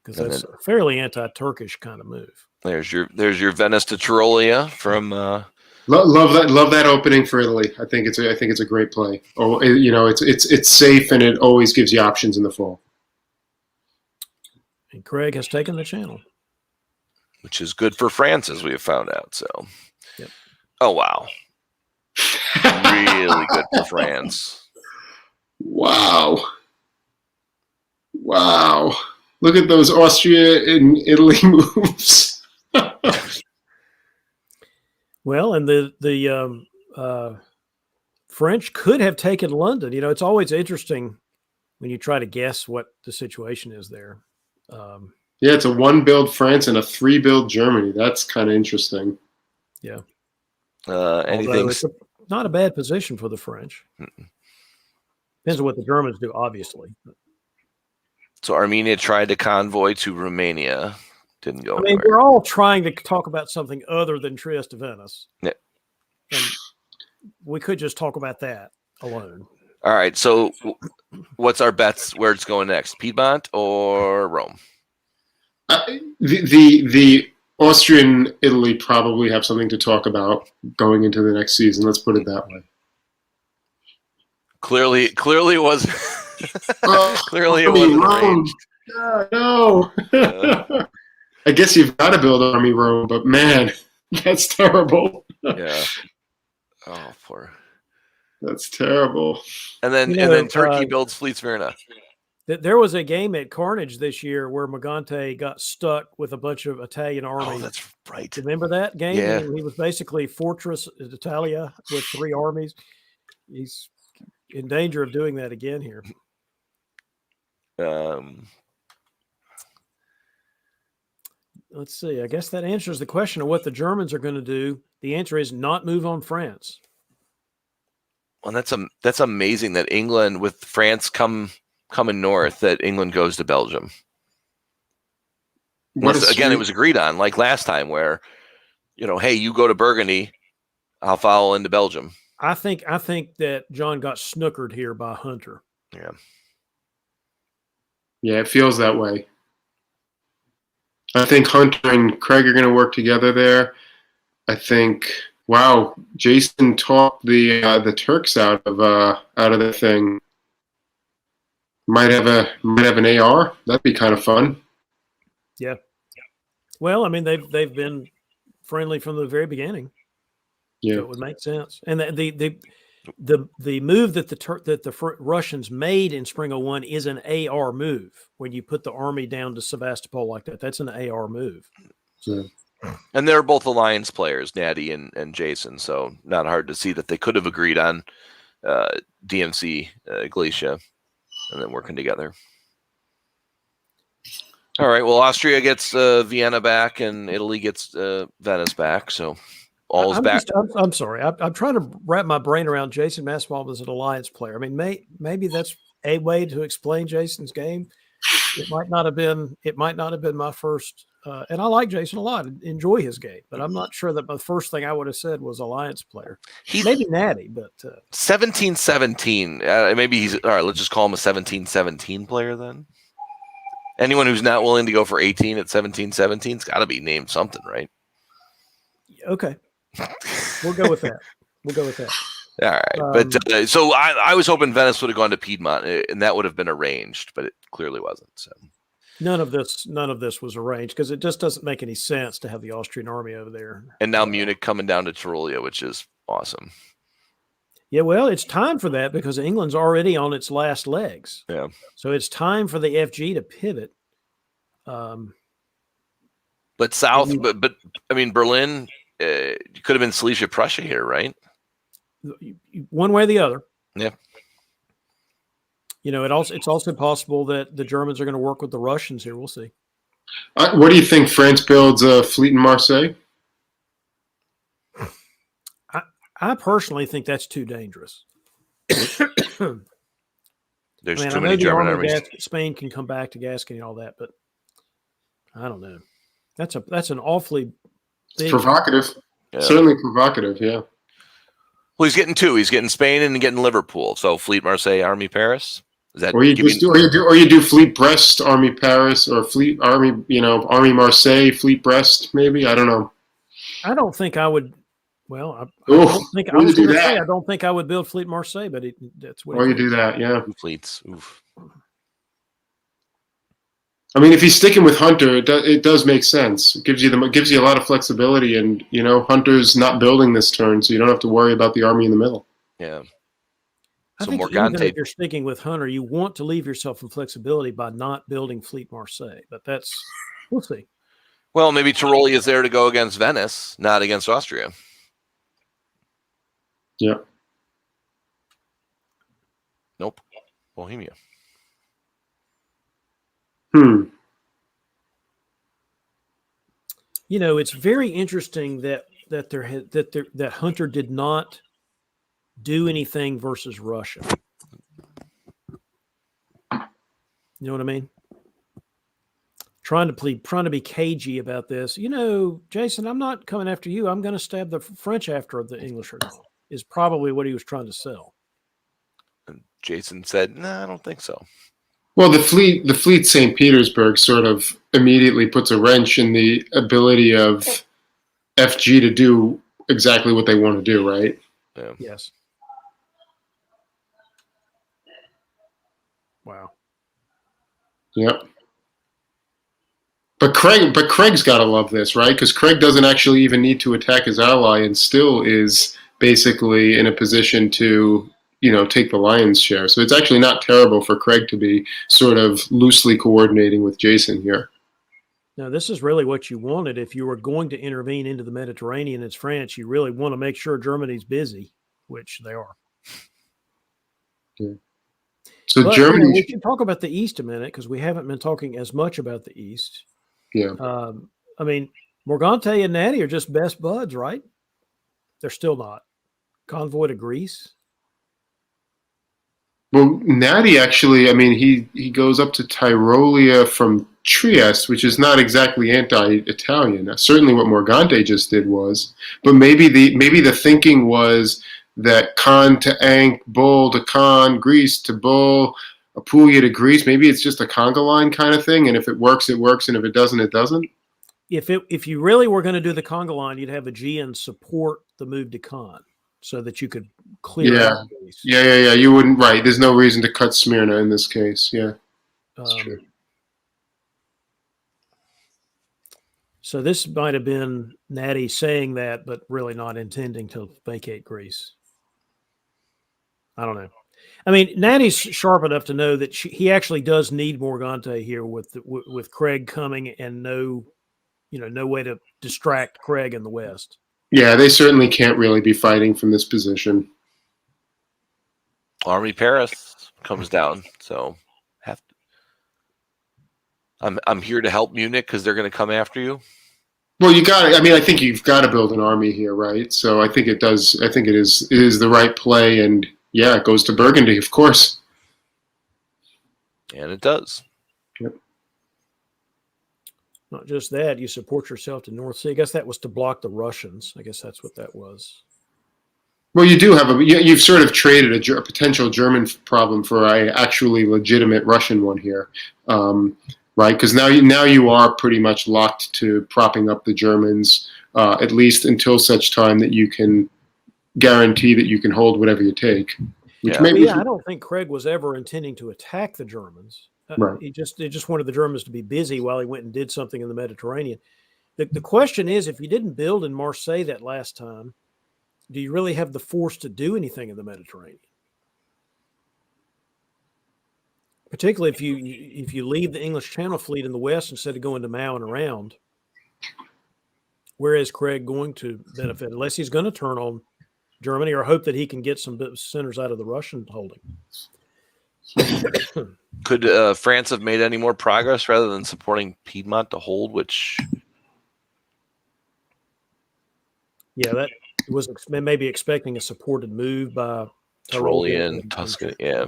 because that's a fairly anti-Turkish kind of move. There's your Venice to Tyrolia from. Love that opening for Italy. I think it's a great play. Oh, it's safe, and it always gives you options in the fall. And Craig has taken the channel, which is good for France, as we have found out. So, yep. Oh wow. Really good for France. Wow. Look at those Austria and Italy moves. Well, and the French could have taken London. It's always interesting when you try to guess what the situation is there. Yeah, it's a 1-build France and a 3-build Germany. That's kind of interesting. Yeah. Anything? Not a bad position for the French. Depends on what the Germans do, obviously. So Armenia tried to convoy to Romania. Didn't go anywhere. We're all trying to talk about something other than Trieste to Venice. Yeah. And we could just talk about that alone. All right. So what's our bets where it's going next? Piedmont or Rome? The Austrian Italy probably have something to talk about going into the next season. Let's put it that way. Clearly it was. Clearly, it wasn't arranged. No. I guess you've got to build Army Rome, but man, that's terrible. Yeah. Oh, poor. That's terrible. And then Turkey builds Fleet Smyrna. There was a game at Carnage this year where Morgante got stuck with a bunch of Italian armies. Oh, that's right. Remember that game? Yeah. He was basically Fortress Italia with 3 armies. He's in danger of doing that again here. Let's see. I guess that answers the question of what the Germans are going to do. The answer is not move on France. Well, that's amazing that England, with France coming north, that England goes to Belgium. Again, it was agreed on, like last time, where hey, you go to Burgundy, I'll follow into Belgium. I think that John got snookered here by Hunter. Yeah. Yeah, it feels that way. I think Hunter and Craig are going to work together there. I think, wow, Jason talked the Turks out of the thing. Might have an AR. That'd be kind of fun. Yeah. Well, I mean, they've been friendly from the very beginning. Yeah. So it would make sense. And the move that the Russians made in Spring 01 is an AR move. When you put the army down to Sevastopol like that, that's an AR move. Yeah. And they're both Alliance players, Natty and Jason, so not hard to see that they could have agreed on DMC Glacia and then working together. All right, well, Austria gets Vienna back and Italy gets Venice back, so all's back. I'm sorry. I'm trying to wrap my brain around Jason Masvidal as an Alliance player. I mean, maybe that's a way to explain Jason's game. It might not have been my first. And I like Jason a lot, enjoy his game, but I'm not sure that the first thing I would have said was Alliance player. Maybe Natty, but 17-17. Maybe he's all right. Let's just call him a 17-17 player then. Anyone who's not willing to go for 18 at 17-17's got to be named something, right? Okay, we'll go with that. All right, but so I was hoping Venice would have gone to Piedmont, and that would have been arranged, but it clearly wasn't. So. None of this was arranged because it just doesn't make any sense to have the Austrian army over there. And now Munich coming down to Tyrolia, which is awesome. Yeah, well, it's time for that because England's already on its last legs. Yeah. So it's time for the FG to pivot. But south, but I mean, Berlin could have been Silesia, Prussia here, right? One way or the other. Yeah. You know, it's also possible that the Germans are going to work with the Russians here. We'll see. What do you think? France builds a fleet in Marseille? I personally think that's too dangerous. There's too many German armies. Spain can come back to Gascony and all that, but I don't know. That's an awfully big, provocative. Yeah. Certainly provocative. Yeah. Well, he's getting two. He's getting Spain and getting Liverpool. So Fleet Marseille, Army Paris. Is that or you do Fleet Brest, Army Paris, or Fleet Army, Army Marseille, Fleet Brest, maybe? I don't know. I don't think I would. Well, I don't think I was going to say I don't think I would build Fleet Marseille, but that's what. Or you do that, yeah. Fleets. Oof. I mean, if he's sticking with Hunter, it does make sense. It gives you a lot of flexibility, and Hunter's not building this turn, so you don't have to worry about the army in the middle. Yeah. I think even if you're sticking with Hunter, you want to leave yourself some flexibility by not building Fleet Marseille, but we'll see. Well, maybe Tyrolia is there to go against Venice, not against Austria. Yeah. Nope. Bohemia. It's very interesting that Hunter did not do anything versus Russia. You know what I mean? Trying to be cagey about this. Jason, I'm not coming after you. I'm going to stab the French after the English are gone, is probably what he was trying to sell. And Jason said, "No, I don't think so." Well, the fleet St. Petersburg sort of immediately puts a wrench in the ability of FG to do exactly what they want to do, right? Yeah. Yes. Wow. Yep. But Craig's got to love this, right? Because Craig doesn't actually even need to attack his ally and still is basically in a position to, take the lion's share. So it's actually not terrible for Craig to be sort of loosely coordinating with Jason here. Now, this is really what you wanted. If you were going to intervene into the Mediterranean as France, you really want to make sure Germany's busy, which they are. Yeah. So Germany. We can talk about the East a minute because we haven't been talking as much about the East. Yeah. I mean, Morgante and Natty are just best buds, right? They're still not. Convoy to Greece. Well, Natty actually, I mean, he goes up to Tyrolia from Trieste, which is not exactly anti-Italian. Now, certainly what Morgante just did was, but maybe the thinking was that Caen to Ankh, Bull to Caen, Greece to Bull, Apulia to Greece. Maybe it's just a conga line kind of thing, and if it works, it works, and if it doesn't, it doesn't. if you really were going to do the conga line, you'd have Aegean support the move to Khan so that you could clear Yeah. out Greece. Yeah. You wouldn't. Right. There's no reason to cut Smyrna in this case. Yeah. That's true. So this might have been Natty saying that, but really not intending to vacate Greece. I don't know. I mean, Natty's sharp enough to know that he actually does need Morgante here with Craig coming and no way to distract Craig in the West. Yeah, they certainly can't really be fighting from this position. Army Paris comes down, so I'm here to help Munich because they're going to come after you. Well, you got. I mean, I think you've got to build an army here, right? So I think it does. I think it is the right play, and yeah, it goes to Burgundy, of course. And it does. Yep. Not just that, you support yourself to North Sea. I guess that was to block the Russians. I guess that's what that was. Well, you do have you've sort of traded a potential German problem for a actually legitimate Russian one here, right? Because now you are pretty much locked to propping up the Germans, at least until such time that you can guarantee that you can hold whatever you take. I don't think Craig was ever intending to attack the Germans. Right. He just wanted the Germans to be busy while he went and did something in the Mediterranean. The question is, if you didn't build in Marseille that last time, do you really have the force to do anything in the Mediterranean? Particularly if you leave the English Channel Fleet in the west instead of going to Mao and around. Where is Craig going to benefit? Unless he's going to turn on Germany or hope that he can get some centers out of the Russian holding. Could France have made any more progress rather than supporting Piedmont to hold, which... Yeah, that was maybe expecting a supported move by Tyrolean, Tuscany. Yeah.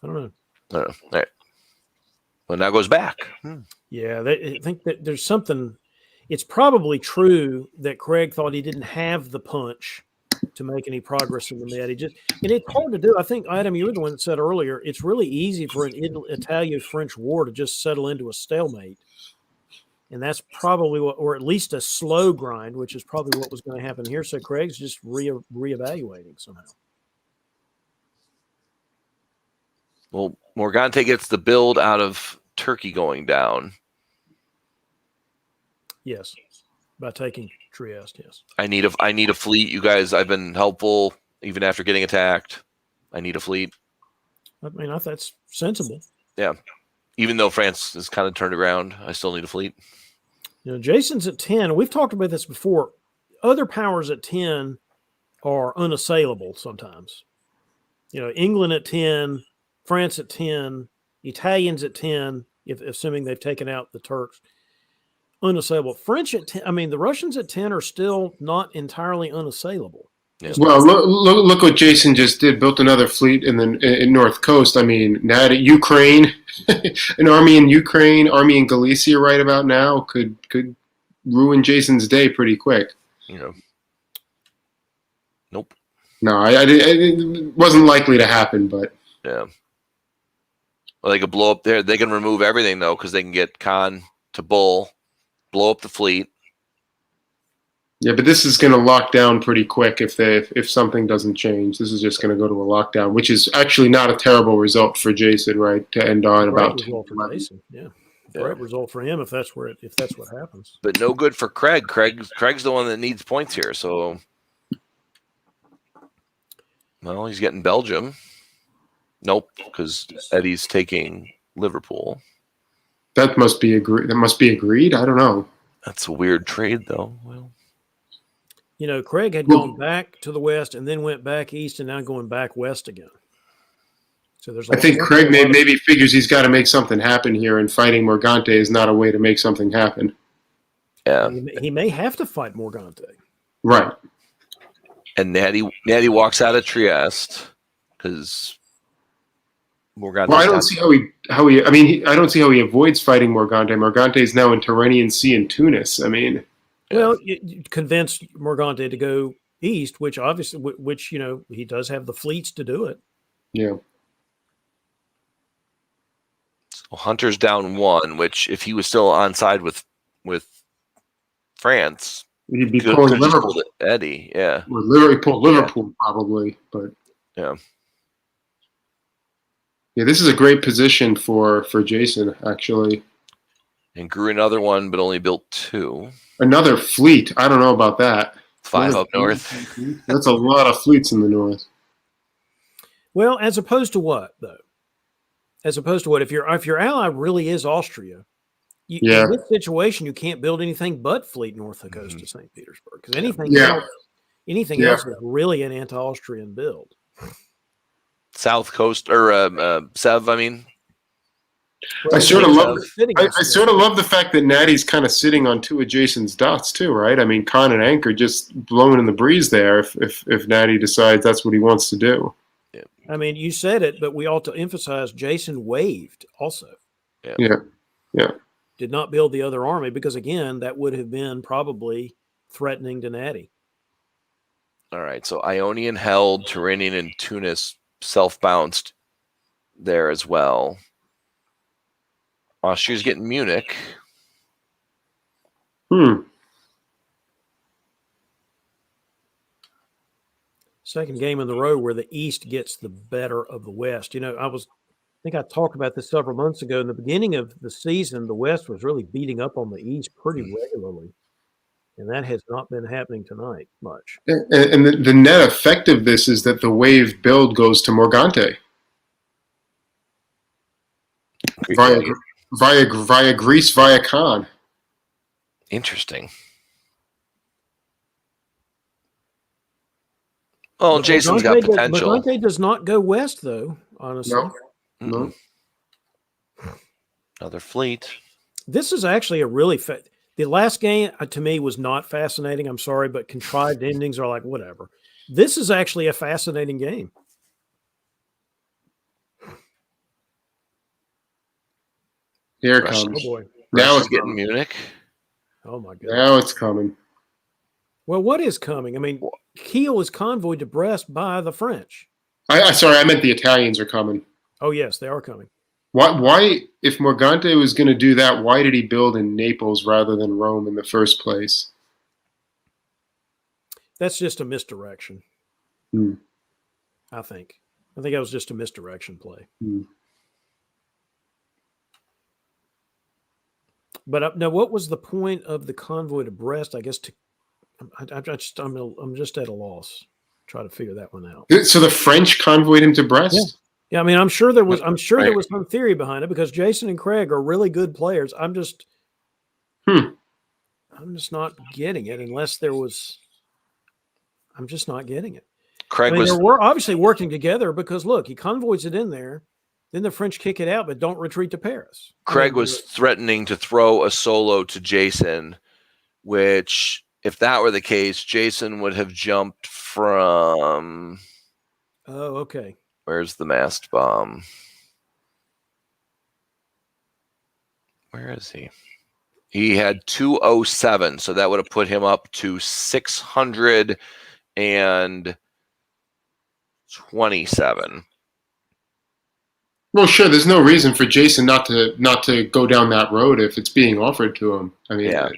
I don't know. All right. Well, now goes back. Yeah, I think that there's something. It's probably true that Craig thought he didn't have the punch to make any progress in the Med. And it's hard to do. I think, Adam, you were the one that said earlier, it's really easy for an Italo-French war to just settle into a stalemate. And that's probably or at least a slow grind, which is probably what was going to happen here. So Craig's just reevaluating somehow. Well, Morgante gets the build out of Turkey going down. Yes, by taking Trieste. Yes, I need a fleet. You guys, I've been helpful even after getting attacked. I need a fleet. I mean, I think that's sensible. Yeah, even though France has kind of turned around, I still need a fleet. Jason's at 10. We've talked about this before. Other powers at 10 are unassailable sometimes. England at 10, France at 10, Italians at 10, assuming they've taken out the Turks. Unassailable. French at 10. I mean, the Russians at 10 are still not entirely unassailable. Yeah. Well, look what Jason just did. Built another fleet in North Coast. I mean, now Ukraine, an army in Ukraine, army in Galicia right about now could ruin Jason's day pretty quick. Nope. No, it wasn't likely to happen, but yeah. Well, they could blow up there. They can remove everything though, because they can get Khan to Bull, blow up the fleet. Yeah, but this is going to lock down pretty quick if something doesn't change. This is just going to go to a lockdown, which is actually not a terrible result for Jason, right? To end on about result for Jason. Yeah, great result for him if that's what happens. But no good for Craig. Craig's the one that needs points here. So, well, he's getting Belgium. Nope, because Eddie's taking Liverpool. That must be agreed. I don't know. That's a weird trade, though. Well. Craig had gone back to the west and then went back east and now going back west again. So I think Craig maybe figures he's got to make something happen here, and fighting Morgante is not a way to make something happen. Yeah, he may have to fight Morgante. Right. And Natty walks out of Trieste because Morgante. Well, I don't see how he. I mean, I don't see how he avoids fighting Morgante. Morgante is now in Tyrrhenian Sea in Tunis. I mean. Well, you convinced Morgante to go east, which he does have the fleets to do it. Yeah. So Hunter's down 1, which if he was still on side with France. He'd be Could pulling have just Liverpool. pulled Eddie, yeah. Or Liverpool probably, but Yeah. yeah, this is a great position for Jason actually. And grew another one, but only built 2. Another fleet. I don't know about that. 5 Another up north. fleet. That's a lot of fleets in the north. Well, as opposed to what though? As opposed to what? If your ally really is Austria, Yeah. in this situation, you can't build anything but fleet north of the coast of St. Petersburg because anything else is really an anti-Austrian build. South coast or Sev, I mean. I sort of love the fact that Natty's kind of sitting on 2 of Jason's dots too, right? I mean, Con and Anchor just blowing in the breeze there if Natty decides that's what he wants to do. Yeah. I mean, you said it, but we ought to emphasize Jason waved also. Yeah. Did not build the other army because, again, that would have been probably threatening to Natty. All right, so Ionian held, Tyrrhenian and Tunis self-bounced there as well. Austria's getting Munich. Second game in the row where the East gets the better of the West. You know, I think I talked about this several months ago. In the beginning of the season, the West was really beating up on the East pretty regularly. And that has not been happening tonight much. And the net effect of this is that the wave build goes to Morgante. Via Greece, via Khan. Interesting. Oh, Jason's got potential. Morgante does not go west, though, honestly. No. Another fleet. This is actually a really the last game to me was not fascinating. I'm sorry, but contrived endings are like whatever. This is actually a fascinating game. Here it comes. Oh boy. Now it's getting Munich. Oh my goodness. Now it's coming. Well, what is coming? I mean, Kiel is convoyed to Brest by the French. Sorry, I meant the Italians are coming. Oh yes, they are coming. Why, if Morgante was going to do that, why did he build in Naples rather than Rome in the first place? That's just a misdirection. I think that was just a misdirection play. But now, what was the point of the convoy to Brest? I guess I'm just at a loss. Try to figure that one out. So the French convoyed him to Brest? Yeah, I mean, I'm sure there was some theory behind it because Jason and Craig are really good players. I'm just not getting it unless there was. I'm just not getting it. We're obviously working together because look, he convoys it in there, then the French kick it out, but don't retreat to Paris. Craig was threatening to throw a solo to Jason, which, if that were the case, Jason would have jumped from. Oh, okay. Where's the mast bomb? Where is he? He had 207, so that would have put him up to 627. Well, sure. There's no reason for Jason not to go down that road if it's being offered to him. I mean, yeah.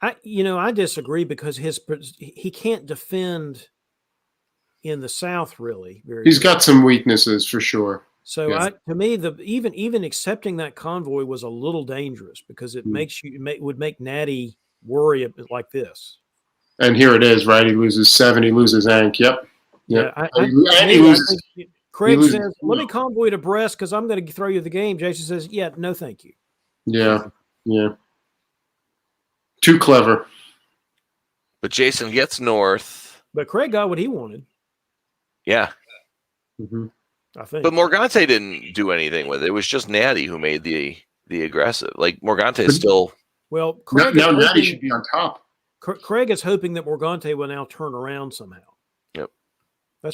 I disagree because he can't defend in the South really. He's got some weaknesses for sure. So to me, even accepting that convoy was a little dangerous because it would make Natty worry like this. And here it is, right? He loses 7. He loses Ank. Yep. Yeah. He loses. Craig says, "Let me convoy to Brest because I'm going to throw you the game." Jason says, "Yeah, no, thank you." Yeah. Too clever. But Jason gets north. But Craig got what he wanted. Yeah. I think. But Morgante didn't do anything with it. It was just Natty who made the aggressive. Like Morgante is still. Well, Craig now Natty should be on top. Craig is hoping that Morgante will now turn around somehow. Yep.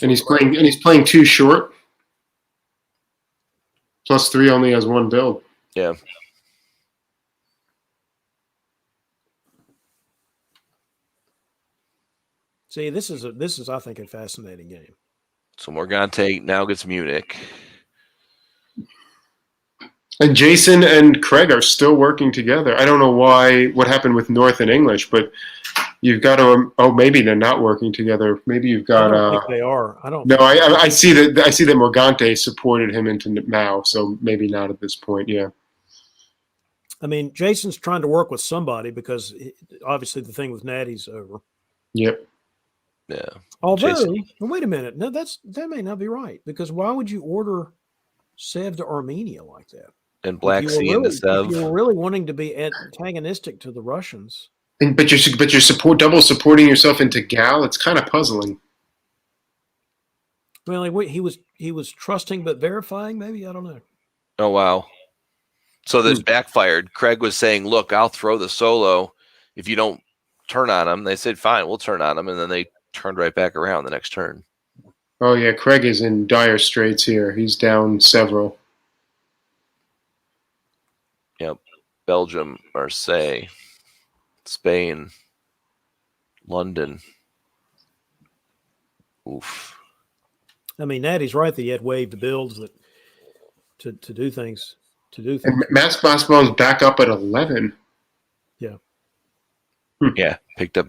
And he's playing too short. +3 only has 1 build. Yeah. See, this is I think a fascinating game. So Morgante now gets Munich. And Jason and Craig are still working together. I don't know what happened with North and English, but you've got to. Oh, maybe they're not working together. Maybe you've I got. don't think they are. I don't. No, I see that. I see that Morgante supported him into Mao, so maybe not at this point. Yeah. I mean, Jason's trying to work with somebody because obviously the thing with Natty's over. Yep. Yeah. Although, wait a minute. No, that may not be right, because why would you order Sev to Armenia like that? And Black Sea and the Sev. If you were really wanting to be antagonistic to the Russians. But you're double supporting yourself into Gal. It's kind of puzzling. Well, he was trusting but verifying. Maybe, I don't know. Oh wow! So this backfired. Craig was saying, "Look, I'll throw the solo if you don't turn on him." They said, "Fine, we'll turn on him," and then they turned right back around the next turn. Oh yeah, Craig is in dire straits here. He's down several. Yep. Belgium, Marseille, Spain, London. Oof. I mean, Natty's right that he had waived the builds that to do things. And Mass Basketball's back up at 11. Yeah. Yeah, picked up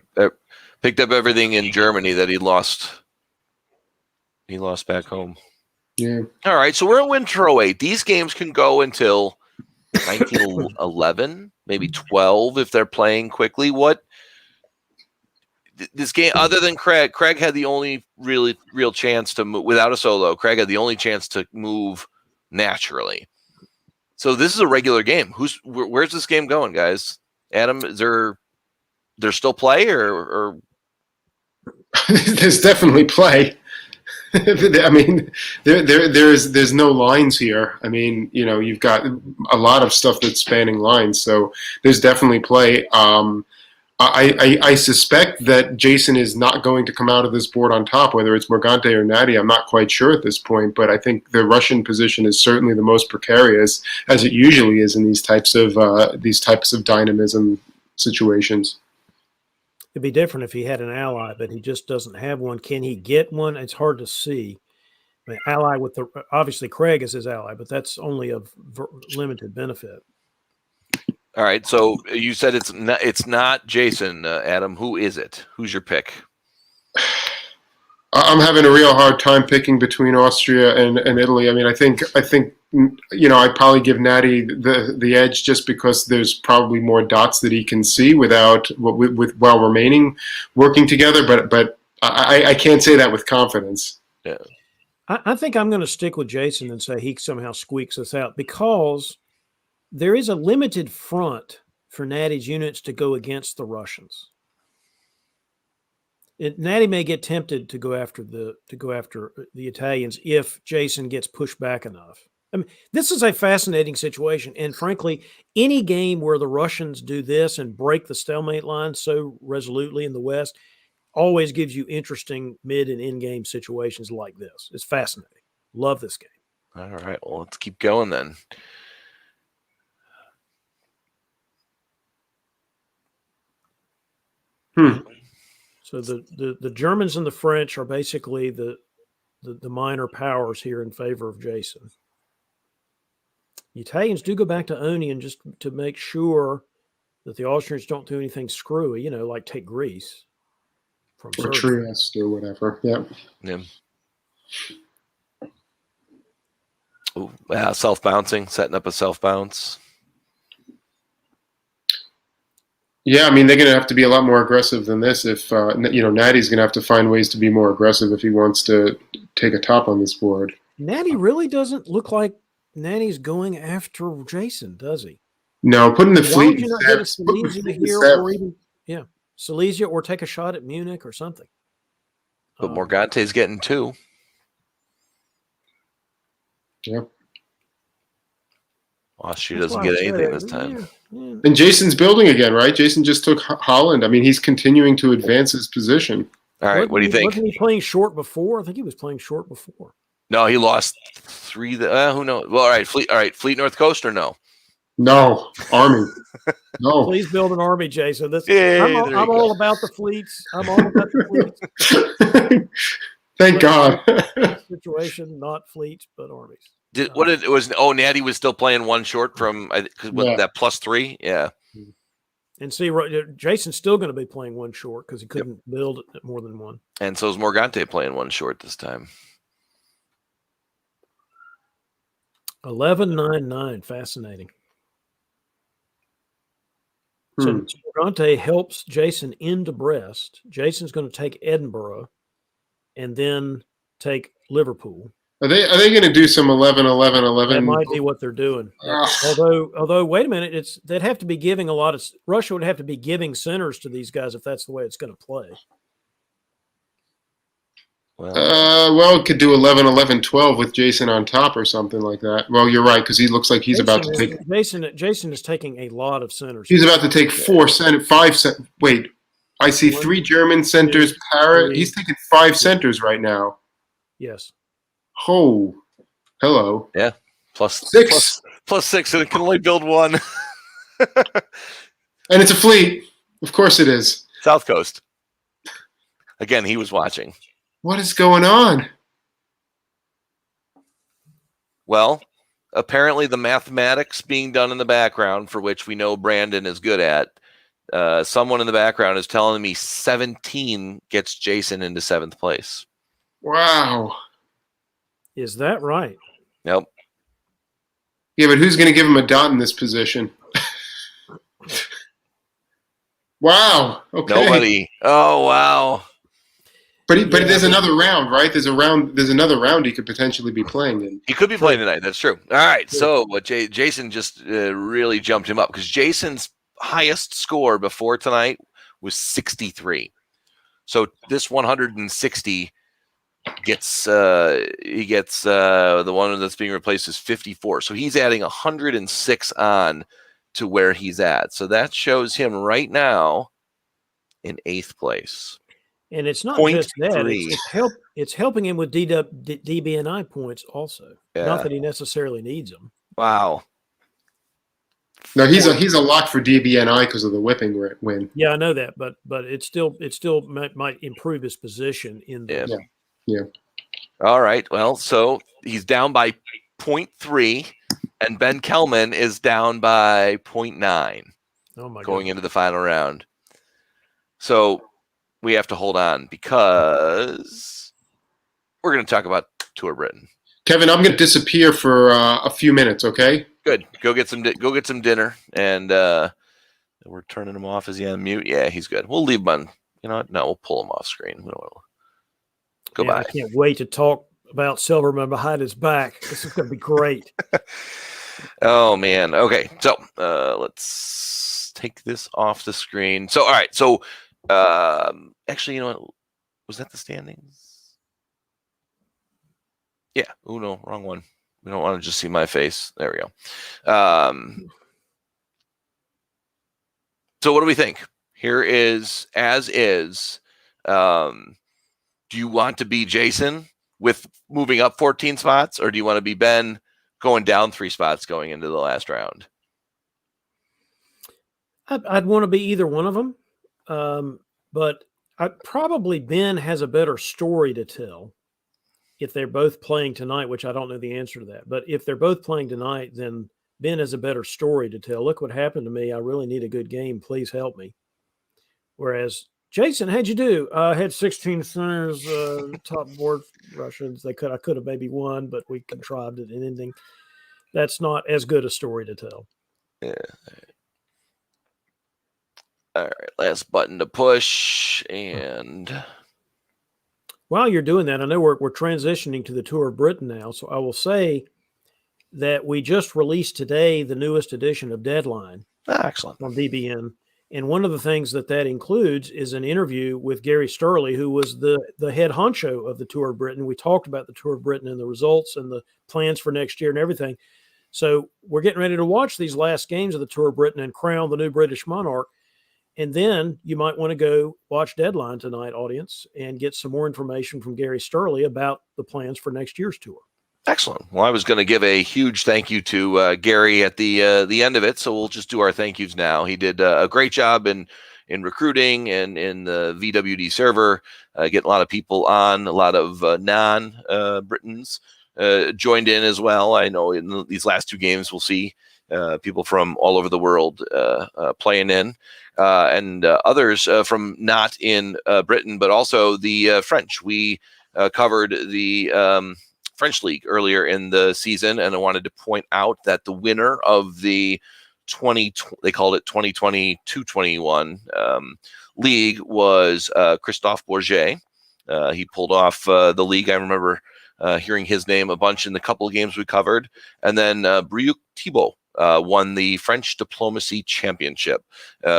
everything in Germany that he lost. He lost back home. Yeah. All right, so we're in Winter 08. These games can go until 1911, maybe 12 if they're playing quickly. This game, other than Craig had the only real chance to move without a solo. Craig had the only chance to move naturally. So this is a regular game. Where's this game going, guys? Adam, is there still play or? There's definitely play. I mean, there's no lines here. I mean, you've got a lot of stuff that's spanning lines, so there's definitely play. I suspect that Jason is not going to come out of this board on top, whether it's Morgante or Natty. I'm not quite sure at this point, but I think the Russian position is certainly the most precarious, as it usually is in these types of dynamism situations. It'd be different if he had an ally, but he just doesn't have one. Can he get one? It's hard to see. I mean, ally with obviously Craig is his ally, but that's only of limited benefit. All right, so you said it's not Jason, Adam. Who is it? Who's your pick? I'm having a real hard time picking between Austria and Italy. I mean, I think I'd probably give Natty the edge just because there's probably more dots that he can see while remaining working together. But I can't say that with confidence. Yeah, I think I'm going to stick with Jason and say he somehow squeaks us out, because there is a limited front for Natty's units to go against the Russians. Natty may get tempted to go after the Italians if Jason gets pushed back enough. I mean, this is a fascinating situation, and frankly, any game where the Russians do this and break the stalemate line so resolutely in the West always gives you interesting mid and end game situations like this. It's fascinating. Love this game. All right, well, let's keep going then. So the Germans and the French are basically the minor powers here in favor of Jason. The Italians do go back to Onion just to make sure that the Austrians don't do anything screwy, like take Greece from Or Serbia. Trieste or whatever. Yeah. Ooh, self-bouncing, setting up a self-bounce. Yeah, I mean, they're going to have to be a lot more aggressive than this if, Natty's going to have to find ways to be more aggressive if he wants to take a top on this board. Natty really doesn't look like Natty's going after Jason, does he? No, putting the Why fleet would you not go to Silesia here, or even Silesia, or take a shot at Munich or something? But Morgante's getting 2. Yeah. Austria doesn't get anything this time. Yeah. And Jason's building again, right? Jason just took Holland. I mean, he's continuing to advance his position. All right, what do you think? Wasn't he playing short before? I think he was playing short before. No, he lost 3. Who knows? Well, all right, Fleet North Coast or no? No, Army. No. Please build an army, Jason. I'm all about the fleets. I'm all about the fleets. Thank God. Situation, not fleets, but armies. What did it was? Oh, Natty was still playing one short from that +3. Yeah. And see, Jason's still going to be playing one short because he couldn't build more than one. And so is Morgante playing one short this time. 11.99. Fascinating. So Morgante helps Jason into Brest. Jason's going to take Edinburgh and then take Liverpool. Are they going to do some 11-11-11? That might be what they're doing. Although, wait a minute, they'd have to be giving a lot of Russia would have to be giving centers to these guys if that's the way it's going to play. Well, it could do 11-11-12 with Jason on top or something like that. Well, you're right because he looks like he's about to take. Jason is taking a lot of centers. He's about to take 5 cent. Wait, I see 3 German centers. He's taking 5 centers right now. Yes. Oh, hello. Yeah, +6, and it can only build one. And it's a fleet. Of course it is. South Coast. Again, he was watching. What is going on? Well, apparently the mathematics being done in the background, for which we know Brandon is good at, someone in the background is telling me 17 gets Jason into 7th place. Wow. Is that right? Nope. Yeah, but who's going to give him a dot in this position? Wow. Okay. Nobody. Oh, wow. But there's another round, right? There's another round he could potentially be playing in. He could be playing tonight. That's true. All right. So what Jason just really jumped him up because Jason's highest score before tonight was 63. So this 160 gets the one that's being replaced is 54. So he's adding 106 on to where he's at. So that shows him right now in 8th place. And it's not just that; it's helping him with DBNI points also. Yeah. Not that he necessarily needs them. Wow. No, he's a lock for DBNI because of the whipping win. Yeah, I know that, but it still might improve his position in the Yeah. All right. Well, so he's down by 0.3, and Ben Kellman is down by 0.9. Oh my! Going into the final round. So we have to hold on because we're going to talk about Tour Britain. Kevin, I'm going to disappear for a few minutes. Okay. Good. Go get some dinner, and we're turning him off. Is he on mute? Yeah, he's good. We'll leave him on. You know what? No, we'll pull him off screen. We don't want to. Goodbye. I can't wait to talk about Silverman behind his back. This is going to be great. Oh man. Okay. So let's take this off the screen. So all right. So actually, you know what? Was that the standings? Yeah. Oh no, wrong one. We don't want to just see my face. There we go. So what do we think? Here is as is. Do you want to be Jason with moving up 14 spots, or do you want to be Ben going down 3 spots going into the last round? I'd want to be either one of them, but probably Ben has a better story to tell if they're both playing tonight, which I don't know the answer to that. But if they're both playing tonight, then Ben has a better story to tell. Look what happened to me. I really need a good game. Please help me. Whereas Jason, how'd you do? I had 16 centers, top board Russians. I could have maybe won, but we contrived it and ending. That's not as good a story to tell. Yeah. All right, last button to push, and while you're doing that, I know we're transitioning to the Tour of Britain now, so I will say that we just released today the newest edition of Deadline. Excellent. On DBN. And one of the things that includes is an interview with Gary Sturley, who was the head honcho of the Tour of Britain. We talked about the Tour of Britain and the results and the plans for next year and everything. So we're getting ready to watch these last games of the Tour of Britain and crown the new British monarch. And then you might want to go watch Deadline tonight, audience, and get some more information from Gary Sturley about the plans for next year's tour. Excellent. Well, I was going to give a huge thank you to Gary at the end of it, so we'll just do our thank yous now. He did a great job in recruiting and in the VWD server, getting a lot of people on, a lot of non-Britons joined in as well. I know in these last two games we'll see people from all over the world playing in, and others from not in Britain, but also the French. We covered the French League earlier in the season, and I wanted to point out that the winner of the they called it 2020-21 league was Christophe Bourget. He pulled off the league. I remember hearing his name a bunch in the couple of games we covered. And then Briouc Thibault won the French Diplomacy Championship,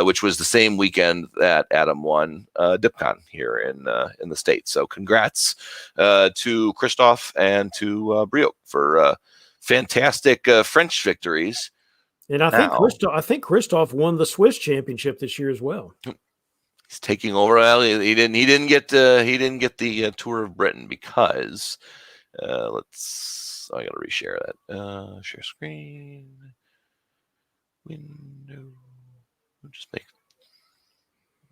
which was the same weekend that Adam won DipCon here in the States. So congrats to Christophe and to Briouc for fantastic French victories. And I think Christophe won the Swiss Championship this year as well. He's taking over. Well, he didn't get the Tour of Britain because I got to reshare that. Share screen window.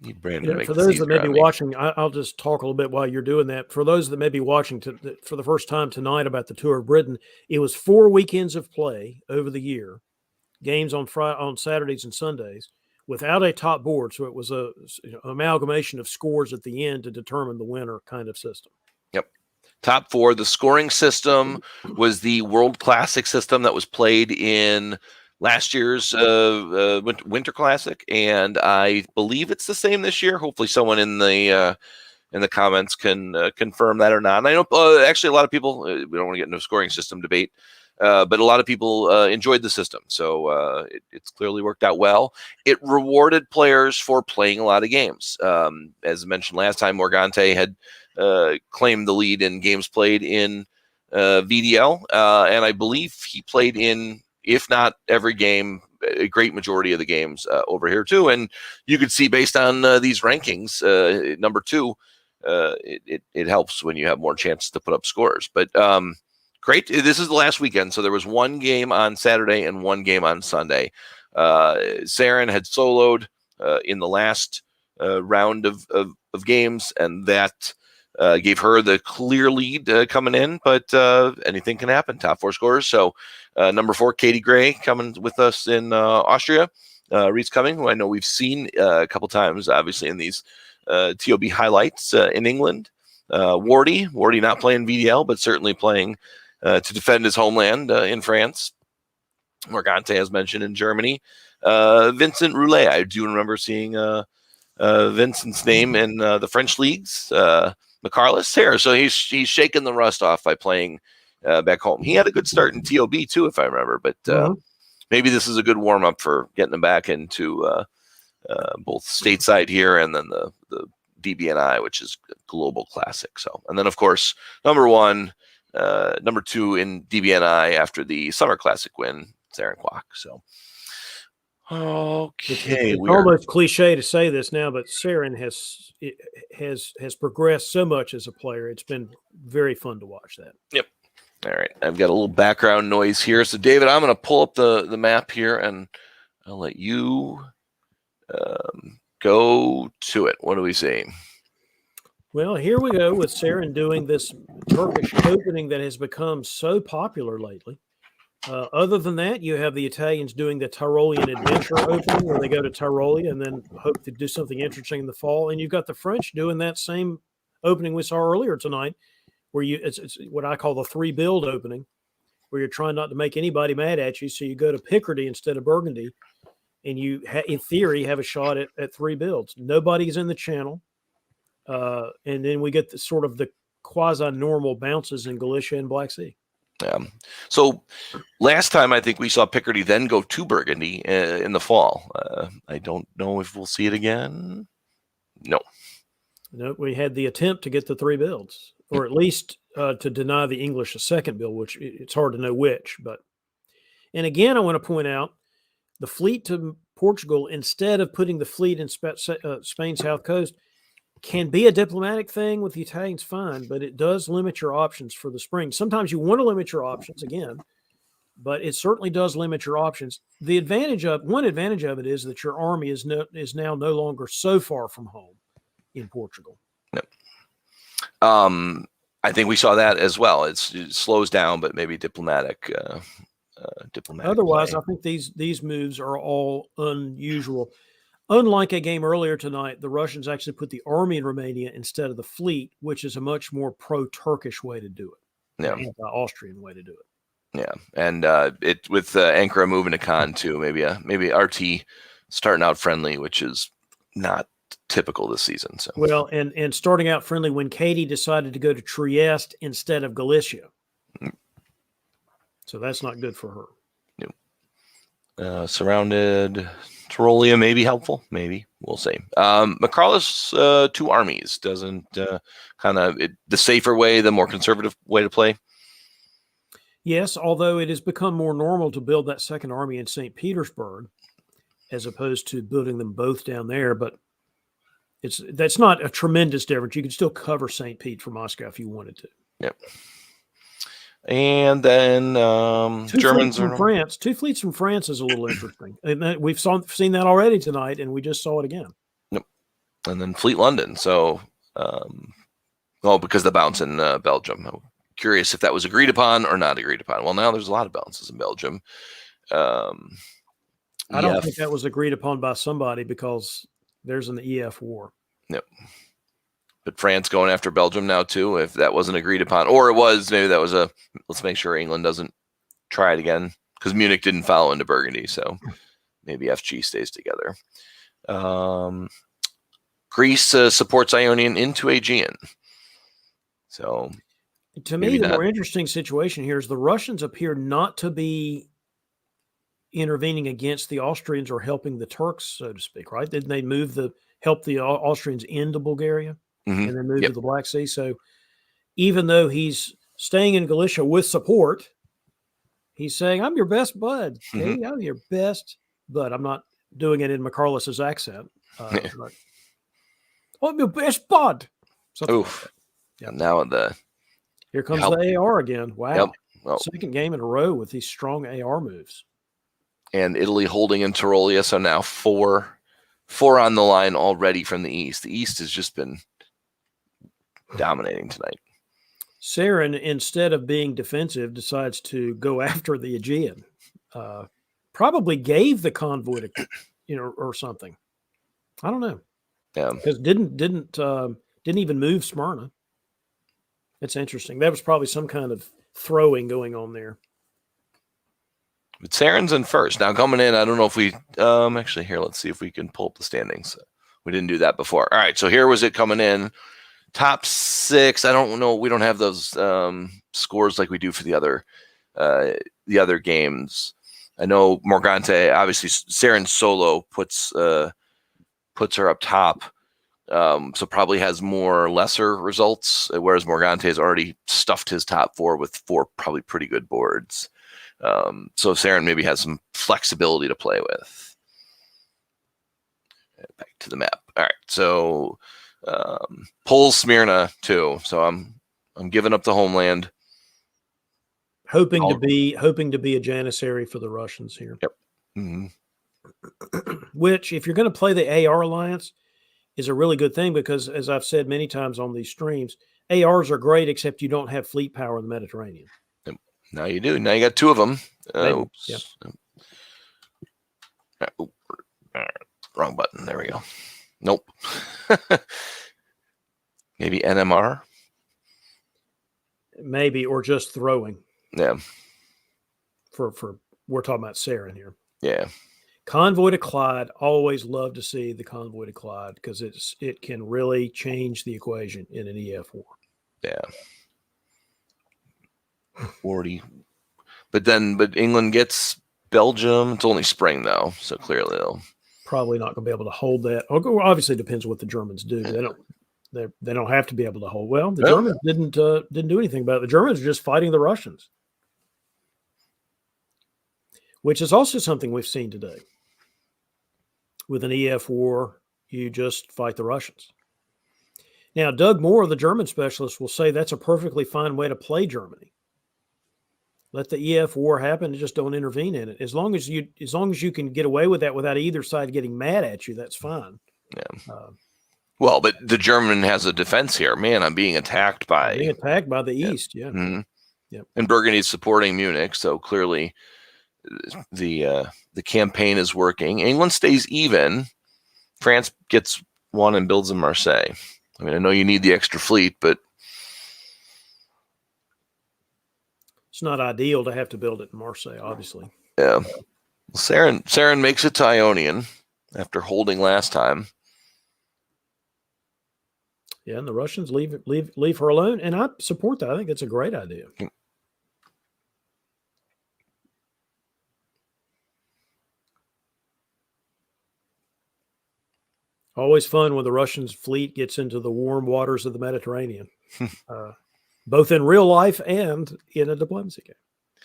Need Brandon to make for those that may be me. watching, I'll just talk a little bit while you're doing that. For those that may be watching for the first time tonight about the Tour of Britain, it was 4 weekends of play over the year, games on Saturdays and Sundays, without a top board. So it was a amalgamation of scores at the end to determine the winner kind of system. Yep. Top 4. The scoring system was the World Classic system that was played in last year's Winter Classic, and I believe it's the same this year. Hopefully someone in the comments can confirm that or not. And I know actually a lot of people, we don't want to get into a scoring system debate, but a lot of people enjoyed the system. So it's clearly worked out well. It rewarded players for playing a lot of games. As mentioned last time, Morgante had claimed the lead in games played in VDL. And I believe he played in, if not every game, a great majority of the games over here too. And you could see based on these rankings, number 2, it helps when you have more chances to put up scores. But great. This is the last weekend. So there was 1 game on Saturday and 1 game on Sunday. Saren had soloed in the last round of games, and that gave her the clear lead coming in, but anything can happen. Top 4 scorers. So number 4, Katie Gray, coming with us in Austria. Reed's coming, who I know we've seen a couple times, obviously, in these TOB highlights in England. Wardy not playing VDL, but certainly playing to defend his homeland in France. Morgante, as mentioned, in Germany. Vincent Roulet, I do remember seeing Vincent's name in the French leagues. McCarless here, so he's shaking the rust off by playing back home. He had a good start in TOB too, if I remember, but maybe this is a good warm up for getting him back into both stateside here and then the DBNI, which is global classic. So, and then of course number 2 in DBNI after the Summer Classic win, Saren Kwok. So. Okay, it's almost cliche to say this now, but Saren has progressed so much as a player. It's been very fun to watch that. Yep. All right, I've got a little background noise here. So, David, I'm going to pull up the map here, and I'll let you go to it. What do we see? Well, here we go with Saren doing this Turkish opening that has become so popular lately. Other than that, you have the Italians doing the Tyrolean Adventure opening, where they go to Tyrolia and then hope to do something interesting in the fall. And you've got the French doing that same opening we saw earlier tonight, where it's what I call the 3 build opening, where you're trying not to make anybody mad at you. So you go to Picardy instead of Burgundy, and you, in theory, have a shot at 3 builds. Nobody's in the channel. And then we get the sort of the quasi-normal bounces in Galicia and Black Sea. So last time I think we saw Picardy then go to Burgundy in the fall. I don't know if we'll see it again. No, we had the attempt to get the 3 builds, or at least to deny the English a second build, which it's hard to know which. And again, I want to point out the fleet to Portugal, instead of putting the fleet in Spain's south coast, can be a diplomatic thing with the Italians, fine, but it does limit your options for the spring. Sometimes you want to limit your options again, but it certainly does limit your options. One advantage of it is that your army is now no longer so far from home in Portugal. Yep. I think we saw that as well. It slows down, but maybe diplomatic. Otherwise, play. I think these moves are all unusual. Unlike a game earlier tonight, the Russians actually put the army in Romania instead of the fleet, which is a much more pro-Turkish way to do it. Yeah. Anti-Austrian way to do it. Yeah, and it with Ankara moving to Khan too. Maybe RT starting out friendly, which is not typical this season. So well, and starting out friendly when Katie decided to go to Trieste instead of Galicia. So that's not good for her. Surrounded, Tyrolia may be helpful. Maybe we'll see. McCarless, 2 armies doesn't kind of the safer way, the more conservative way to play. Yes, although it has become more normal to build that second army in St. Petersburg as opposed to building them both down there. But that's not a tremendous difference. You can still cover St. Pete from Moscow if you wanted to. Yep. And then Germans from France. 2 fleets from France is a little interesting. And we've seen that already tonight, and we just saw it again. Yep. And then Fleet London. So, because the bounce in Belgium. I'm curious if that was agreed upon or not agreed upon. Well, now there's a lot of bounces in Belgium. I don't think that was agreed upon by somebody because there's an EF war. Yep. But France going after Belgium now too, if that wasn't agreed upon, or it was, maybe that was let's make sure England doesn't try it again, because Munich didn't follow into Burgundy, so maybe FG stays together. Greece supports Ionian into Aegean. So to me, the more interesting situation here is the Russians appear not to be intervening against the Austrians or helping the Turks, so to speak, right? Didn't they help the Austrians into Bulgaria? Mm-hmm. And then move to the Black Sea. So even though he's staying in Galicia with support, he's saying, I'm your best bud. Okay? I'm your best bud. I'm not doing it in McCarless's accent. But, I'm your best bud. Oof. Like now here comes the AR again. Wow. Yep. Well, second game in a row with these strong AR moves. And Italy holding in Tyrolia. So now four on the line already from the East. The East has just been dominating tonight. Saren, instead of being defensive, decides to go after the Aegean. Probably gave the convoy to, or something. I don't know. Yeah, because didn't even move Smyrna. It's interesting. That was probably some kind of throwing going on there. But Saren's in first now coming in. I don't know if we actually here. Let's see if we can pull up the standings. We didn't do that before. All right, so here was it coming in. Top 6. I don't know. We don't have those scores like we do for the other games. I know Morgante, obviously Saren solo puts her up top. So probably has more lesser results, whereas Morgante has already stuffed his top 4 with 4 probably pretty good boards. So Saren maybe has some flexibility to play with. Back to the map. All right, so pulls Smyrna too. So I'm giving up the homeland, hoping to be a janissary for the Russians here. Yep. Mm-hmm. Which, if you're going to play the AR alliance, is a really good thing because, as I've said many times on these streams, ARs are great except you don't have fleet power in the Mediterranean. Yep. Now you do. Now you got 2 of them. Oops. Yep. Wrong button. There we go. Nope. Maybe NMR. Maybe, or just throwing. Yeah. For we're talking about Saren here. Yeah. Convoy to Clyde. Always love to see the convoy to Clyde because it can really change the equation in an EF war. Yeah. 40. But England gets Belgium. It's only spring though, so clearly they'll probably not going to be able to hold that. Obviously, it depends on what the Germans do. They don't have to be able to hold. Well, the Germans didn't do anything about it. The Germans are just fighting the Russians, which is also something we've seen today. With an EF war, you just fight the Russians. Now, Doug Moore, the German specialist, will say that's a perfectly fine way to play Germany. Let the EF war happen and just don't intervene in it. As long as you can get away with that without either side getting mad at you, that's fine. Yeah. Well, but the German has a defense here. Man, I'm being attacked by the East. Yeah. Mhm. Yep. And Burgundy's supporting Munich, so clearly the campaign is working. England stays even. France gets one and builds in Marseille. I mean, I know you need the extra fleet, but it's not ideal to have to build it in Marseille, obviously. yeah. Saren makes it to Ionian after holding last time. Yeah, and the Russians leave her alone, and I support that. I think it's a great idea. Always fun when the Russian fleet gets into the warm waters of the Mediterranean, both in real life and in a diplomacy game.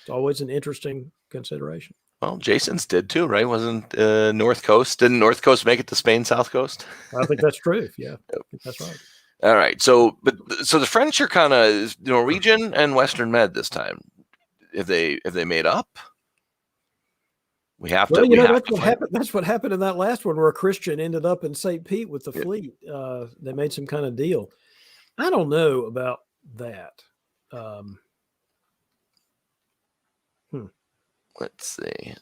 It's always an interesting consideration. Well, Jason's did too, right? Wasn't North Coast? Didn't North Coast make it to Spain, South Coast? I think that's true. Yeah, I think that's right. All right. So the French are kind of Norwegian and Western Med this time. Have they made up? We have to. That's what happened in that last one where a Christian ended up in St. Pete with the fleet. They made some kind of deal. I don't know about that. Let's see.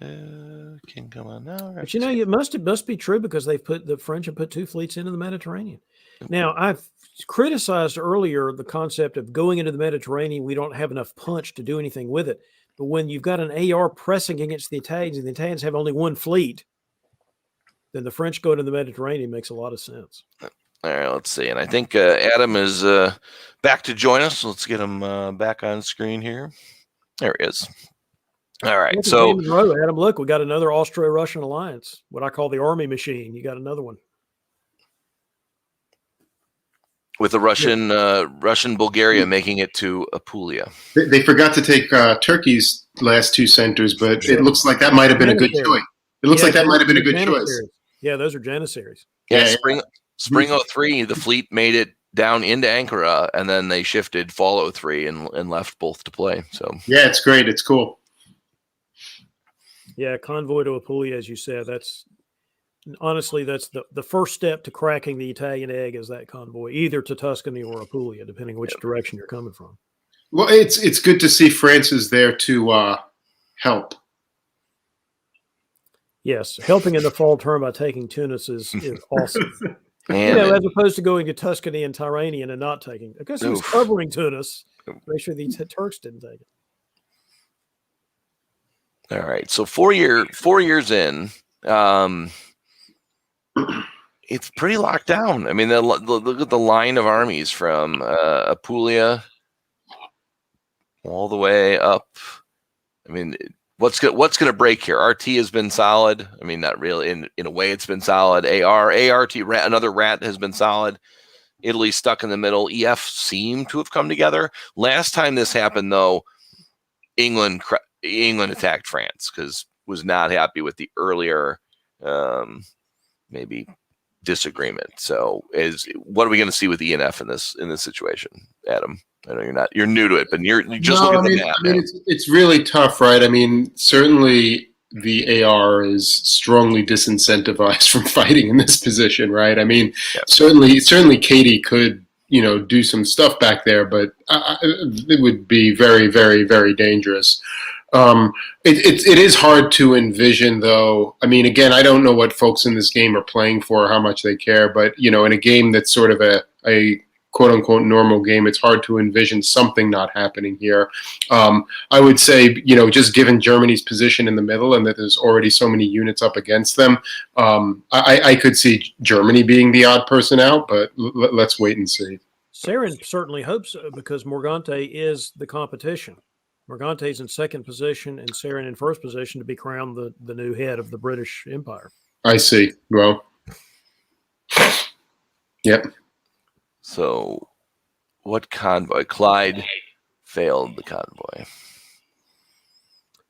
Can come on now. But it must be true because the French have put 2 fleets into the Mediterranean. Now, I've criticized earlier the concept of going into the Mediterranean. We don't have enough punch to do anything with it. But when you've got an AR pressing against the Italians and the Italians have only 1 fleet, then the French going to the Mediterranean makes a lot of sense. All right, let's see. And I think Adam is back to join us. Let's get him back on screen here. There he is. All right. So, Adam, look, we got another Austro-Russian alliance, what I call the army machine. You got another one. With the Russian Bulgaria making it to Apulia. They forgot to take Turkey's last 2 centers, but it looks like that might have been a good choice. It looks like that might have been a good choice. Yeah, those are Janissaries. Yeah, Spring 03, the fleet made it down into Ankara, and then they shifted fall 03 and left both to play. So yeah, it's great. It's cool. Yeah, convoy to Apulia, as you said. That's honestly the first step to cracking the Italian egg is that convoy, either to Tuscany or Apulia, depending which direction you're coming from. Well, it's good to see France is there to help. Yes, helping in the fall term by taking Tunis is awesome. As opposed to going to Tuscany and Tyrrhenian and not taking, because he was covering Tunis. Make sure the Turks didn't take it. All right, so 4 years in, it's pretty locked down. I mean, look at the line of armies from Apulia all the way up. I mean, what's going to break here? RT has been solid. I mean, not really. In a way, it's been solid. ART, another rat has been solid. Italy stuck in the middle. EF seemed to have come together. Last time this happened, though, England attacked France because was not happy with the earlier maybe disagreement. So what are we going to see with ENF in this situation, Adam? I know you're new to it, but you just look at the map. I mean, it's really tough, right? I mean, certainly the AR is strongly disincentivized from fighting in this position, right? I mean, certainly Katie could, do some stuff back there, but it would be very, very, very dangerous. It is hard to envision, though. I mean, again, I don't know what folks in this game are playing for, how much they care, but in a game that's sort of a quote unquote normal game, it's hard to envision something not happening here. I would say, just given Germany's position in the middle and that there's already so many units up against them, I could see Germany being the odd person out, but let's wait and see. Saren certainly hopes so because Morgante is the competition. Morgante's in second position and Saren in first position to be crowned the new head of the British Empire. I see. Well, yep. So what convoy? Clyde failed the convoy.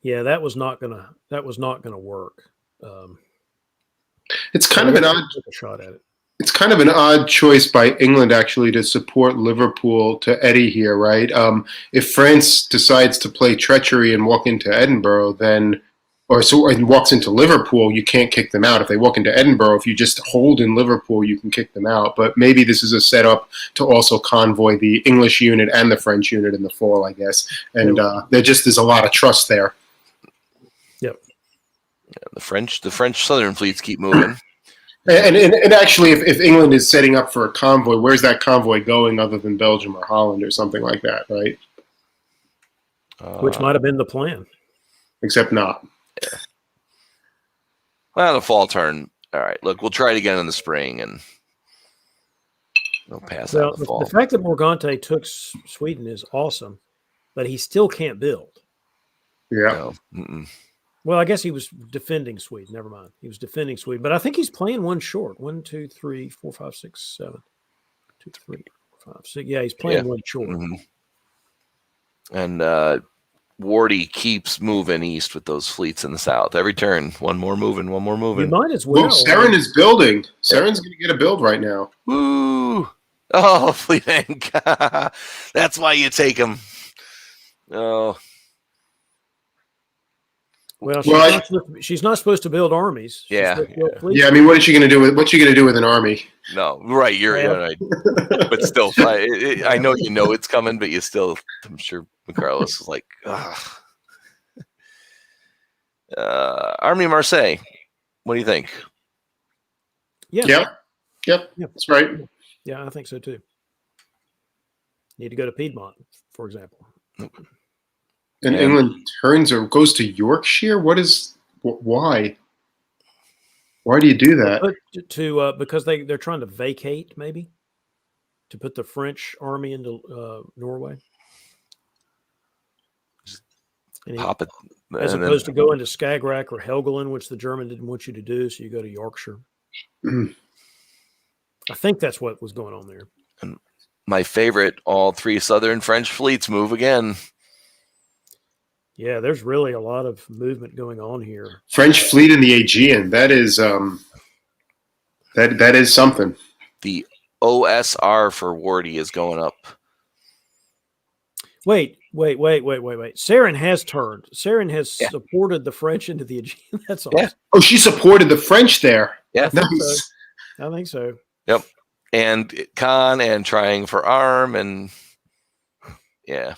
Yeah, that was not gonna work. It's kind of an odd shot at it. It's kind of an odd choice by England, actually, to support Liverpool to Eddie here, right? If France decides to play treachery and walk into Edinburgh, then and walks into Liverpool, you can't kick them out. If they walk into Edinburgh, if you just hold in Liverpool, you can kick them out. But maybe this is a setup to also convoy the English unit and the French unit in the fall, I guess. And there just is a lot of trust there. Yep. Yeah, the French Southern fleets keep moving. And actually, if England is setting up for a convoy, where's that convoy going other than Belgium or Holland or something like that, right? Which might have been the plan. Except not. Yeah. Well, the fall turn. All right, look, we'll try it again in the spring, and we'll pass out the fall. The fact that Morgante took Sweden is awesome, but he still can't build. Yeah. No. Well, I guess he was defending Sweden. Never mind. He was defending Sweden, but I think he's playing one short. 1, 2, 3, 4, 5, 6, 7. 2, 3, 4, 5, 6. Yeah, he's playing one short. Mm-hmm. And Wardy keeps moving east with those fleets in the south. Every turn, one more moving. You might as well. Well, Saren is building. Saren's going to get a build right now. Woo! Oh, Fleet Bank. That's why you take him. Oh. Well, she's not supposed to build armies. Yeah. I mean, what is she going to do with an army? No, right. You're right. But still, I know it's coming, but you still, I'm sure Carlos is like, Army of Marseille. What do you think? Yeah. Yep. That's right. Yeah, I think so too. Need to go to Piedmont, for example. And England turns or goes to Yorkshire. Why? Why do you do that? Because they're trying to vacate, maybe, to put the French army into Norway. Pop it, as opposed to going to Skagerrak or Helgoland, which the German didn't want you to do, so you go to Yorkshire. I think that's what was going on there. And my favorite, all three Southern French fleets move again. Yeah, there's really a lot of movement going on here. French fleet in the Aegean. That is that is something. The OSR for Wardy is going up. Wait. Saren has turned. Saren has supported the French into the Aegean. That's awesome. Yeah. Oh, she supported the French there. Yeah. Nice. I think so. Yep. And Khan and trying for arm and yeah.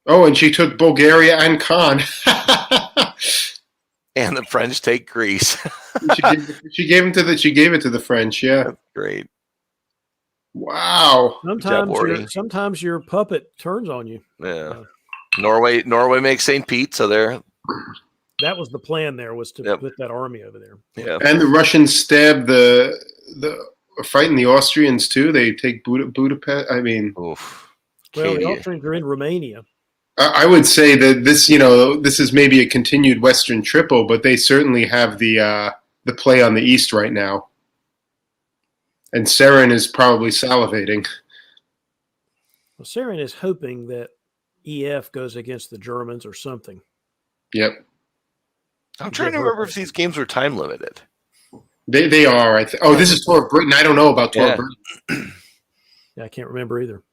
Oh, and she took Bulgaria and Khan. And the French take Greece. she gave it to the French. Yeah. That's great. Wow. Sometimes your puppet turns on you. Yeah. Norway makes St. Pete, so they're. That was the plan. There was to put that army over there. Yeah. And the Russians stabbed the fighting the Austrians too. They take Budapest. I mean, oof. Well, the Austrians are in Romania. I would say that this is maybe a continued Western triple, but they certainly have the play on the East right now. And Saren is probably salivating. Well, Saren is hoping that EF goes against the Germans or something. Yep. I'm trying to remember if these games were time limited. They are. This is Tour of Britain. I don't know about Tour of Britain. Yeah, I can't remember either.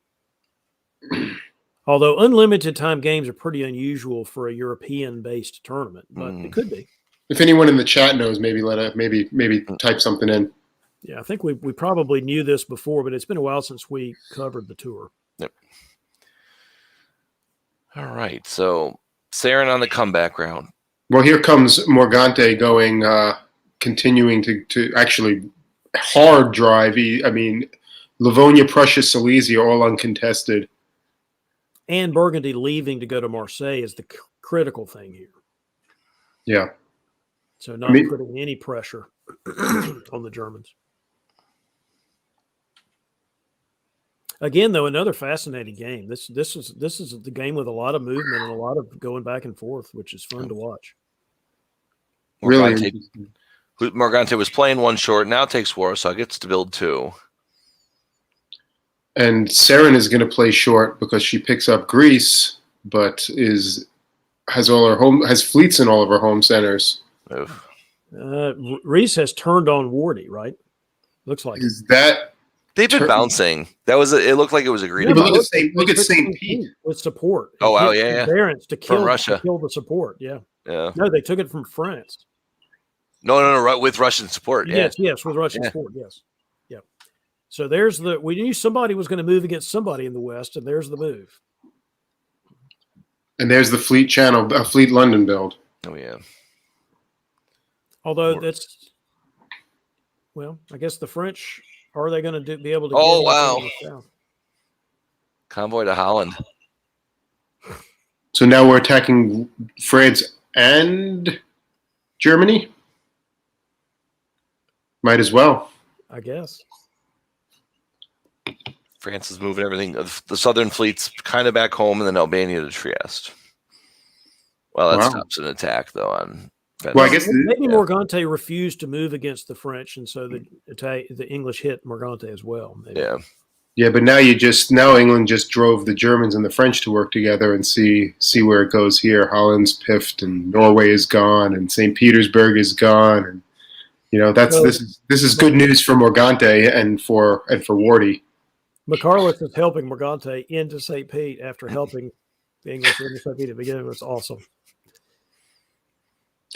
Although unlimited time games are pretty unusual for a European-based tournament, but it could be. If anyone in the chat knows, maybe maybe type something in. Yeah, I think we probably knew this before, but it's been a while since we covered the tour. Yep. All right, so Saren on the comeback round. Well, here comes Morgante going, continuing to actually hard drive. Livonia, Prussia, Silesia, all uncontested. And Burgundy leaving to go to Marseille is the critical thing here. Yeah. So not putting any pressure on the Germans. Again, though, another fascinating game. This is the game with a lot of movement and a lot of going back and forth, which is fun to watch. Morgante was playing one short, now takes Warsaw, gets to build two. And Saren is going to play short because she picks up Greece, but has fleets in all of her home centers. Reese has turned on Wardy, right? Looks like is that. They've been bouncing. It looked like it was agreed. Yeah, but look at St. Pete with support. Oh wow, yeah. Barons to kill Russia. to kill the support. Yeah. Yeah. No, they took it from France. No, with Russian support. Yeah. Yes, with Russian support. Yes. Yep. So we knew somebody was going to move against somebody in the West, and there's the move. And there's the Fleet Channel, Fleet London build. Oh yeah. Although I guess the French, are they going to be able to? Oh, get wow. in the south? Convoy to Holland. So now we're attacking France and Germany? Might as well. I guess. France is moving everything. The southern fleet's kind of back home, and then Albania to Trieste. Well, that stops an attack, though, on Venice. Well, I guess maybe Morgante refused to move against the French, and so the English hit Morgante as well. Maybe. Yeah. Yeah, but now England just drove the Germans and the French to work together and see where it goes here. Holland's piffed, and Norway is gone, and St. Petersburg is gone, and this is good news for Morgante and for Wardy. McCarleth is helping Morgante into St. Pete after helping the English into St. Pete at the beginning. It's awesome.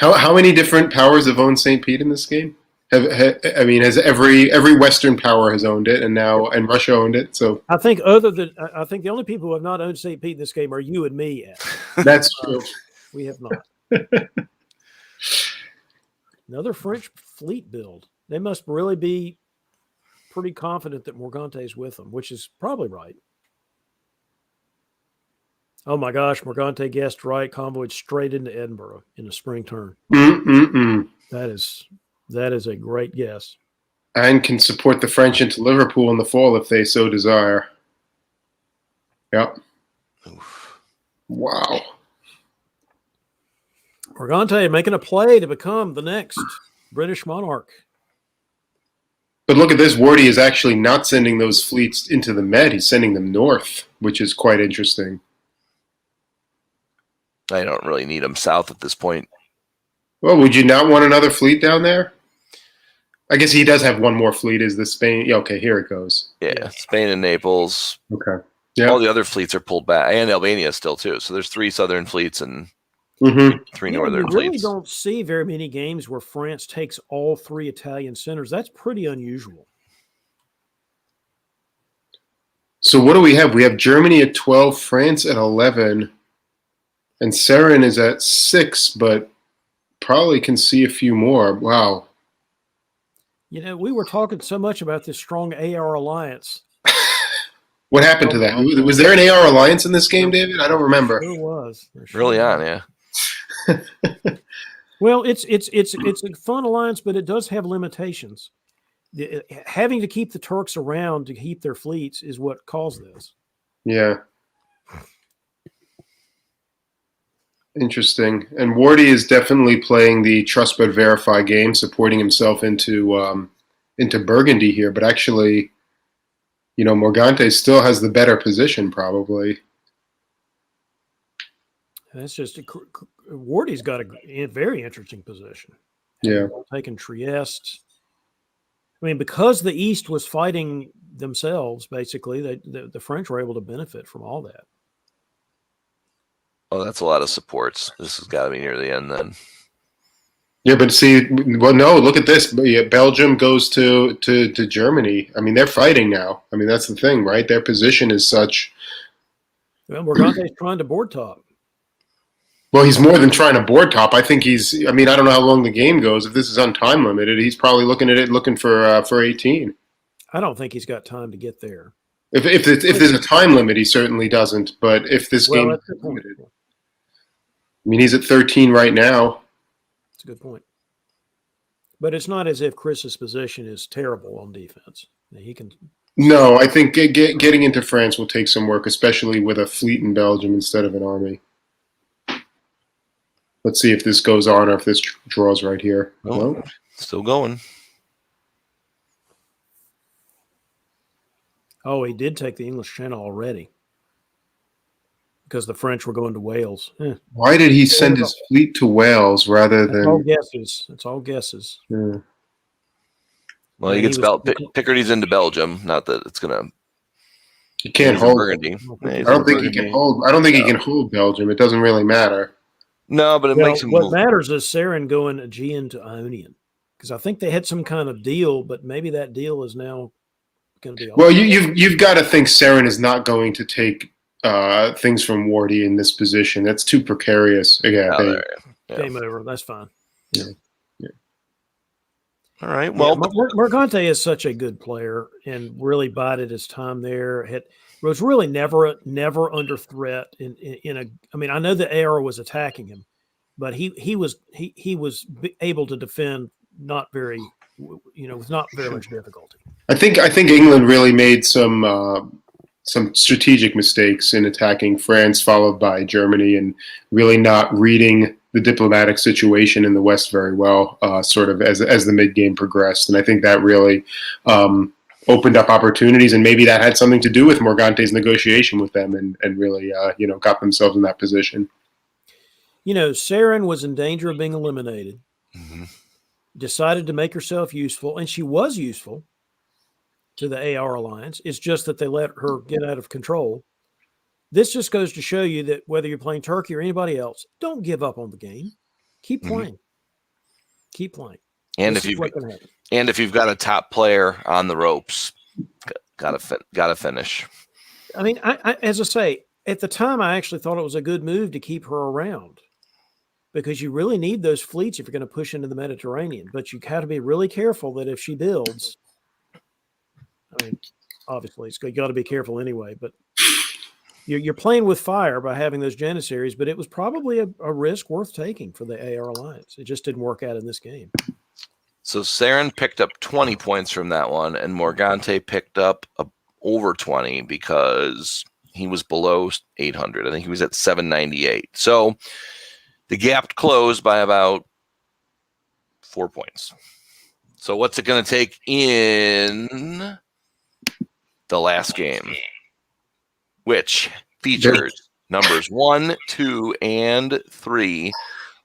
How many different powers have owned St. Pete in this game? Has every Western power has owned it, and Russia owned it. So I think the only people who have not owned St. Pete in this game are you and me. That's true. We have not. Another French fleet build. They must really be pretty confident that Morgante is with them, which is probably right. Oh my gosh, Morgante guessed right. Convoyed straight into Edinburgh in a spring turn. That is a great guess. And can support the French into Liverpool in the fall if they so desire. Yep. Oof. Wow. Morgante making a play to become the next British monarch. But look at this. Wardy is actually not sending those fleets into the Med. He's sending them north, which is quite interesting. I don't really need them south at this point. Well, would you not want another fleet down there? I guess he does have one more fleet. Is the Spain? Yeah, okay, here it goes. Yeah, Spain and Naples. Okay. Yeah. All the other fleets are pulled back, and Albania still too. So there's 3 southern fleets and 3 northern you fleets. really don't see very many games where France takes all 3 Italian centers. That's pretty unusual. So what do we have? We have Germany at 12, France at 11, and Seren is at 6, but probably can see a few more. Wow. We were talking so much about this strong AR alliance. What happened to that? Was there an AR alliance in this game, David? I don't remember. There was. Early on, yeah. Well, it's a fun alliance, but it does have limitations. Having to keep the Turks around to keep their fleets is what caused this. Yeah. Interesting. And Wardy is definitely playing the trust but verify game, supporting himself into Burgundy here. But actually, Morgante still has the better position, probably. That's just Wardy's got a very interesting position. Yeah, taking Trieste. I mean, because the East was fighting themselves, basically, the French were able to benefit from all that. Oh, that's a lot of supports. This has got to be near the end then. Yeah, but see, well, no, look at this. Belgium goes to Germany. I mean, they're fighting now. I mean, that's the thing, right? Their position is such. Well, Morgante's trying to board top. Well, he's more than trying to board top. I think I mean, I don't know how long the game goes. If this is time limited, he's probably looking for 18. I don't think he's got time to get there. If there's a time limit, he certainly doesn't. But if this game is limited, I mean, he's at 13 right now. That's a good point. But it's not as if Chris's position is terrible on defense. He can. No, I think getting into France will take some work, especially with a fleet in Belgium instead of an army. Let's see if this goes on or if this draws right here. Oh, no? Still going. Oh, he did take the English Channel already because the French were going to Wales. Why did he send his fleet to Wales rather than? All guesses. It's all guesses. Yeah. Well, he gets Picardy's into Belgium. Not that it's gonna. He can't hold Burgundy. I don't think he can hold. I don't think he can hold Belgium. It doesn't really matter. No, but it makes him. What matters is Saren going Aegean to Ionian, because I think they had some kind of deal, but maybe that deal is now going to be. Well, you've got to think Saren is not going to take things from Wardy in this position. That's too precarious. Again, game over. That's fine. Yeah. All right. Well, Morgante is such a good player and really bided his time there. Was really never under threat in a. I mean, I know the AR was attacking him, but he was able to defend not very, with not very much difficulty. I think England really made some strategic mistakes in attacking France, followed by Germany, and really not reading the diplomatic situation in the West very well, sort of as the mid game progressed. And I think that really opened up opportunities, and maybe that had something to do with Morgante's negotiation with them, and really got themselves in that position. Saren was in danger of being eliminated. Mm-hmm. Decided to make herself useful, and she was useful to the AR alliance. It's just that they let her get out of control. This just goes to show you that whether you're playing Turkey or anybody else, don't give up on the game. Keep playing. Mm-hmm. Keep playing. And if you've got a top player on the ropes, gotta finish. I mean, I as I say, at the time, I actually thought it was a good move to keep her around, because you really need those fleets if you're going to push into the Mediterranean. But you got to be really careful that if she builds, I mean, obviously, you got to be careful anyway. But you're playing with fire by having those Janissaries. But it was probably a risk worth taking for the AR alliance. It just didn't work out in this game. So Saren picked up 20 points from that one, and Morgante picked up over 20 because he was below 800. I think he was at 798. So the gap closed by about 4 points. So what's it going to take in the last game, which features numbers 1, 2, and 3,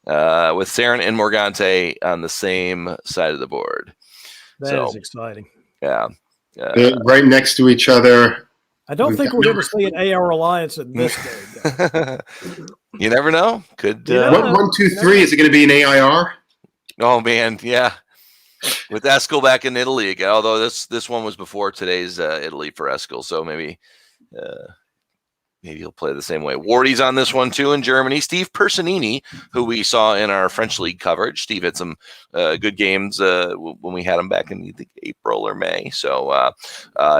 with Saren and Morgante on the same side of the board. That is exciting. Yeah. They're right next to each other. I don't think we're going to see an AR alliance in this game. You never know. Could 1, 2, 3? Is it going to be an AIR? Oh man, yeah. With Eskil back in Italy again, although this one was before today's Italy for Eskil, so maybe he'll play the same way. Wardy's on this one too in Germany. Steve Personini, who we saw in our French league coverage. Steve had some good games when we had him back in, I think, April or May. So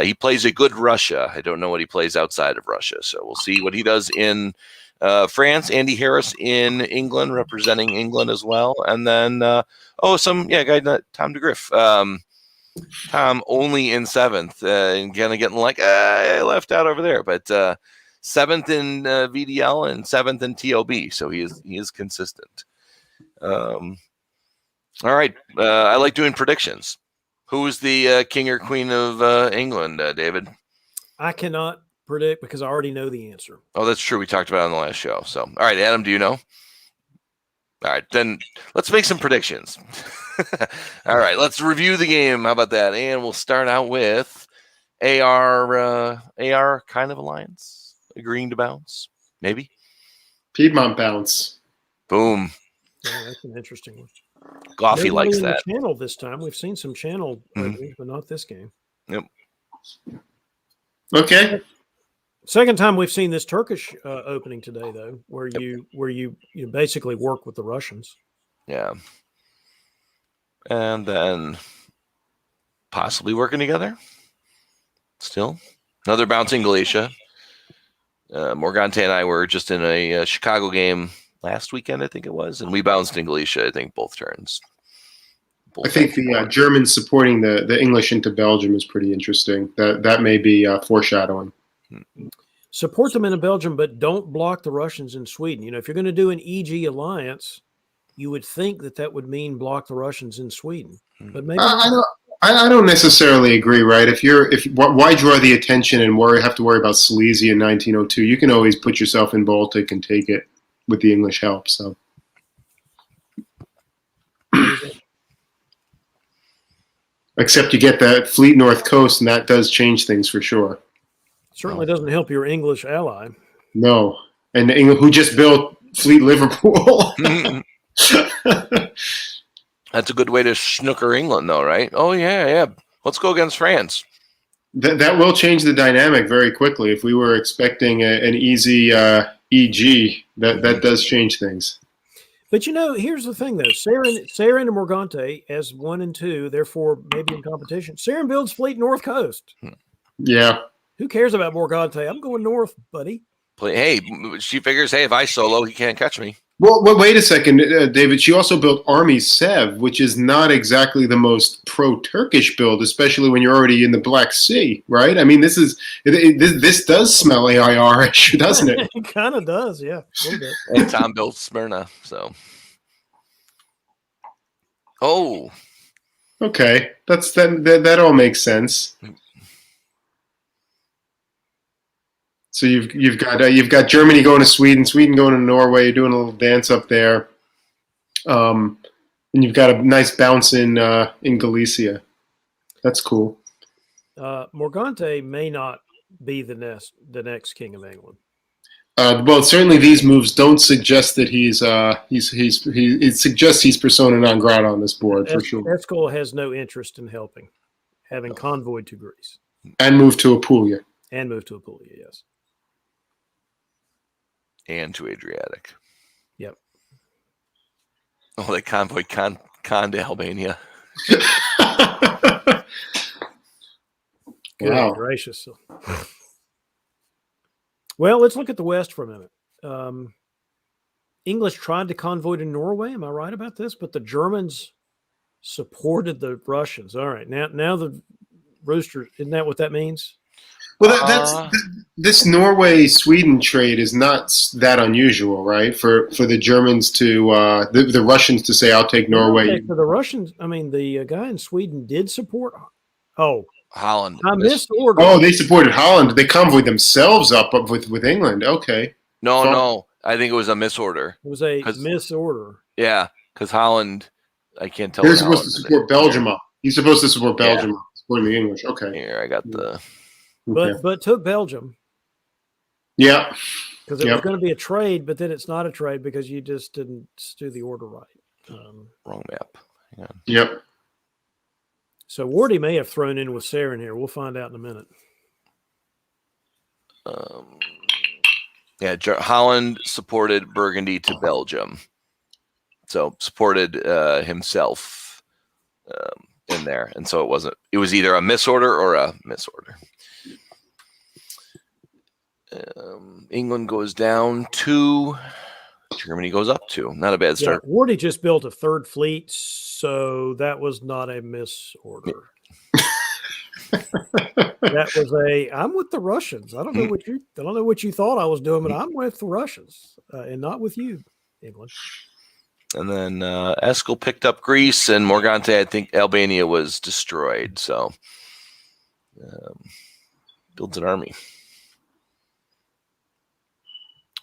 he plays a good Russia. I don't know what he plays outside of Russia. So we'll see what he does in France. Andy Harris in England, representing England as well. And then, guy, Tom DeGriff. Tom only in 7th and kind of getting like, I left out over there. But 7th in VDL and 7th in TOB. So he is consistent. All right. I like doing predictions. Who's the king or queen of England, David? I cannot predict because I already know the answer. Oh, that's true. We talked about it on the last show. So, all right, Adam, do you know? All right, then let's make some predictions. All right, let's review the game. How about that? And we'll start out with AR kind of alliance. Agreeing to bounce, maybe. Piedmont bounce. Boom. Yeah, that's an interesting one. Goffy likes that. Channel this time. We've seen some channel, but not this game. Yep. Okay. Second time we've seen this Turkish opening today, though, where you basically work with the Russians. Yeah. And then possibly working together. Still another bouncing Galicia. Morgante and I were just in a Chicago game last weekend, I think it was, and we bounced in Galicia, I think, both turns. I think the Germans supporting the English into Belgium is pretty interesting. That may be foreshadowing. Support them in Belgium, but don't block the Russians in Sweden. If you're going to do an EG alliance, you would think that would mean block the Russians in Sweden. But maybe I don't necessarily agree, right? Why draw the attention and have to worry about Silesia in 1902? You can always put yourself in Baltic and take it with the English help. So, except you get that fleet north coast, and that does change things for sure. Certainly doesn't help your English ally. No, and who just built Fleet Liverpool. That's a good way to snooker England, though, right? Oh, yeah. Let's go against France. That will change the dynamic very quickly. If we were expecting an easy EG, that does change things. But here's the thing, though. Saren and Morgante as 1 and 2, therefore maybe in competition. Saren builds Fleet North Coast. Yeah. Who cares about Morgante? I'm going north, buddy. Hey, she figures, hey, if I solo, he can't catch me. Well, wait a second, David. She also built Army Sev, which is not exactly the most pro-Turkish build, especially when you're already in the Black Sea, right? I mean, this does smell AIR-ish, doesn't it? It kind of does, yeah, a little bit. And Tom built Smyrna, so. Oh. Okay, that all makes sense. So you've got Germany going to Sweden going to Norway. You're doing a little dance up there, and you've got a nice bounce in Galicia. That's cool. Morgante may not be the next king of England. Well, certainly these moves don't suggest that it suggests he's persona non grata on this board for sure. Eskil has no interest in helping, having convoyed to Greece and moved to Apulia. Yes. And to Adriatic. Yep. Oh, they convoy Khan to Albania. Good gracious. Well, let's look at the West for a minute. English tried to convoy to Norway. Am I right about this? But the Germans supported the Russians. All right. Now the Rooster, isn't that what that means? Well, this Norway-Sweden trade is not that unusual, right? For the Germans to the Russians to say, "I'll take Norway." Okay, for the Russians, I mean, the guy in Sweden did support. Oh, Holland. I misordered. Oh, they supported Holland. They convoyed themselves up with England. Okay. No. I think it was a misorder. It was a misorder. Yeah, because Holland, I can't tell. They're supposed to support Belgium up. He's supposed to support Belgium up, supporting the English. Okay. Here, I got the. But took Belgium. Yeah. Because it was going to be a trade, but then it's not a trade because you just didn't do the order right. Wrong map. Hang on. Yep. So Wardy may have thrown in with Saren here. We'll find out in a minute. Holland supported Burgundy to Belgium. So supported himself in there. And so it was either a misorder or a misorder. England goes down 2. Germany goes up 2. Not a bad start. Yeah, Wardy just built a third fleet, so that was not a misorder. That was I'm with the Russians. I don't know what you thought I was doing, but I'm with the Russians and not with you, England. And then Eskil picked up Greece, and Morgante, I think Albania was destroyed. So builds an army.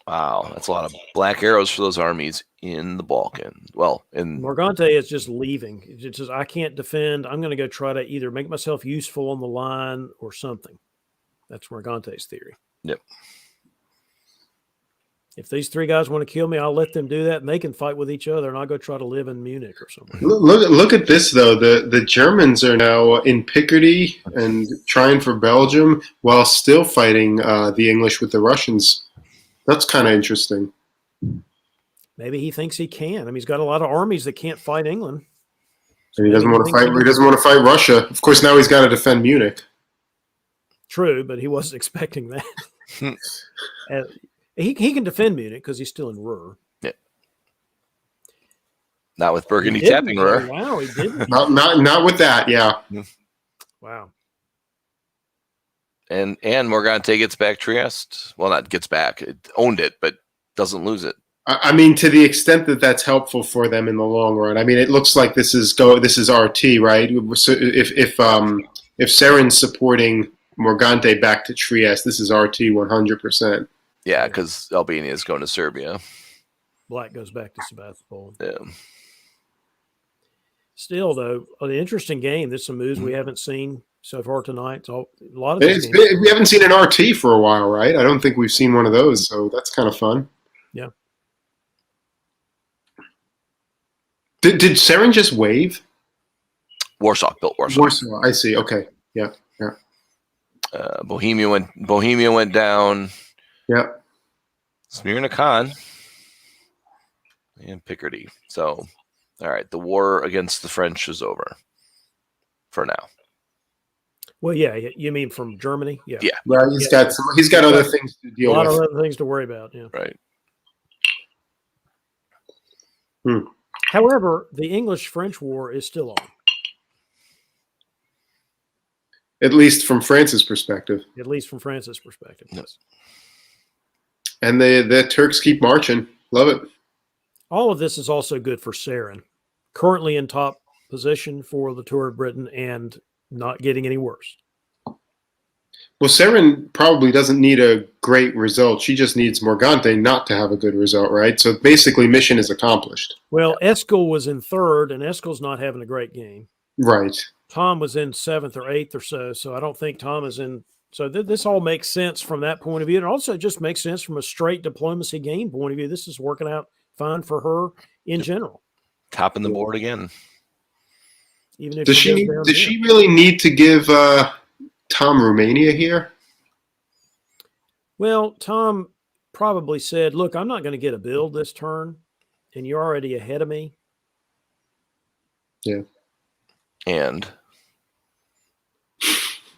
Wow, that's a lot of black arrows for those armies in the Balkan. Well, Morgante is just leaving. It's just, I can't defend. I'm going to go try to either make myself useful on the line or something. That's Morgante's theory. Yep. If these 3 guys want to kill me, I'll let them do that, and they can fight with each other, and I'll go try to live in Munich or something. Look at this, though. The Germans are now in Picardy and trying for Belgium while still fighting the English with the Russians. That's kind of interesting. Maybe he thinks he can. I mean, he's got a lot of armies that can't fight England. And he doesn't want to fight. He doesn't want to fight Russia. Of course, now he's got to defend Munich. True, but he wasn't expecting that. He can defend Munich because he's still in Ruhr. Yeah. Not with Burgundy tapping Ruhr. Wow, he didn't. not with that. Yeah. Wow. And Morgante gets back Trieste. Well, not gets back. It owned it, but doesn't lose it. I mean, to the extent that that's helpful for them in the long run. I mean, it looks like this is RT, right? So if Saren's supporting Morgante back to Trieste, this is RT 100%. Yeah, because Albania is going to Serbia. Black goes back to Sebastopol. Yeah. Still, though, an interesting game. There's some moves we haven't seen so far tonight. So a lot of we haven't seen an RT for a while, right? I don't think we've seen one of those, so that's kind of fun. Yeah. Did Saren just wave? Warsaw built Warsaw. Warsaw. I see. Okay. Yeah. Yeah. Bohemia went down. Yeah. Smyrna Khan and Picardy. So, all right, the war against the French is over for now. Well, yeah, you mean from Germany? Yeah. Yeah. Well, he's got other things to A deal lot with. of other things to worry about. Yeah. Right. However, the English-French War is still on. At least from France's perspective. At least from France's perspective. Yes. And the Turks keep marching. Love it. All of this is also good for Saren, currently in top position for the Tour of Britain and not getting any worse. Well, Saren probably doesn't need a great result. She just needs Morgante not to have a good result, right? So basically, mission is accomplished. Well, Eskil was in third, and Eskil's not having a great game. Right. Tom was in 7th or 8th or so I don't think Tom is in. So this all makes sense from that point of view. It also just makes sense from a straight diplomacy game point of view. This is working out fine for her in general. Topping the board again. Even if Does she really need to give Tom Romania here? Well, Tom probably said, look, I'm not going to get a build this turn, and you're already ahead of me. Yeah. And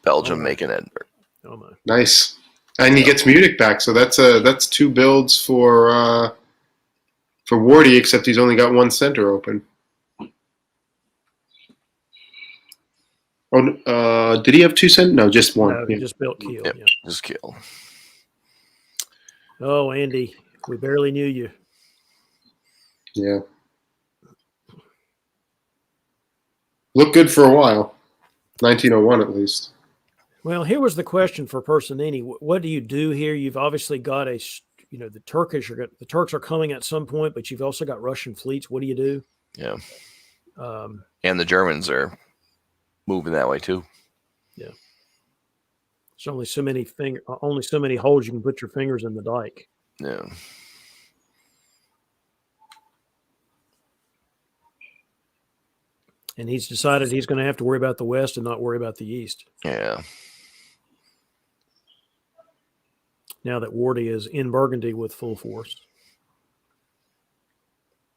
Belgium making Edinburgh. Oh my. Nice. And he gets Munich back, so that's 2 builds for Wardy, except he's only got 1 center open. Oh, did he have 2 center? No, just 1. No, he just built Kiel. Yep, Yeah. just Kiel. Oh, Andy, we barely knew you. Yeah. Looked good for a while. 1901 at least. Well, here was the question for Personini. What do you do here? You've obviously got the Turks are coming at some point, but you've also got Russian fleets. What do you do? Yeah. And the Germans are moving that way too. Yeah. There's only so many holes you can put your fingers in the dike. Yeah. And he's decided he's going to have to worry about the West and not worry about the East. Yeah. Now that Wardy is in Burgundy with full force.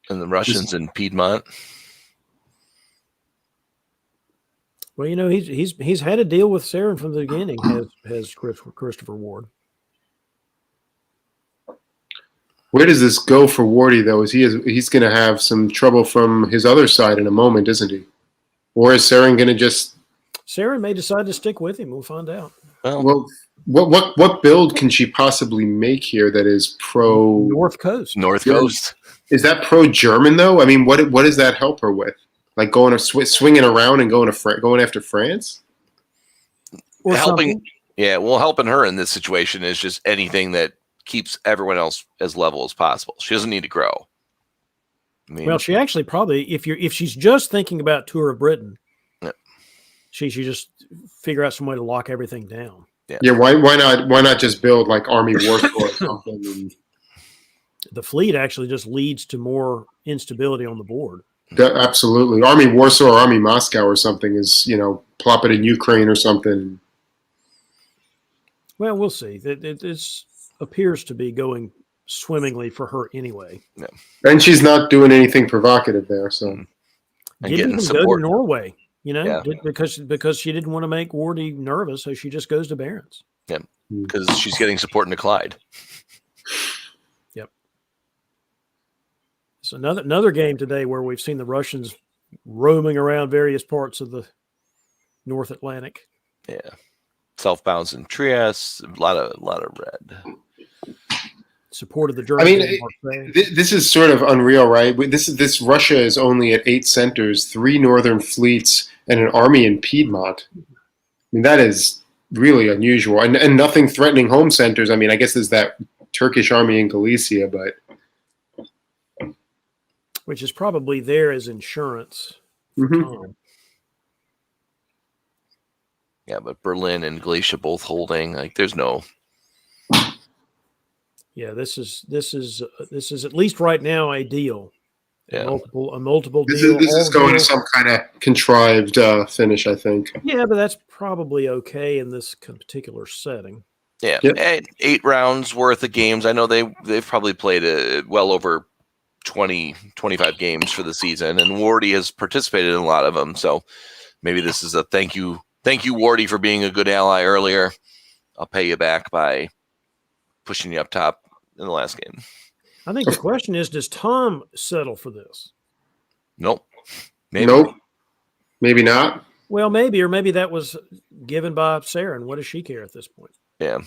And the Russians in Piedmont. Well, he's had a deal with Saren from the beginning. Has Christopher Ward. Where does this go for Wardy though? He's going to have some trouble from his other side in a moment, isn't he? Or is Saren going to just? Saren may decide to stick with him. We'll find out. Well, what build can she possibly make here that is pro North Coast? North Coast. Is that pro German though? I mean, what does that help her with? Like swinging around and going after France? Or helping, something? yeah. Well, helping her in this situation is just anything that keeps everyone else as level as possible. She doesn't need to grow. I mean, Well, she actually probably, if she's just thinking about Tour of Britain, Yeah. she should just figure out some way to lock everything down. Yeah. Why not just build like Army Warsaw or something? And The fleet actually just leads to more instability on the board. absolutely, Army Warsaw or Army Moscow or something is plop it in Ukraine or something. Well, we'll see. This appears to be going swimmingly for her anyway. Yeah. And she's not doing anything provocative there, so. And Didn't getting even support. go to Norway, Yeah. because she didn't want to make Wardy nervous, so she just goes to Barents. Yeah, because she's getting support in the Clyde. Yep. It's another game today where we've seen the Russians roaming around various parts of the North Atlantic. Yeah, southbounds in Trieste, a lot of red. Supported the I Germans. mean, this is sort of unreal, right? This Russia is only at 8 centers, 3 northern fleets, and an army in Piedmont. I mean, that is really unusual, and nothing threatening home centers. I mean, I guess there's that Turkish army in Galicia, but which is probably there as insurance. Mhm. Yeah, but Berlin and Galicia both holding. Like, there's no. Yeah, this is at least right now ideal Yeah. A multiple This deal. is all going to deal. some kind of contrived finish, I think. Yeah, but that's probably okay in this particular setting. Yeah, Yep. 8 rounds worth of games. I know they've probably played well over 20, 25 games for the season, and Wardy has participated in a lot of them. So maybe this is a thank you, Wardy, for being a good ally earlier. I'll pay you back by pushing you up top in the last game. I think the question is, does Tom settle for this? Nope. Maybe. Nope. Maybe not. Well, maybe, or maybe that was given by Sarah, and what does she care at this point? Yeah.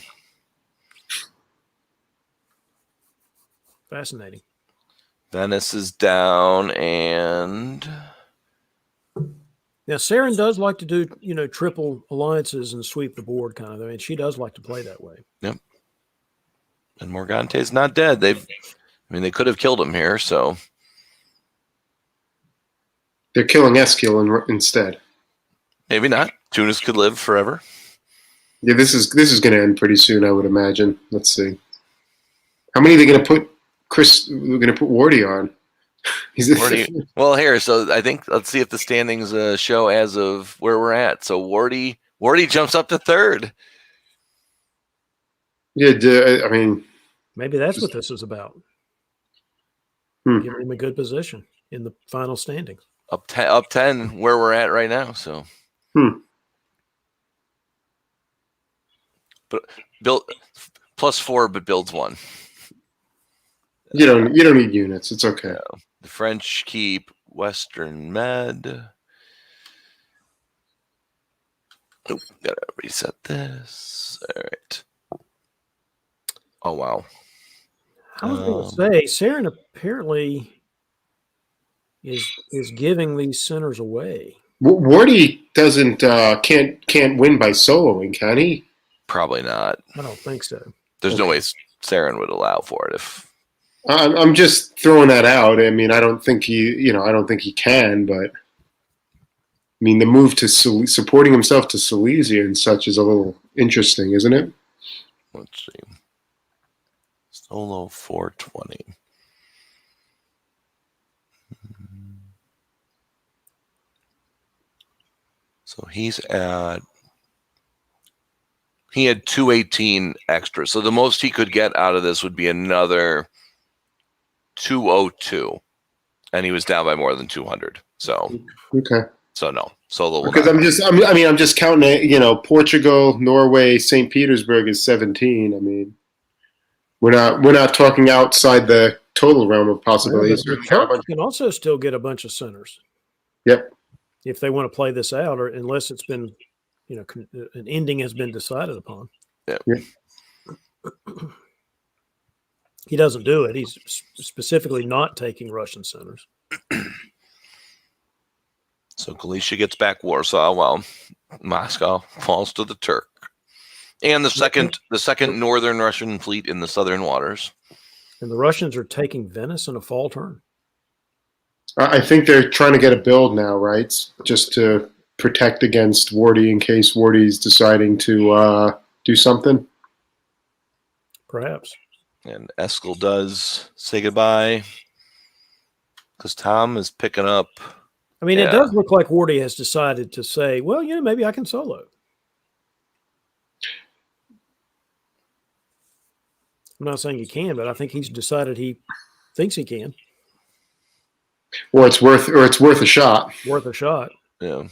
Fascinating. Venice is down, and now Saren does like to do, triple alliances and sweep the board kind of thing. And she does like to play that way. Yep. And Morgante's not dead. They could have killed him here, so They're killing Eskil instead. maybe not. Tunis could live forever. Yeah, this is going to end pretty soon, I would imagine. Let's see. How many are they going to put We're going to put Wardy on? Well, here, so I think let's see if the standings show as of where we're at. So Wardy jumps up to 3rd. Yeah, I mean, maybe that's what this is about. Giving him a good position in the final standings. Up 10 where we're at right now. So, but build +4, but builds 1. You don't need units. It's okay. The French keep Western Med. Oh, gotta reset this. All right. Oh wow. I was going to say, Saren apparently is giving these centers away. Wardy can't win by soloing, can he? Probably not. I don't think so. There's no way Saren would allow for it if. I'm just throwing that out. I mean, I don't think he can, but I mean, the move to supporting himself to Silesia and such is a little interesting, isn't it? Let's see. Solo 420. So he had 218 extra. So the most he could get out of this would be another 202, and he was down by more than 200. So okay. So no, solo. Because I'm just counting. Portugal, Norway, St. Petersburg is 17. I mean, we're not talking outside the total realm of possibilities. The Turks can also still get a bunch of centers. Yep. If they want to play this out, or unless it's been, an ending has been decided upon. Yeah. He doesn't do it. He's specifically not taking Russian centers. So Galicia gets back Warsaw while Moscow falls to the Turk. And the second northern Russian fleet in the southern waters. And the Russians are taking Venice in a fall turn. I think they're trying to get a build now, right? Just to protect against Wardy in case Wardy's deciding to do something. Perhaps. And Eskil does say goodbye because Tom is picking up. I mean, It does look like Wardy has decided to say, well, maybe I can solo. I'm not saying he can, but I think he's decided he thinks he can. Or it's worth a shot. Worth a shot. Yeah.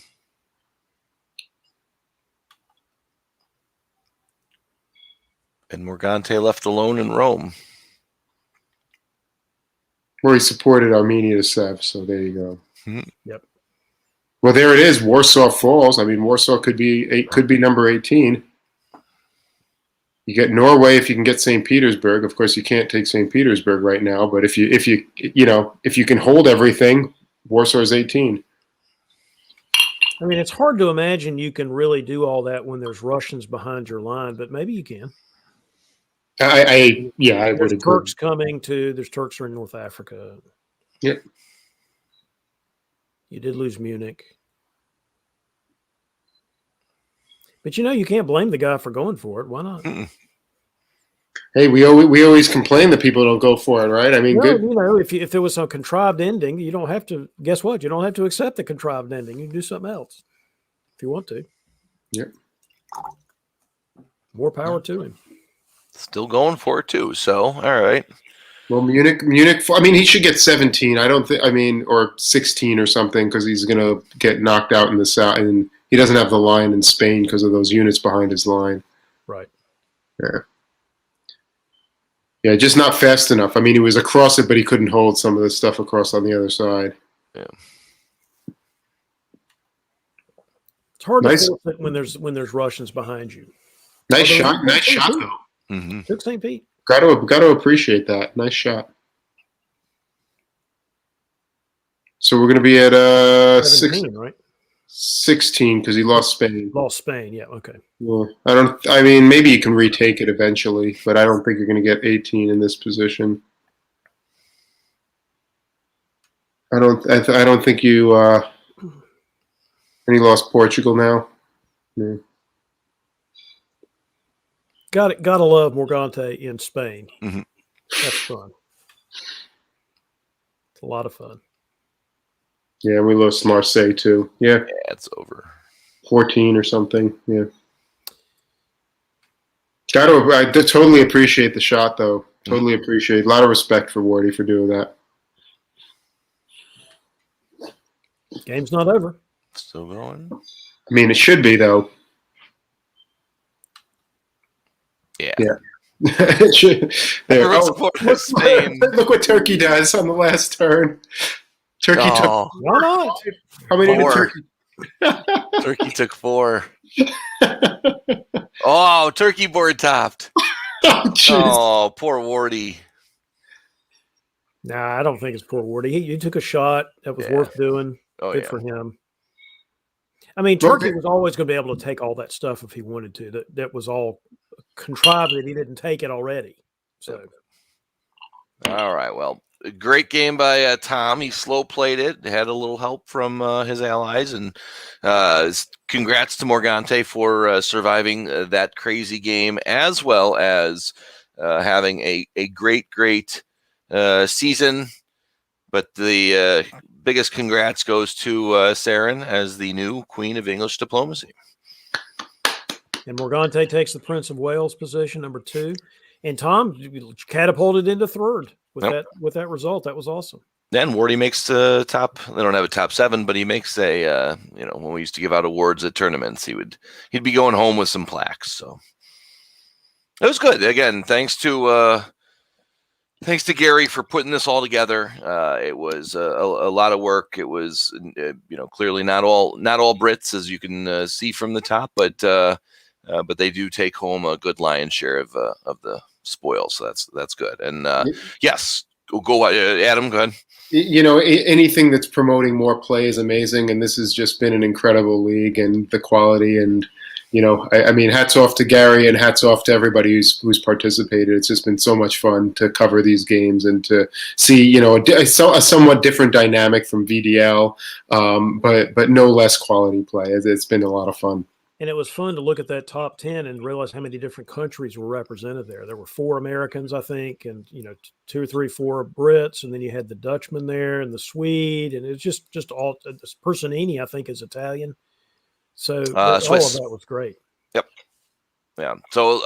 And Morgante left alone in Rome. Where he supported Armenia to Sev, so there you go. Mm-hmm. Yep. Well, there it is. Warsaw falls. I mean, Warsaw could be number 18. You get Norway if you can get St. Petersburg. Of course, you can't take St. Petersburg right now, but if you can hold everything, Warsaw is 18. I mean, it's hard to imagine you can really do all that when there's Russians behind your line, but maybe you can. I would There's agree. Turks coming too. There's Turks are in North Africa. Yep. You did lose Munich. But you can't blame the guy for going for it. Why not? Hey, we always complain that people don't go for it, right? I mean, Well, good. you know, if there was some contrived ending, you don't have to. Guess what? You don't have to accept the contrived ending. You can do something else if you want to. Yep. More power to him. Still going for it too. So, all right. Well, Munich. I mean, he should get 17. I don't think. I mean, or 16 or something, because he's going to get knocked out in the south, and he doesn't have the line in Spain because of those units behind his line. Right. Yeah. Yeah, just not fast enough. I mean, he was across it, but he couldn't hold some of the stuff across on the other side. Yeah. It's hard Nice. to force it when there's Russians behind you. Nice Although shot. Nice 16 shot, feet. though. Mm-hmm. 16 feet. Got to appreciate that. Nice shot. So we're going to be at 17, right? 16 because he lost Spain. Lost Spain. Yeah. Okay. Well, I mean, maybe you can retake it eventually, but I don't think you're going to get 18 in this position. I don't think you. And he lost Portugal now. Yeah. Gotta love Morgante in Spain. Mm-hmm. That's fun. It's a lot of fun. Yeah, we lost Marseille too. Yeah, it's over. 14 or something. Yeah. I totally appreciate the shot, though. Totally appreciate. A lot of respect for Wardy for doing that. Game's not over. Still going. I mean, it should be, though. Yeah. Yeah. It should. There. Spain. Look what Turkey does on the last turn. Turkey took. Why not? How many did 4. Turkey? Turkey took 4. Oh, Turkey board topped. Oh, poor Wardy. Nah, I don't think it's poor Wardy. He took a shot that was worth doing. Oh, Good yeah. for him. I mean, Turkey was always going to be able to take all that stuff if he wanted to. That was all contrived that he didn't take it already. So, all right. Well, a great game by Tom. He slow played it. Had a little help from his allies, and congrats to Morgante for surviving that crazy game, as well as having a great season. But the biggest congrats goes to Saren as the new Queen of English Diplomacy. and Morgante takes the Prince of Wales position, number 2. And Tom catapulted into 3rd with that result. That was awesome. Then Wardy makes the top. They don't have a top 7, but he makes a. When we used to give out awards at tournaments, he'd be going home with some plaques. So it was good. Again, thanks to Gary for putting this all together. It was a lot of work. It was clearly not all Brits, as you can see from the top, but they do take home a good lion's share of the spoil. So that's good. And yes, go Adam. Go ahead. Anything that's promoting more play is amazing, and this has just been an incredible league, and the quality, and I mean, hats off to Gary and hats off to everybody who's participated. It's just been so much fun to cover these games and to see a somewhat different dynamic from VDL, but no less quality play. It's been a lot of fun. And it was fun to look at that top 10 and realize how many different countries were represented there. There were 4 Americans, I think, and 2 or 3, 4 Brits, and then you had the Dutchman there and the Swede, and it's just all. Personini, I think, is Italian. So all of that was great. Yep. Yeah. So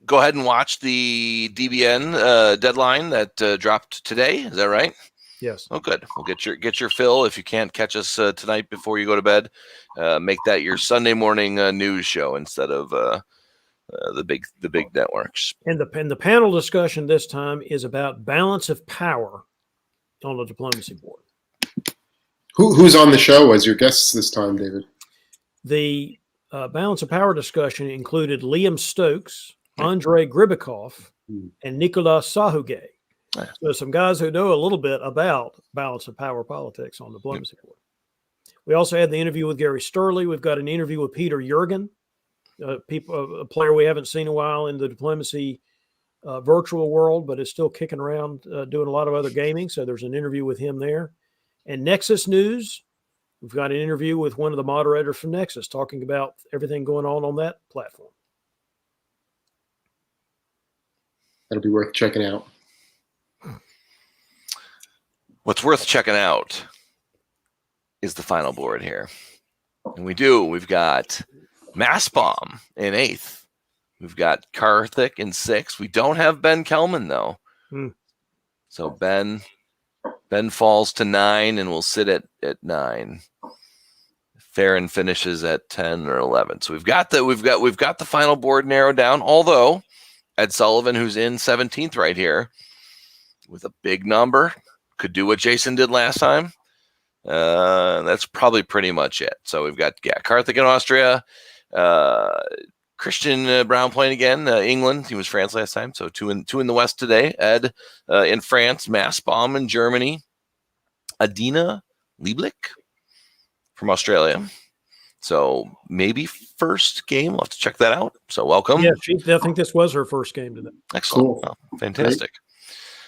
go ahead and watch the DBN deadline that dropped today. Is that right? Yes. Oh, good. We'll get your fill. If you can't catch us tonight before you go to bed, make that your Sunday morning news show instead of the big networks. And the panel discussion this time is about balance of power on the diplomacy board. Who's on the show as your guests this time, David? The balance of power discussion included Liam Stokes, Andrei Gribikov, and Nicolas Sahuge. Nice. So some guys who know a little bit about balance of power politics on the diplomacy board. We also had the interview with Gary Sturley. We've got an interview with Peter Jurgen, a player we haven't seen in a while in the diplomacy virtual world, but is still kicking around doing a lot of other gaming. So there's an interview with him there. And Nexus News, we've got an interview with one of the moderators from Nexus talking about everything going on that platform. that'll be worth checking out. What's worth checking out is the final board here. And we've got Massbomb in 8th. We've got Karthik in 6th. We don't have Ben Kelman, though. So Ben falls to 9 and will sit at 9. Theron finishes at 10 or 11. So we've got the final board narrowed down. Although Ed Sullivan, who's in 17th right here, with a big number, could do what Jason did last time. That's probably pretty much it. So we've got Karthik in Austria, Christian Brown playing again, England. He was France last time, so two in the West today. Ed in France, Massbomb in Germany, Adina Lieblich from Australia. So maybe first game. We'll have to check that out. So welcome. Yeah, I think this was her first game today. Excellent. Cool. Oh, fantastic. Great.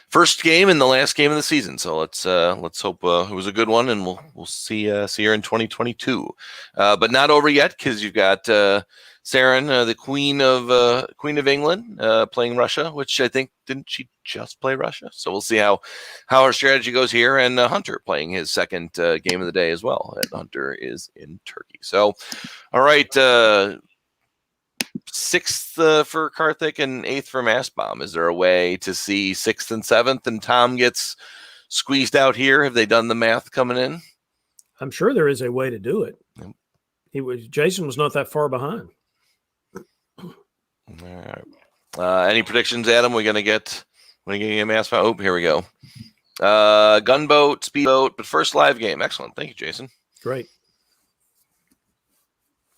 First game and the last game of the season. So let's hope it was a good one, and we'll see her in 2022. But not over yet, because you've got Saren, the Queen of England, playing Russia, which I think didn't she just play Russia? So we'll see how her strategy goes here, and Hunter playing his second game of the day as well. And Hunter is in Turkey. So, all right. 6th for Karthik and 8th for Massbomb. Is there a way to see 6th and 7th and Tom gets squeezed out here? Have they done the math coming in? I'm sure there is a way to do it. Yep. Jason was not that far behind. All right. Any predictions, Adam? We're gonna get Massbomb. Oh, here we go. Gunboat, speedboat, but first live game. Excellent. Thank you, Jason. Great.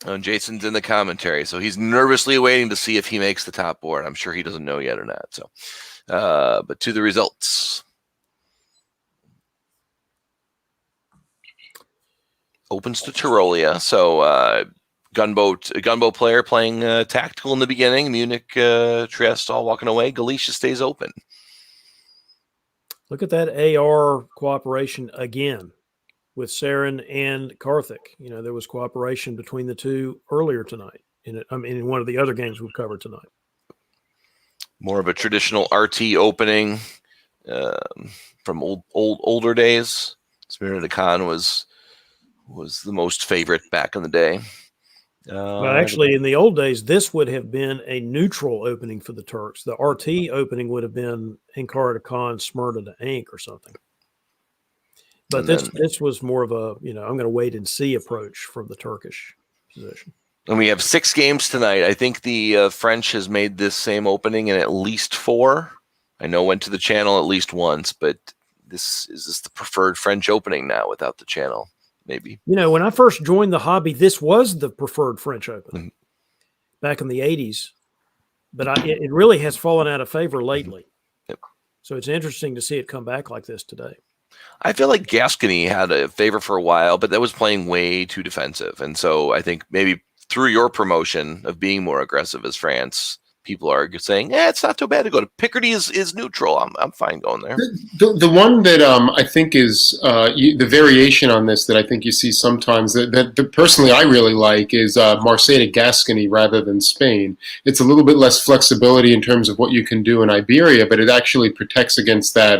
And Jason's in the commentary, so he's nervously waiting to see if he makes the top board. I'm sure he doesn't know yet or not. So, but to the results. Opens to Tyrolia. So, gunboat player playing tactical in the beginning. Munich, Trieste all walking away. Galicia stays open. Look at that AR cooperation again with Saren and Karthik. There was cooperation between the two earlier tonight. In one of the other games we've covered tonight. More of a traditional RT opening from older days. Spirit of Khan was the most favorite back in the day. Well, actually, in the old days, this would have been a neutral opening for the Turks. The RT opening would have been Ankara to Khan, Smyrna to Ank or something. But this was more of a, I'm going to wait and see approach from the Turkish position. And we have 6 games tonight. I think the French has made this same opening in at least 4. I know went to the channel at least once, but is this the preferred French opening now without the channel? Maybe. When I first joined the hobby, this was the preferred French opening back in the 80s. But it really has fallen out of favor lately. Yep. So it's interesting to see it come back like this today. I feel like Gascony had a favor for a while, but that was playing way too defensive. And so I think maybe through your promotion of being more aggressive as France, people are saying, it's not too bad to go to Picardy is neutral. I'm fine going there. The one that I think is the variation on this that I think you see sometimes that personally I really like is Marseille to Gascony rather than Spain. It's a little bit less flexibility in terms of what you can do in Iberia, but it actually protects against that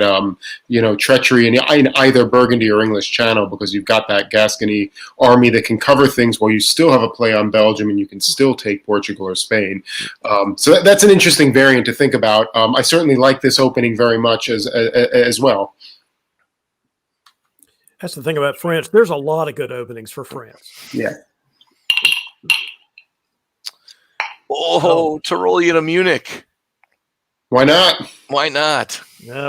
treachery in either Burgundy or English Channel, because you've got that Gascony army that can cover things while you still have a play on Belgium and you can still take Portugal or Spain. So that's an interesting variant to think about. I certainly like this opening very much as well. That's the thing about France. There's a lot of good openings for France. Yeah. Tyrolia to Munich. Why not? Why not?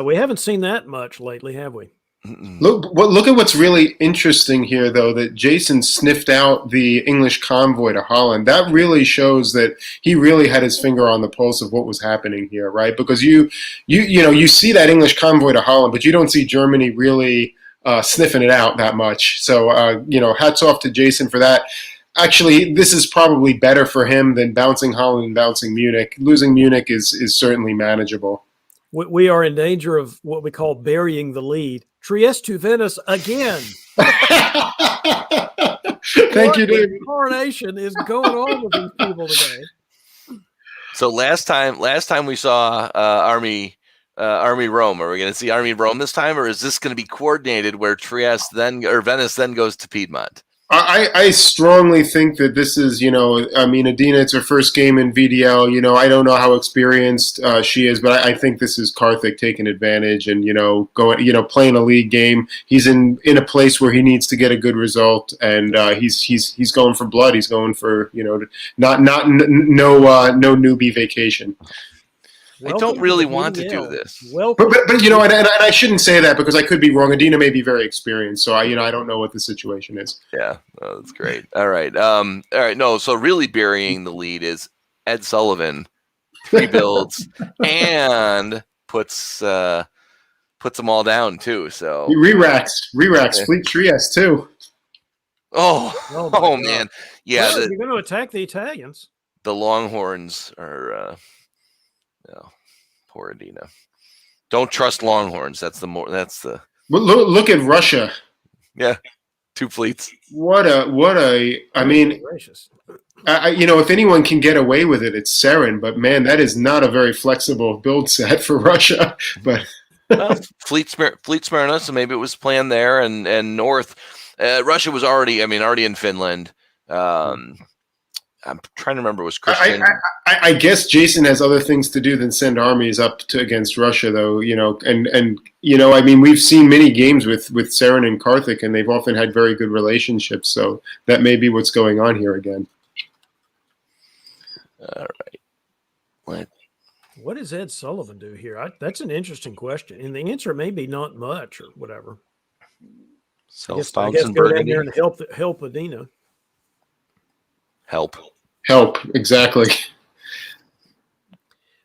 We haven't seen that much lately, have we? Look at what's really interesting here, though, that Jason sniffed out the English convoy to Holland. That really shows that he really had his finger on the pulse of what was happening here, right? Because you see that English convoy to Holland, but you don't see Germany really sniffing it out that much. So, hats off to Jason for that. Actually, this is probably better for him than bouncing Holland and bouncing Munich. Losing Munich is certainly manageable. We are in danger of what we call burying the lead. Trieste to Venice again. Thank you, David. Coronation is going on with these people today. So last time we saw Army Rome. Are we going to see Army Rome this time, or is this going to be coordinated where Venice then goes to Piedmont? I strongly think that this is, I mean, Adina, it's her first game in VDL. I don't know how experienced she is, but I think this is Karthik taking advantage and, going, playing a league game. He's in a place where he needs to get a good result, and he's going for blood. He's going for, no newbie vacation. I don't really want to do this. But and I shouldn't say that because I could be wrong. Adina may be very experienced, so I don't know what the situation is. Yeah, that's great. All right. No, so really burying the lead is Ed Sullivan, 3 builds, and puts them all down too. So he re-racks, Fleet Trieste too. Oh man, yeah. Well, you're going to attack the Italians. The Longhorns are. Poor Adina. Don't trust Longhorns. That's the. Look at Russia. Yeah, 2 fleets. What a. I mean, if anyone can get away with it, it's Seren. But man, that is not a very flexible build set for Russia. But Fleet Smyrna, so maybe it was planned there, and north. Russia was already in Finland. I'm trying to remember. Was Christian? I guess Jason has other things to do than send armies up against Russia, though. I mean, we've seen many games with Seren and Karthik, and they've often had very good relationships. So that may be what's going on here again. All right. What does Ed Sullivan do here? That's an interesting question, and the answer may be not much or whatever. I guess go down there and help Adina. Help, exactly.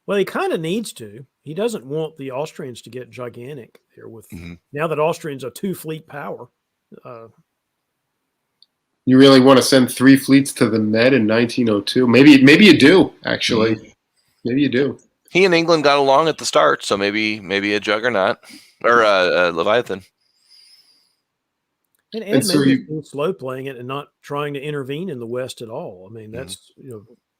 Well, he kind of needs to. He doesn't want the Austrians to get gigantic here with now that Austrians are 2 fleet power. You really want to send 3 fleets to the Med in 1902? Maybe you do, actually. Maybe you do. He and England got along at the start, so maybe a Juggernaut or a Leviathan. And so maybe being slow playing it and not trying to intervene in the West at all. I mean, that's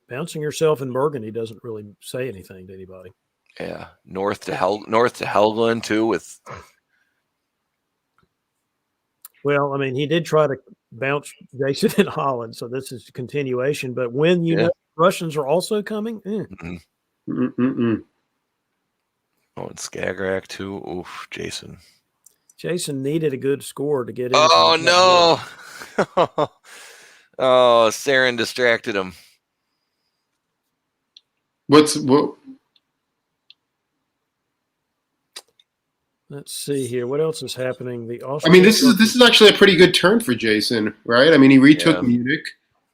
bouncing yourself in Burgundy doesn't really say anything to anybody. Yeah, north to Helgoland too. With Well, I mean, he did try to bounce Jason in Holland, so this is a continuation. But when you know Russians are also coming, Oh, and Skagerrak too. Oof, Jason. Jason needed a good score to get in. Oh no! Oh, Saren distracted him. What? Let's see here. What else is happening? I mean, this is actually a pretty good turn for Jason, right? I mean, he retook Munich.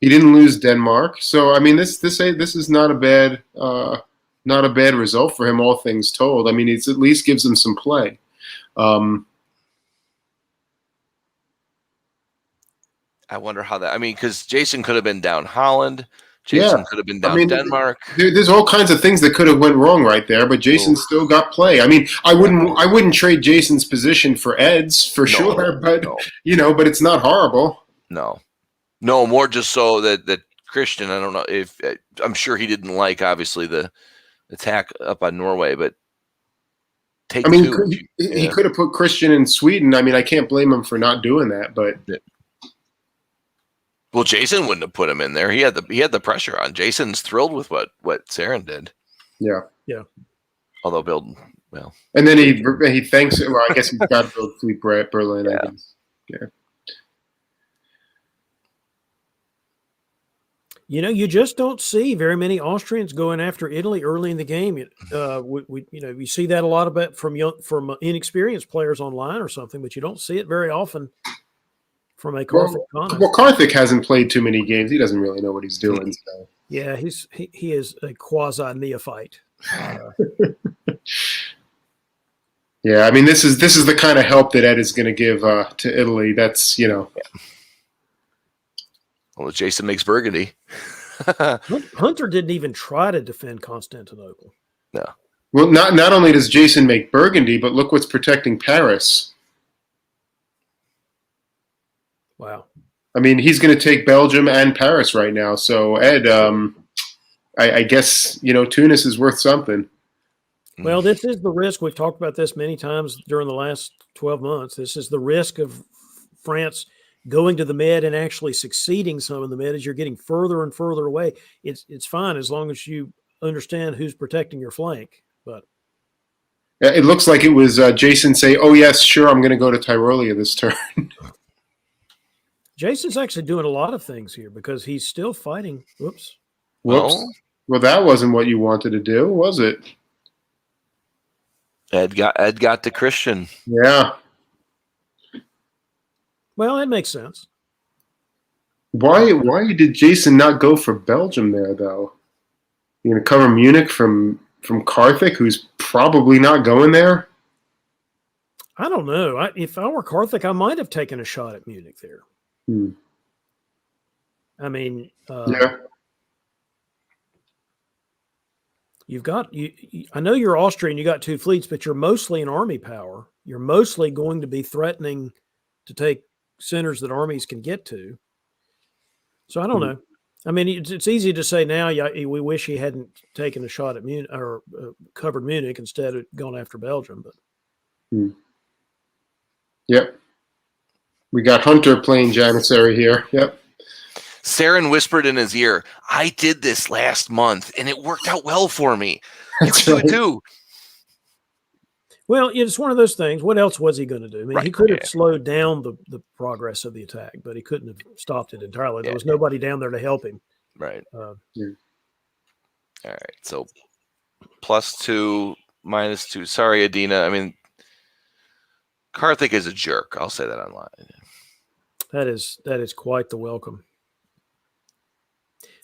He didn't lose Denmark, so I mean, this is not a bad result for him, all things told. I mean, it at least gives him some play. I wonder how that. I mean, because Jason could have been down Holland. Jason could have been down Denmark. There's all kinds of things that could have went wrong right there, but Jason still got play. I mean, I wouldn't trade Jason's position for Ed's for sure, but but it's not horrible. No, more just so that Christian. I don't know if I'm sure he didn't like obviously the attack up on Norway, but he could have put Christian in Sweden. I mean, I can't blame him for not doing that, but. Well, Jason wouldn't have put him in there. He had the pressure on. Jason's thrilled with what Saren did. Yeah. Although build well. And then he thanks. Well, I guess he's got to build Fleet Berlin. I guess. Yeah. You just don't see very many Austrians going after Italy early in the game. We see that a lot about from inexperienced players online or something, but you don't see it very often. From a Karthik Karthik hasn't played too many games. He doesn't really know what he's doing. So. Yeah, he is a quasi neophyte. Yeah, I mean this is the kind of help that Ed is going to give to Italy. That's Well, Jason makes Burgundy. Hunter didn't even try to defend Constantinople. No. Well, not only does Jason make Burgundy, but look what's protecting Paris. Wow. I mean, he's going to take Belgium and Paris right now. So, Ed, I guess Tunis is worth something. Well, this is the risk. We've talked about this many times during the last 12 months. This is the risk of France going to the Med and actually succeeding some in the Med as you're getting further and further away. It's fine as long as you understand who's protecting your flank. But it looks like it was Jason say, "Oh yes, sure, I'm going to go to Tyrolia this turn." Jason's actually doing a lot of things here because he's still fighting. Whoops. Whoops. Well, that wasn't what you wanted to do, was it? Ed got the Christian. Yeah. Well, that makes sense. Why did Jason not go for Belgium there, though? You're going to cover Munich from Karthik, who's probably not going there? I don't know. If I were Karthik, I might have taken a shot at Munich there. I mean, yeah. You've got I know you're Austrian. You got 2 fleets, but you're mostly an army power. You're mostly going to be threatening to take centers that armies can get to. So I don't know. I mean, it's easy to say now. Yeah, we wish he hadn't taken a shot at Munich or covered Munich instead of gone after Belgium. But Yep, we got Hunter playing Janissary here. Yep. Saren whispered in his ear, "I did this last month, and it worked out well for me. You can do it too." Well, it's one of those things. What else was he going to do? I mean, he could have slowed down the progress of the attack, but he couldn't have stopped it entirely. There was nobody down there to help him. Right. All right. So +2, -2. Sorry, Adina. I mean, Karthik is a jerk. I'll say that online. That is quite the welcome.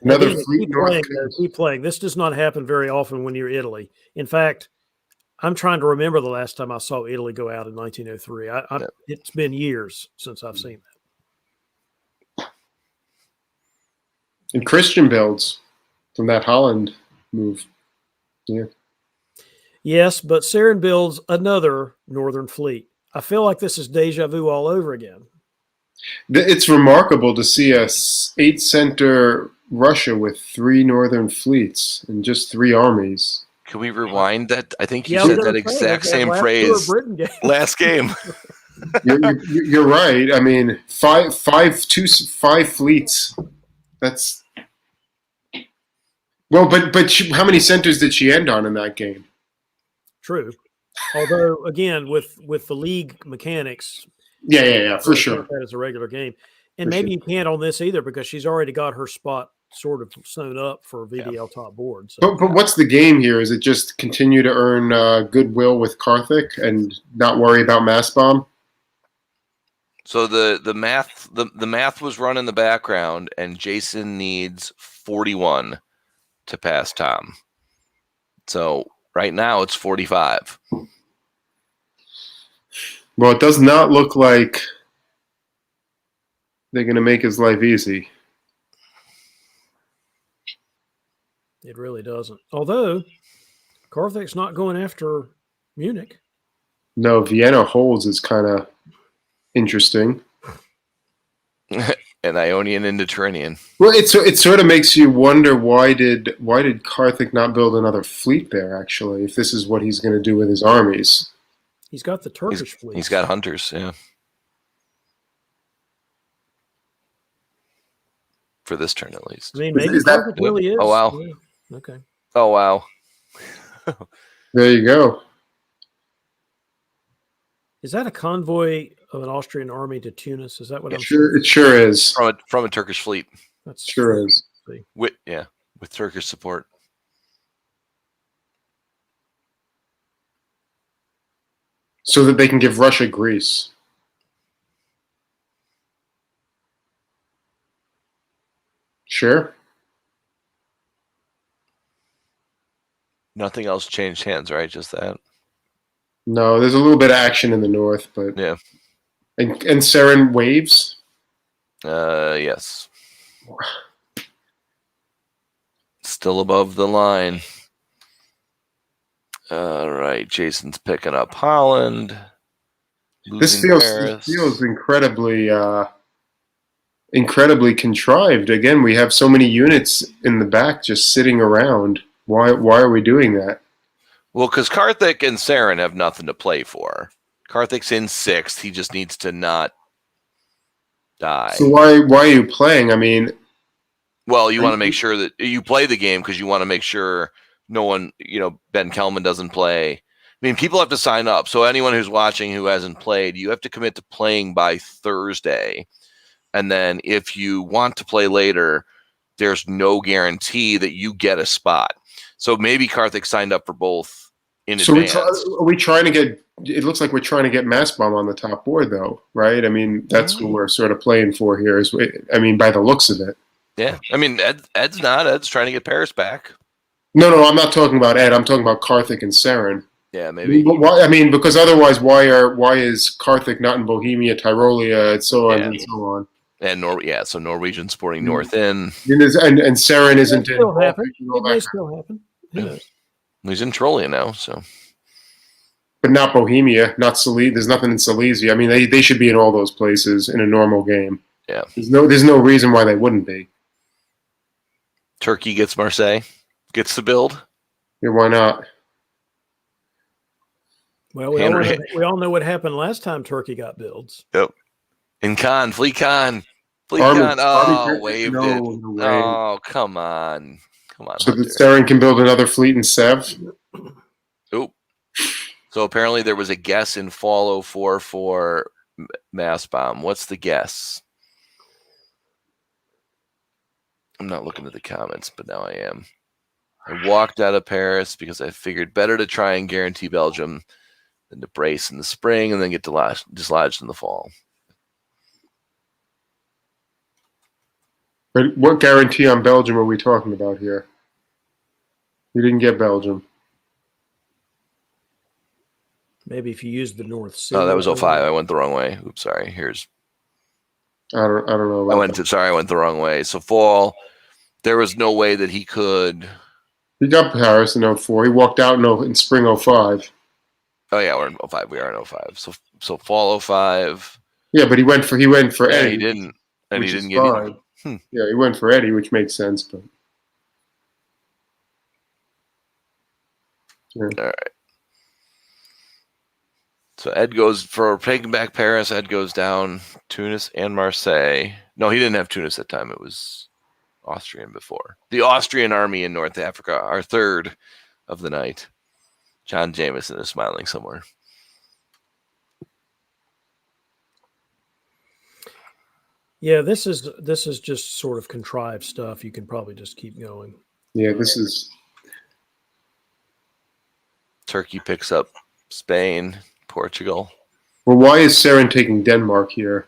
Another keep playing. This does not happen very often when you're Italy. In fact, I'm trying to remember the last time I saw Italy go out in 1903. It's been years since I've seen that. And Christian builds from that Holland move. Yeah. Yes, but Saren builds another northern fleet. I feel like this is deja vu all over again. It's remarkable to see a 8-center Russia with 3 northern fleets and just 3 armies. Can we rewind that? I think you said that exact same phrase last game. You're right. I mean, five fleets. That's well, but how many centers did she end on in that game? True. Although, again, with the league mechanics, yeah, for sure. That is a regular game, and maybe you can't on this either because she's already got her spot sort of sewn up for VDL top board. So. But what's the game here? Is it just continue to earn goodwill with Karthik and not worry about mass bomb? So the math was run in the background, and Jason needs 41 to pass Tom. So right now it's 45. Well, it does not look like they're going to make his life easy. It really doesn't. Although Karthik's not going after Munich. No, Vienna holds is kind of interesting. And Ionian and Mediterranean. Well, it sort of makes you wonder why did Karthik not build another fleet there? Actually, if this is what he's going to do with his armies, he's got the Turkish fleet. He's got hunters, yeah. For this turn, at least. I mean, maybe Karthik really is. Oh wow. Yeah. Okay. Oh wow. There you go. Is that a convoy of an Austrian army to Tunis? Is that what I'm sure? It sure is. From a Turkish fleet. That's sure is. With Turkish support. So that they can give Russia Greece. Sure. Nothing else changed hands, right? Just that. No, there's a little bit of action in the north, but yeah. And Saren waves. Yes. Still above the line. All right, Jason's picking up Holland. This feels incredibly incredibly contrived. Again, we have so many units in the back just sitting around. Why are we doing that? Well, because Karthik and Saren have nothing to play for. Karthik's in 6th. He just needs to not die. So why are you playing? I mean, well, you want to make sure that you play the game because you want to make sure no one, Ben Kelman doesn't play. I mean, people have to sign up. So anyone who's watching who hasn't played, you have to commit to playing by Thursday. And then if you want to play later, there's no guarantee that you get a spot. So maybe Karthik signed up for both in advance. Are we trying to get? It looks like we're trying to get Mass Bomb on the top board, though, right? I mean, that's what we're sort of playing for here. By the looks of it. Yeah, I mean, Ed's not. Ed's trying to get Paris back. No, I'm not talking about Ed. I'm talking about Karthik and Saren. Yeah, maybe. Why, because otherwise, why is Karthik not in Bohemia, Tyrolia, and so on and so on? And so Norwegian Sporting North in. And Saren isn't in. It may still happen. He's in Trolia now, so. But not Bohemia, not Silesia. There's nothing in Silesia. I mean, they should be in all those places in a normal game. Yeah. There's no reason why they wouldn't be. Turkey gets Marseille, gets the build. Yeah, why not? Well, we all know what happened last time Turkey got builds. Yep. In Fleet Con. Waved it. Oh, come on. So that Saren can build another fleet in Sev? Oop. So apparently there was a guess in Fall 04 for Mass Bomb. What's the guess? I'm not looking at the comments, but now I am. I walked out of Paris because I figured better to try and guarantee Belgium than to brace in the spring and then get dislodged in the fall. But what guarantee on Belgium are we talking about here? You didn't get Belgium. Maybe if you use the North Sea. Oh, that was 05. I went the wrong way. Oops, sorry. I don't know. I went the wrong way. So fall, there was no way that he could. He got Paris in 04. He walked out in spring 05. Oh yeah, we're in 05. We are in 05. So fall 05. Yeah, but he went for Eddie. He didn't, and he didn't get fine. Yeah, he went for Eddie, which makes sense. But all right. So Ed goes for taking back Paris. Ed goes down Tunis and Marseille. No, he didn't have Tunis that time. It was Austrian before. The Austrian army in North Africa, our third of the night. John Jameson is smiling somewhere. Yeah, this is just sort of contrived stuff. You can probably just keep going. Yeah, this is. Turkey picks up Spain, Portugal. Well, why is Saren taking Denmark here?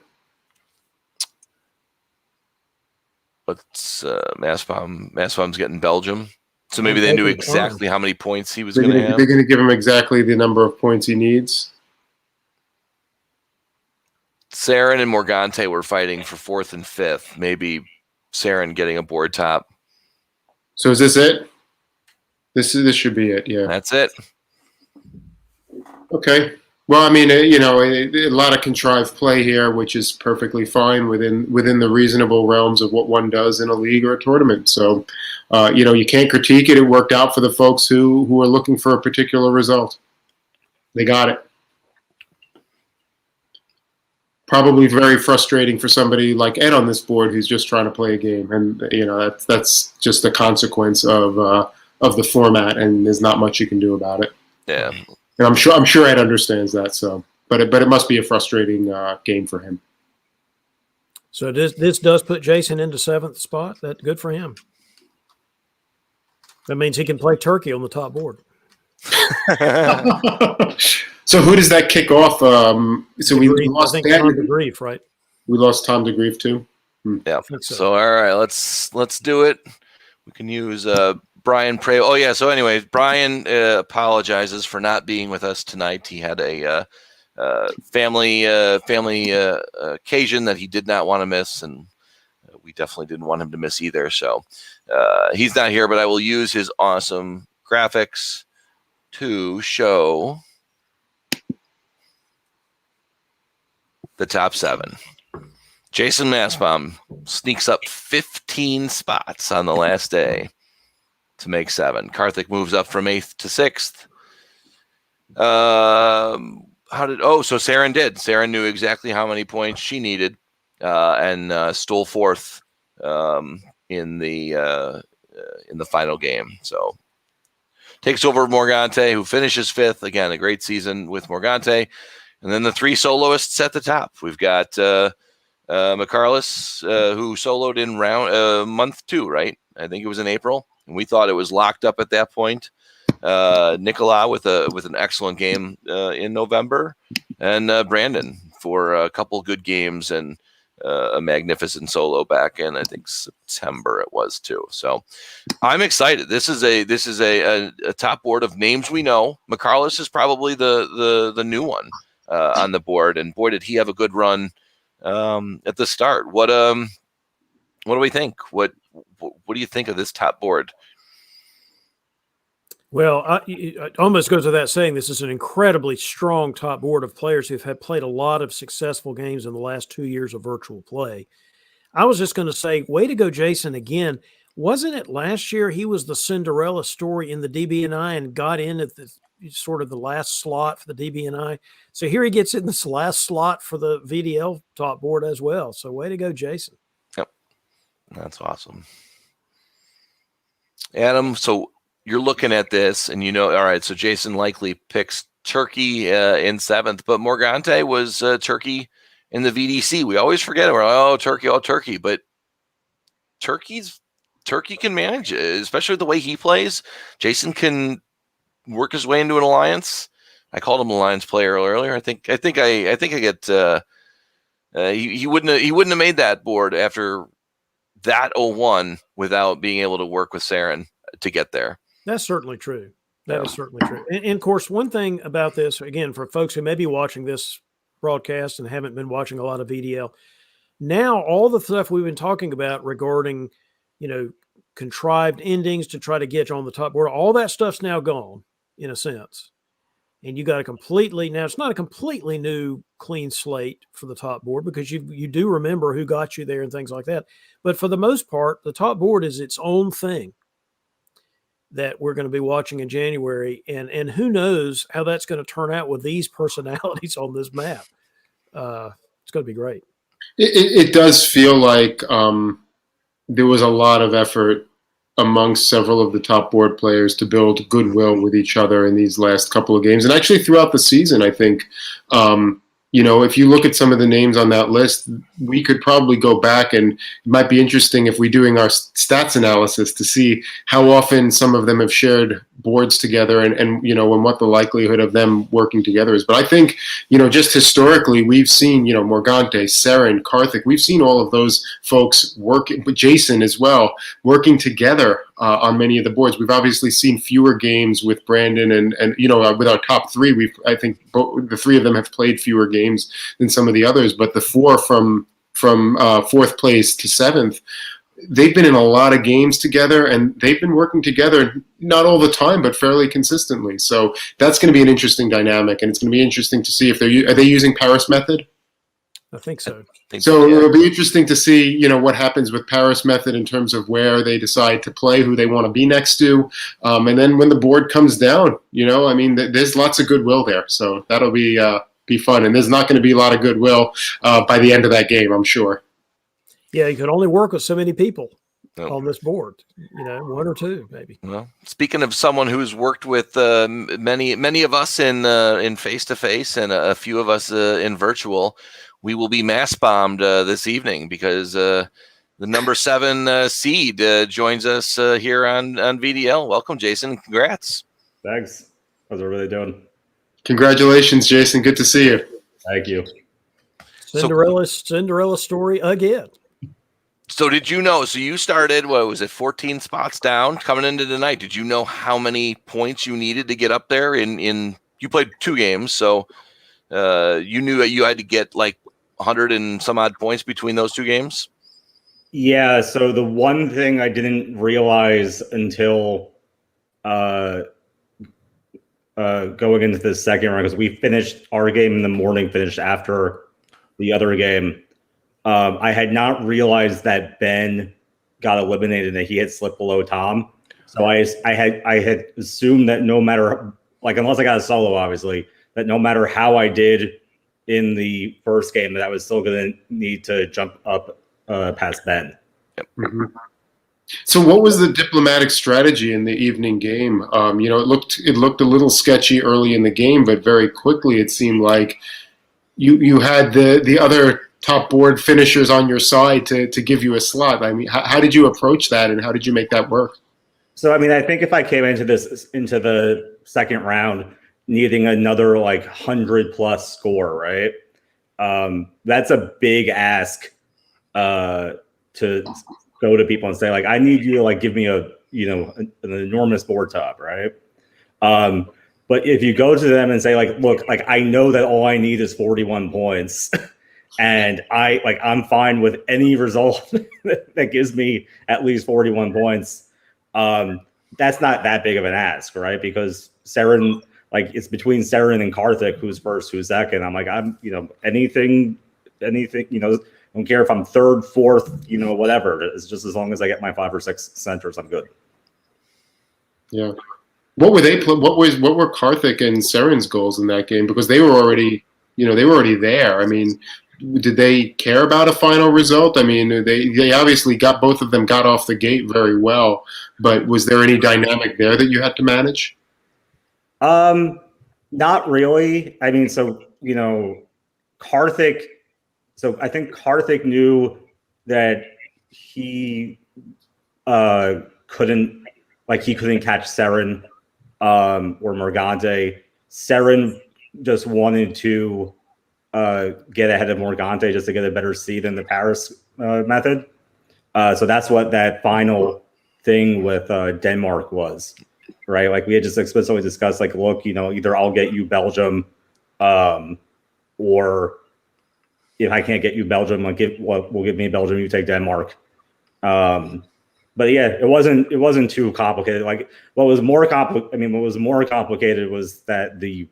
What's Mass Bomb's getting Belgium. So maybe they knew exactly how many points he was going to have. They're going to give him exactly the number of points he needs. Saren and Morgante were fighting for 4th and 5th. Maybe Saren getting a board top. So is this it? This should be it. Yeah, that's it. Okay. Well, I mean, a lot of contrived play here, which is perfectly fine within the reasonable realms of what one does in a league or a tournament. So, you can't critique it. It worked out for the folks who are looking for a particular result. They got it. Probably very frustrating for somebody like Ed on this board who's just trying to play a game, and that's just a consequence of the format, and there's not much you can do about it. Yeah. And I'm sure Ed understands that. So, but it must be a frustrating game for him. So this does put Jason into 7th spot. That's good for him. That means he can play Turkey on the top board. So who does that kick off? So we lost Tom de Grief, right? We lost Tom de Grief too. Yeah. So all right, let's do it. We can use Brian Prey. Oh yeah. So anyway, Brian apologizes for not being with us tonight. He had a family occasion that he did not want to miss, and we definitely didn't want him to miss either. So he's not here, but I will use his awesome graphics to show the top 7. Jason Massbaum sneaks up 15 spots on the last day to make 7. Karthik moves up from 8th to 6th. So Saren did. Saren knew exactly how many points she needed and stole 4th in the final game. So takes over Morgante, who finishes 5th. Again, a great season with Morgante. And then the 3 soloists at the top. We've got McCarless, who soloed in month 2, right? I think it was in April. And we thought it was locked up at that point. Nicola with an excellent game in November. And Brandon for a couple good games and a magnificent solo back in, I think, September it was too. So I'm excited. This is a top board of names we know. McCarless is probably the new one on the board, and boy, did he have a good run at the start. What do we think? What do you think of this top board? Well, it almost goes without saying, this is an incredibly strong top board of players who've played a lot of successful games in the last 2 years of virtual play. I was just going to say, way to go, Jason, again. Wasn't it last year he was the Cinderella story in the DBNI and got in at the sort of the last slot for the DBNI? So here he gets in this last slot for the VDL top board as well. So way to go, Jason. Yep. That's awesome. Adam, so you're looking at this and all right, so Jason likely picks Turkey in 7th, but Morgante was Turkey in the VDC. We always forget it. We're like, Turkey, but Turkey can manage, especially the way he plays. Jason can work his way into an alliance. I called him an alliance player earlier. I think I get he wouldn't have made that board after that 01 without being able to work with Saren to get there. That's certainly true. That is certainly true. And of course, one thing about this, again, for folks who may be watching this broadcast and haven't been watching a lot of VDL, now all the stuff we've been talking about regarding, contrived endings to try to get you on the top board, all that stuff's now gone in a sense. And you got it's not a completely new clean slate for the top board because you do remember who got you there and things like that. But for the most part, the top board is its own thing that we're going to be watching in January. And who knows how that's going to turn out with these personalities on this map. It's going to be great. It does feel like there was a lot of effort amongst several of the top board players to build goodwill with each other in these last couple of games. And actually throughout the season, I think, if you look at some of the names on that list, we could probably go back, and it might be interesting if we're doing our stats analysis to see how often some of them have shared boards together and what the likelihood of them working together is. But I think, just historically, we've seen, Morgante, Saren, Karthik, we've seen all of those folks working, but Jason as well, working together on many of the boards. We've obviously seen fewer games with Brandon and with our top 3, I think the 3 of them have played fewer games than some of the others, but the 4 from 4th place to 7th, they've been in a lot of games together, and they've been working together, not all the time, but fairly consistently. So that's going to be an interesting dynamic, and it's going to be interesting to see if are they using Paris method? I think so. So it'll be interesting to see, what happens with Paris method in terms of where they decide to play, who they want to be next to. And then when the board comes down, there's lots of goodwill there. So that'll be fun. And there's not going to be a lot of goodwill by the end of that game, I'm sure. Yeah, you could only work with so many people on this board, 1 or 2 maybe. Well, speaking of someone who's worked with many of us in face-to-face and a few of us in virtual, we will be mass bombed this evening because the number 7 seed joins us here on VDL. Welcome, Jason. Congrats. Thanks. How's everybody doing? Congratulations, Jason. Good to see you. Thank you. Cinderella story again. So did you know? So you started, 14 spots down coming into tonight. Did you know how many points you needed to get up there? You played 2 games, so you knew that you had to get like 100 and some odd points between those 2 games? Yeah, so the one thing I didn't realize until going into the second round, because we finished our game in the morning, finished after the other game. I had not realized that Ben got eliminated and that he had slipped below Tom. So I had assumed that no matter, like, unless I got a solo, obviously, that no matter how I did in the first game, that I was still going to need to jump up past Ben. Mm-hmm. So, what was the diplomatic strategy in the evening game? It looked a little sketchy early in the game, but very quickly it seemed like you had the other top board finishers on your side to give you a slot. I mean, how did you approach that, and how did you make that work? So, I mean, I think if I came into the second round needing another like 100+ score, right? That's a big ask to go to people and say, like, I need you to like give me an enormous board top, right? But if you go to them and say, like, look, like, I know that all I need is 41 points, and I'm fine with any result that gives me at least 41 points. That's not that big of an ask, right? Because Saren, like, it's between Saren and Karthik, who's first, who's second. I'm like, anything, I don't care if I'm third, fourth, whatever. It's just as long as I get my 5 or 6 centers, I'm good. Yeah. What were what were Karthik and Saren's goals in that game? Because they were already there. I mean, did they care about a final result? I mean, they obviously both of them got off the gate very well, but was there any dynamic there that you had to manage? Not really. I mean, Karthik. So I think Karthik knew that he couldn't catch Saren or Morgante. Saren just wanted to get ahead of Morgante just to get a better seed in the Paris method. So that's what that final thing with Denmark was, right? Like, we had just explicitly discussed, like, look, either I'll get you Belgium, or if I can't get you Belgium, we'll give me Belgium, you take Denmark. But yeah, it wasn't too complicated. Like, what was more complicated was that the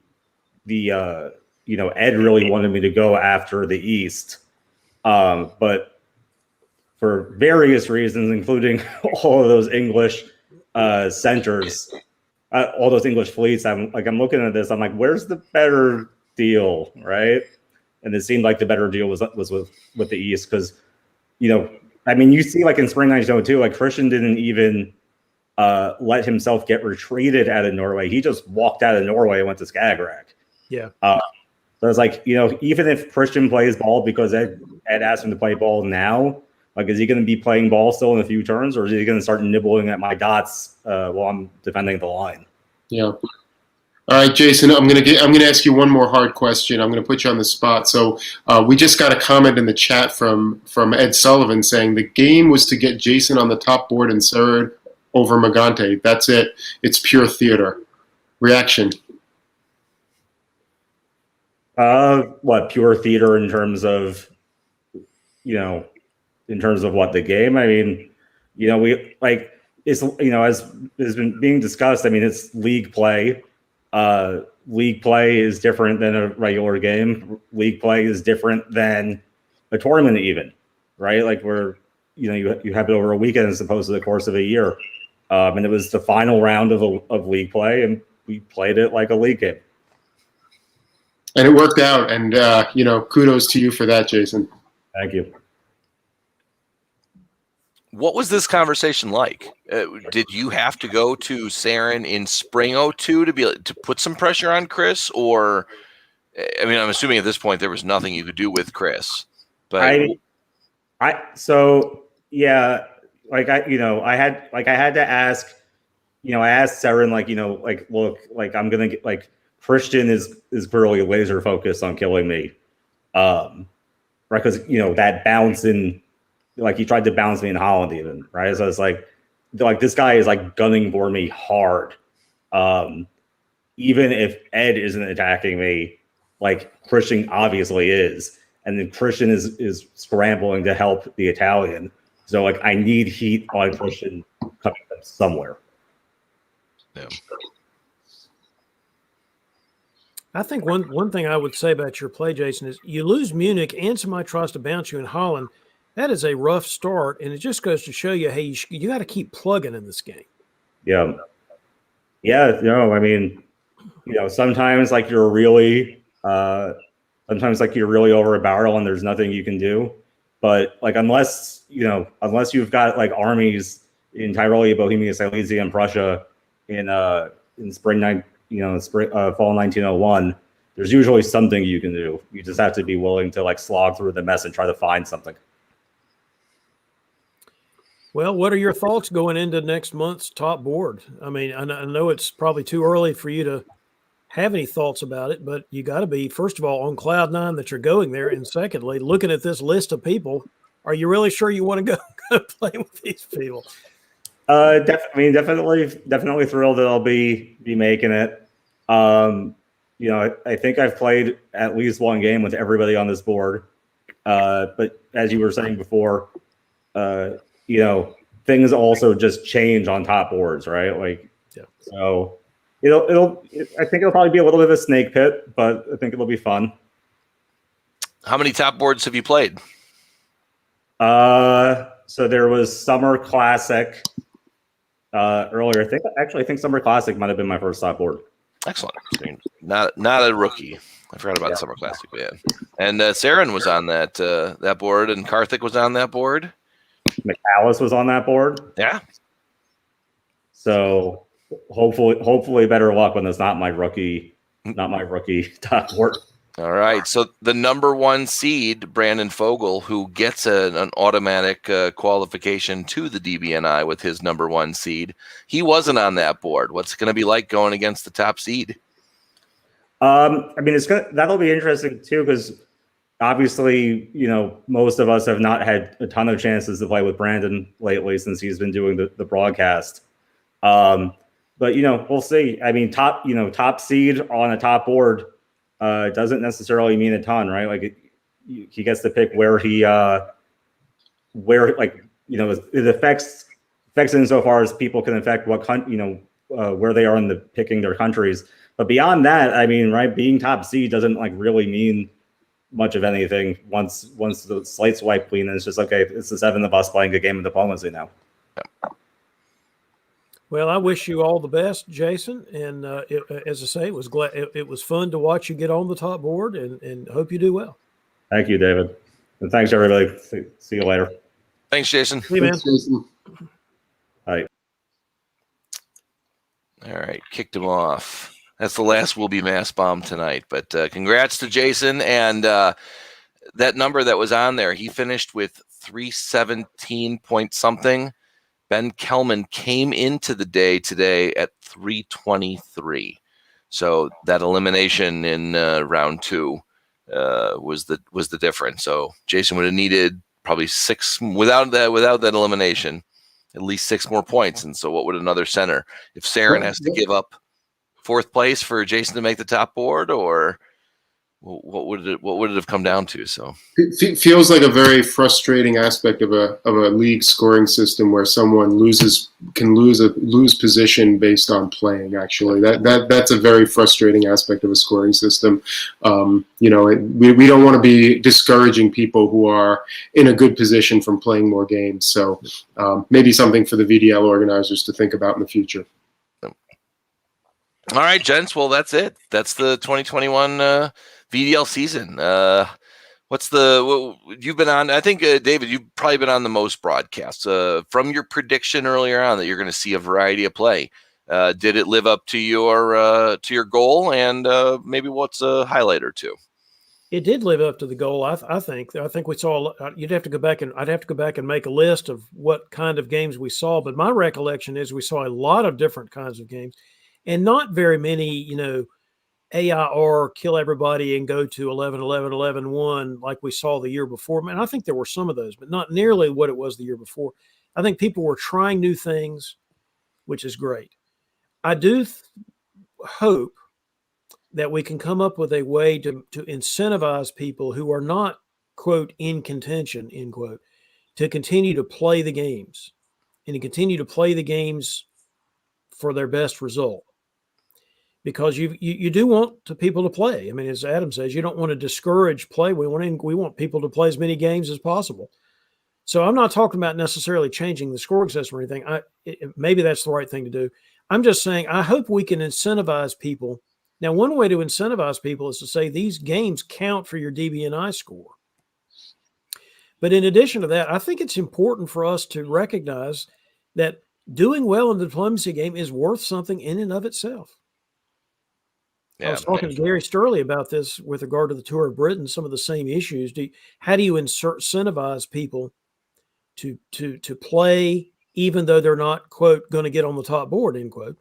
Ed really wanted me to go after the East, but for various reasons, including all of those English centers, all those English fleets, I'm looking at this, I'm like, where's the better deal, right? And it seemed like the better deal was with the East, because I mean, you see, like, in Spring 1902, like, Christian didn't even let himself get retreated out of Norway. He just walked out of Norway and went to Skagerrak. Yeah. So it's like, even if Christian plays ball because Ed asked him to play ball now, like, is he going to be playing ball still in a few turns, or is he going to start nibbling at my dots while I'm defending the line? Yeah. All right, Jason, I'm gonna ask you one more hard question. I'm gonna put you on the spot. So we just got a comment in the chat from Ed Sullivan saying the game was to get Jason on the top board and Saren over Morgante. That's it. It's pure theater. Reaction? What, pure theater in terms of what, the game? I mean, we, like, it's, as has been being discussed, I mean, it's league play. League play is different than a regular game. League play is different than a tournament, even, right? Like, where you have it over a weekend as opposed to the course of a year. And it was the final round of league play, and we played it like a league game. And it worked out, and kudos to you for that, Jason. Thank you. What was this conversation like? Did you have to go to Saren in Spring 02 to put some pressure on Chris? Or, I mean, I'm assuming at this point there was nothing you could do with Chris. But I had to ask, I asked Saren, look, like, I'm going to get, like, Christian is clearly laser focused on killing me. Right. Because, that bounce in, like, he tried to bounce me in Holland even, right? So it's like this guy is, like, gunning for me hard. Even if Ed isn't attacking me, like, Christian obviously is. And then Christian is scrambling to help the Italian. So, like, I need heat on Christian coming from somewhere. Yeah. I think one thing I would say about your play, Jason, is you lose Munich and somebody tries to bounce you in Holland. That is a rough start, and it just goes to show you, hey, you got to keep plugging in this game. Yeah. Yeah. No, I mean, sometimes like you're really, over a barrel and there's nothing you can do. But like, unless you've got like armies in Tyrolia, Bohemia, Silesia, and Prussia in fall 1901, there's usually something you can do. You just have to be willing to like slog through the mess and try to find something. Well, what are your thoughts going into next month's top board? I mean, I know it's probably too early for you to have any thoughts about it, but you got to be, first of all, on cloud nine that you're going there. And secondly, looking at this list of people, are you really sure you want to go play with these people? Definitely thrilled that I'll be making it. I think I've played at least one game with everybody on this board. But as you were saying before, things also just change on top boards, right? Like, yeah. So I think it'll probably be a little bit of a snake pit, but I think it'll be fun. How many top boards have you played? So there was Summer Classic earlier. I think Summer Classic might have been my first top board. Excellent. Not a rookie. I forgot about Summer Classic, man. And Saren was on that board, and Karthik was on that board. McAllis was on that board. Yeah. So hopefully better luck when it's not my rookie top board. All right. So the number one seed, Brandon Fogel, who gets an automatic qualification to the DBNI with his number one seed, he wasn't on that board. What's it going to be like going against the top seed? I mean, that'll be interesting too, because obviously, most of us have not had a ton of chances to play with Brandon lately since he's been doing the broadcast. But we'll see. I mean, top seed on a top board doesn't necessarily mean a ton, right? Like he gets to pick where it affects insofar as people can affect what where they are in the picking their countries. But beyond that, I mean, right, being top seed doesn't like really mean much of anything once the slate's wiped clean, and it's just okay. It's the 7 of us playing a game of diplomacy now. Well, I wish you all the best, Jason. And as I say, it was fun to watch you get on the top board, and hope you do well. Thank you, David, and thanks everybody. See you later. Thanks, Jason. Hey, man. Bye. All right, kicked him off. That's the last Will Be Mass Bomb tonight. But congrats to Jason. And that number that was on there, he finished with 317 point something. Ben Kelman came into the day today at 323. So that elimination in round 2 was the difference. So Jason would have needed probably 6 without that elimination, at least 6 more points. And so what would another center, if Saren has to give up 4th place for Jason to make the top board, or what would it have come down to? So it feels like a very frustrating aspect of a league scoring system where someone can lose position based on playing. Actually, that's a very frustrating aspect of a scoring system. We don't want to be discouraging people who are in a good position from playing more games. So maybe something for the VDL organizers to think about in the future. All right, gents. Well, that's it. That's the 2021 VDL season. You've been on? I think David, you've probably been on the most broadcasts. From your prediction earlier on that you're going to see a variety of play, did it live up to your goal? And maybe what's a highlight or two? It did live up to the goal. I think we saw. I'd have to go back and make a list of what kind of games we saw. But my recollection is we saw a lot of different kinds of games. And not very many, AIR kill everybody and go to 11-11-11-1 like we saw the year before. Man, I think there were some of those, but not nearly what it was the year before. I think people were trying new things, which is great. I do hope that we can come up with a way to incentivize people who are not, quote, in contention, end quote, to continue to play the games and to continue to play the games for their best result. because you do want people to play. I mean, as Adam says, you don't want to discourage play. We want people to play as many games as possible. So I'm not talking about necessarily changing the scoring system or anything. Maybe that's the right thing to do. I'm just saying I hope we can incentivize people. Now, one way to incentivize people is to say these games count for your DBNI score. But in addition to that, I think it's important for us to recognize that doing well in the diplomacy game is worth something in and of itself. Yeah, I was talking to Gary Sturley about this with regard to the Tour of Britain, some of the same issues. How do you incentivize people to play even though they're not, quote, going to get on the top board, end quote?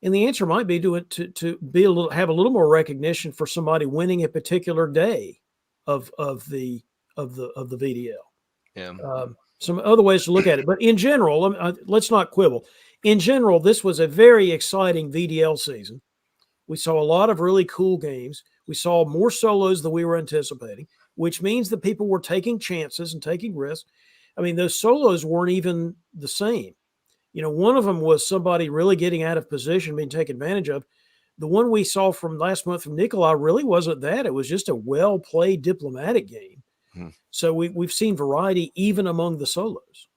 And the answer might be to be have a little more recognition for somebody winning a particular day of the VDL. Yeah. Some other ways to look at it, but in general, let's not quibble. In general, this was a very exciting VDL season. We saw a lot of really cool games. We saw more solos than we were anticipating, which means that people were taking chances and taking risks. I mean, those solos weren't even the same. You know, one of them was somebody really getting out of position, being taken advantage of. The one we saw from last month from Nikolai really wasn't that. It was just a well-played diplomatic game. So we've seen variety even among the solos.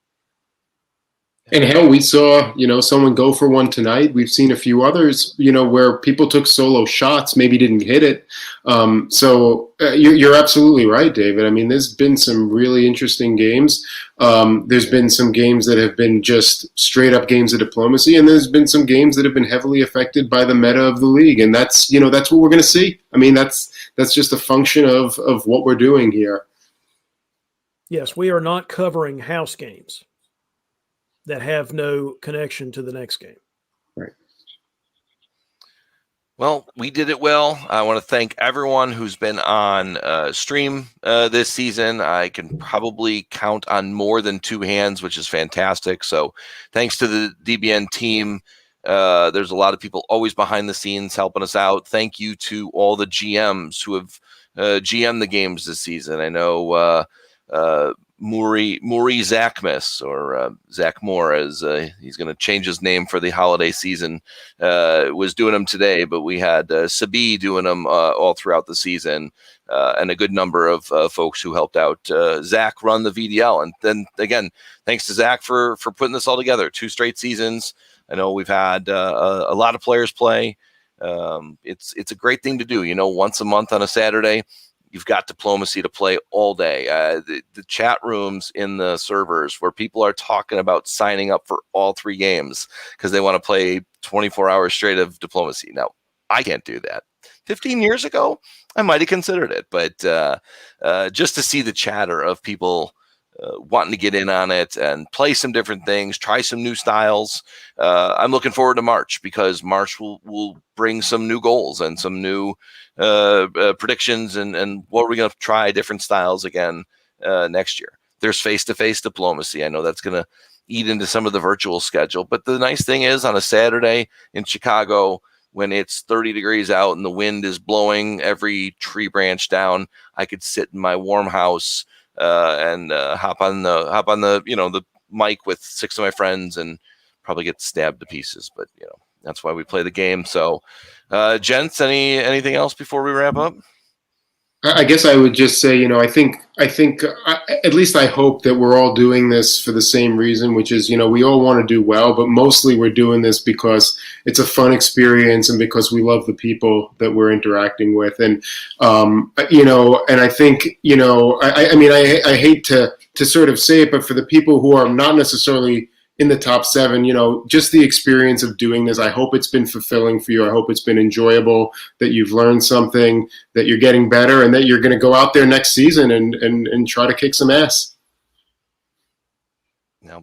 And hell, we saw, someone go for one tonight. We've seen a few others, where people took solo shots, maybe didn't hit it. So you're absolutely right, David. I mean, there's been some really interesting games. There's been some games that have been just straight up games of diplomacy, and there's been some games that have been heavily affected by the meta of the league. And that's what we're going to see. I mean, that's just a function of what we're doing here. Yes, we are not covering house games that have no connection to the next game. Right. Well, we did it well. I want to thank everyone who's been on stream this season. I can probably count on more than two hands, which is fantastic. So thanks to the DBN team. There's a lot of people always behind the scenes helping us out. Thank you to all the GMs who have GM'd the games this season. I know Maury Zachmus, or Zach Moore, as he's going to change his name for the holiday season, was doing them today. But we had Sabi doing them all throughout the season, and a good number of folks who helped out Zach run the VDL. And then again, thanks to Zach for putting this all together. 2 straight seasons. I know we've had a lot of players play. It's a great thing to do. Once a month on a Saturday, you've got diplomacy to play all day. The chat rooms in the servers where people are talking about signing up for all 3 games because they want to play 24 hours straight of diplomacy. Now, I can't do that. 15 years ago, I might have considered it, but just to see the chatter of people wanting to get in on it and play some different things, try some new styles. I'm looking forward to March, because March will bring some new goals and some new predictions and what we're going to try different styles again next year. There's face-to-face diplomacy. I know that's going to eat into some of the virtual schedule, but the nice thing is on a Saturday in Chicago, when it's 30 degrees out and the wind is blowing every tree branch down, I could sit in my warm house and hop on the the mic with 6 of my friends and probably get stabbed to pieces. But that's why we play the game. So, gents, anything else before we wrap up? I guess I would just say, I think at least I hope that we're all doing this for the same reason, which is, we all want to do well, but mostly we're doing this because it's a fun experience and because we love the people that we're interacting with. And, and I think, I hate to sort of say it, but for the people who are not necessarily in the top 7, just the experience of doing this, I hope it's been fulfilling for you. I hope it's been enjoyable, that you've learned something, that you're getting better, and that you're going to go out there next season and try to kick some ass. Yep.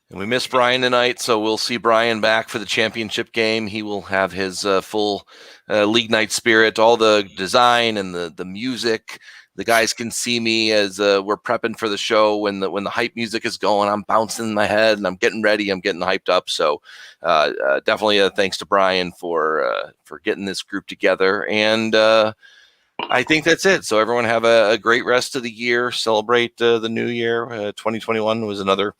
And we miss Brian tonight, so we'll see Brian back for the championship game. He will have his full league night spirit, all the design and the music. The guys can see me as we're prepping for the show. When the hype music is going, I'm bouncing in my head and I'm getting ready. I'm getting hyped up. So definitely thanks to Brian for getting this group together. And I think that's it. So everyone have a great rest of the year. Celebrate the new year. 2021 was another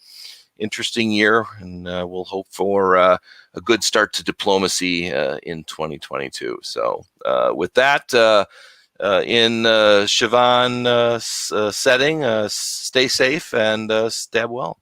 interesting year, and we'll hope for a good start to diplomacy in 2022. So with that, in Siobhan setting, stay safe and stab well.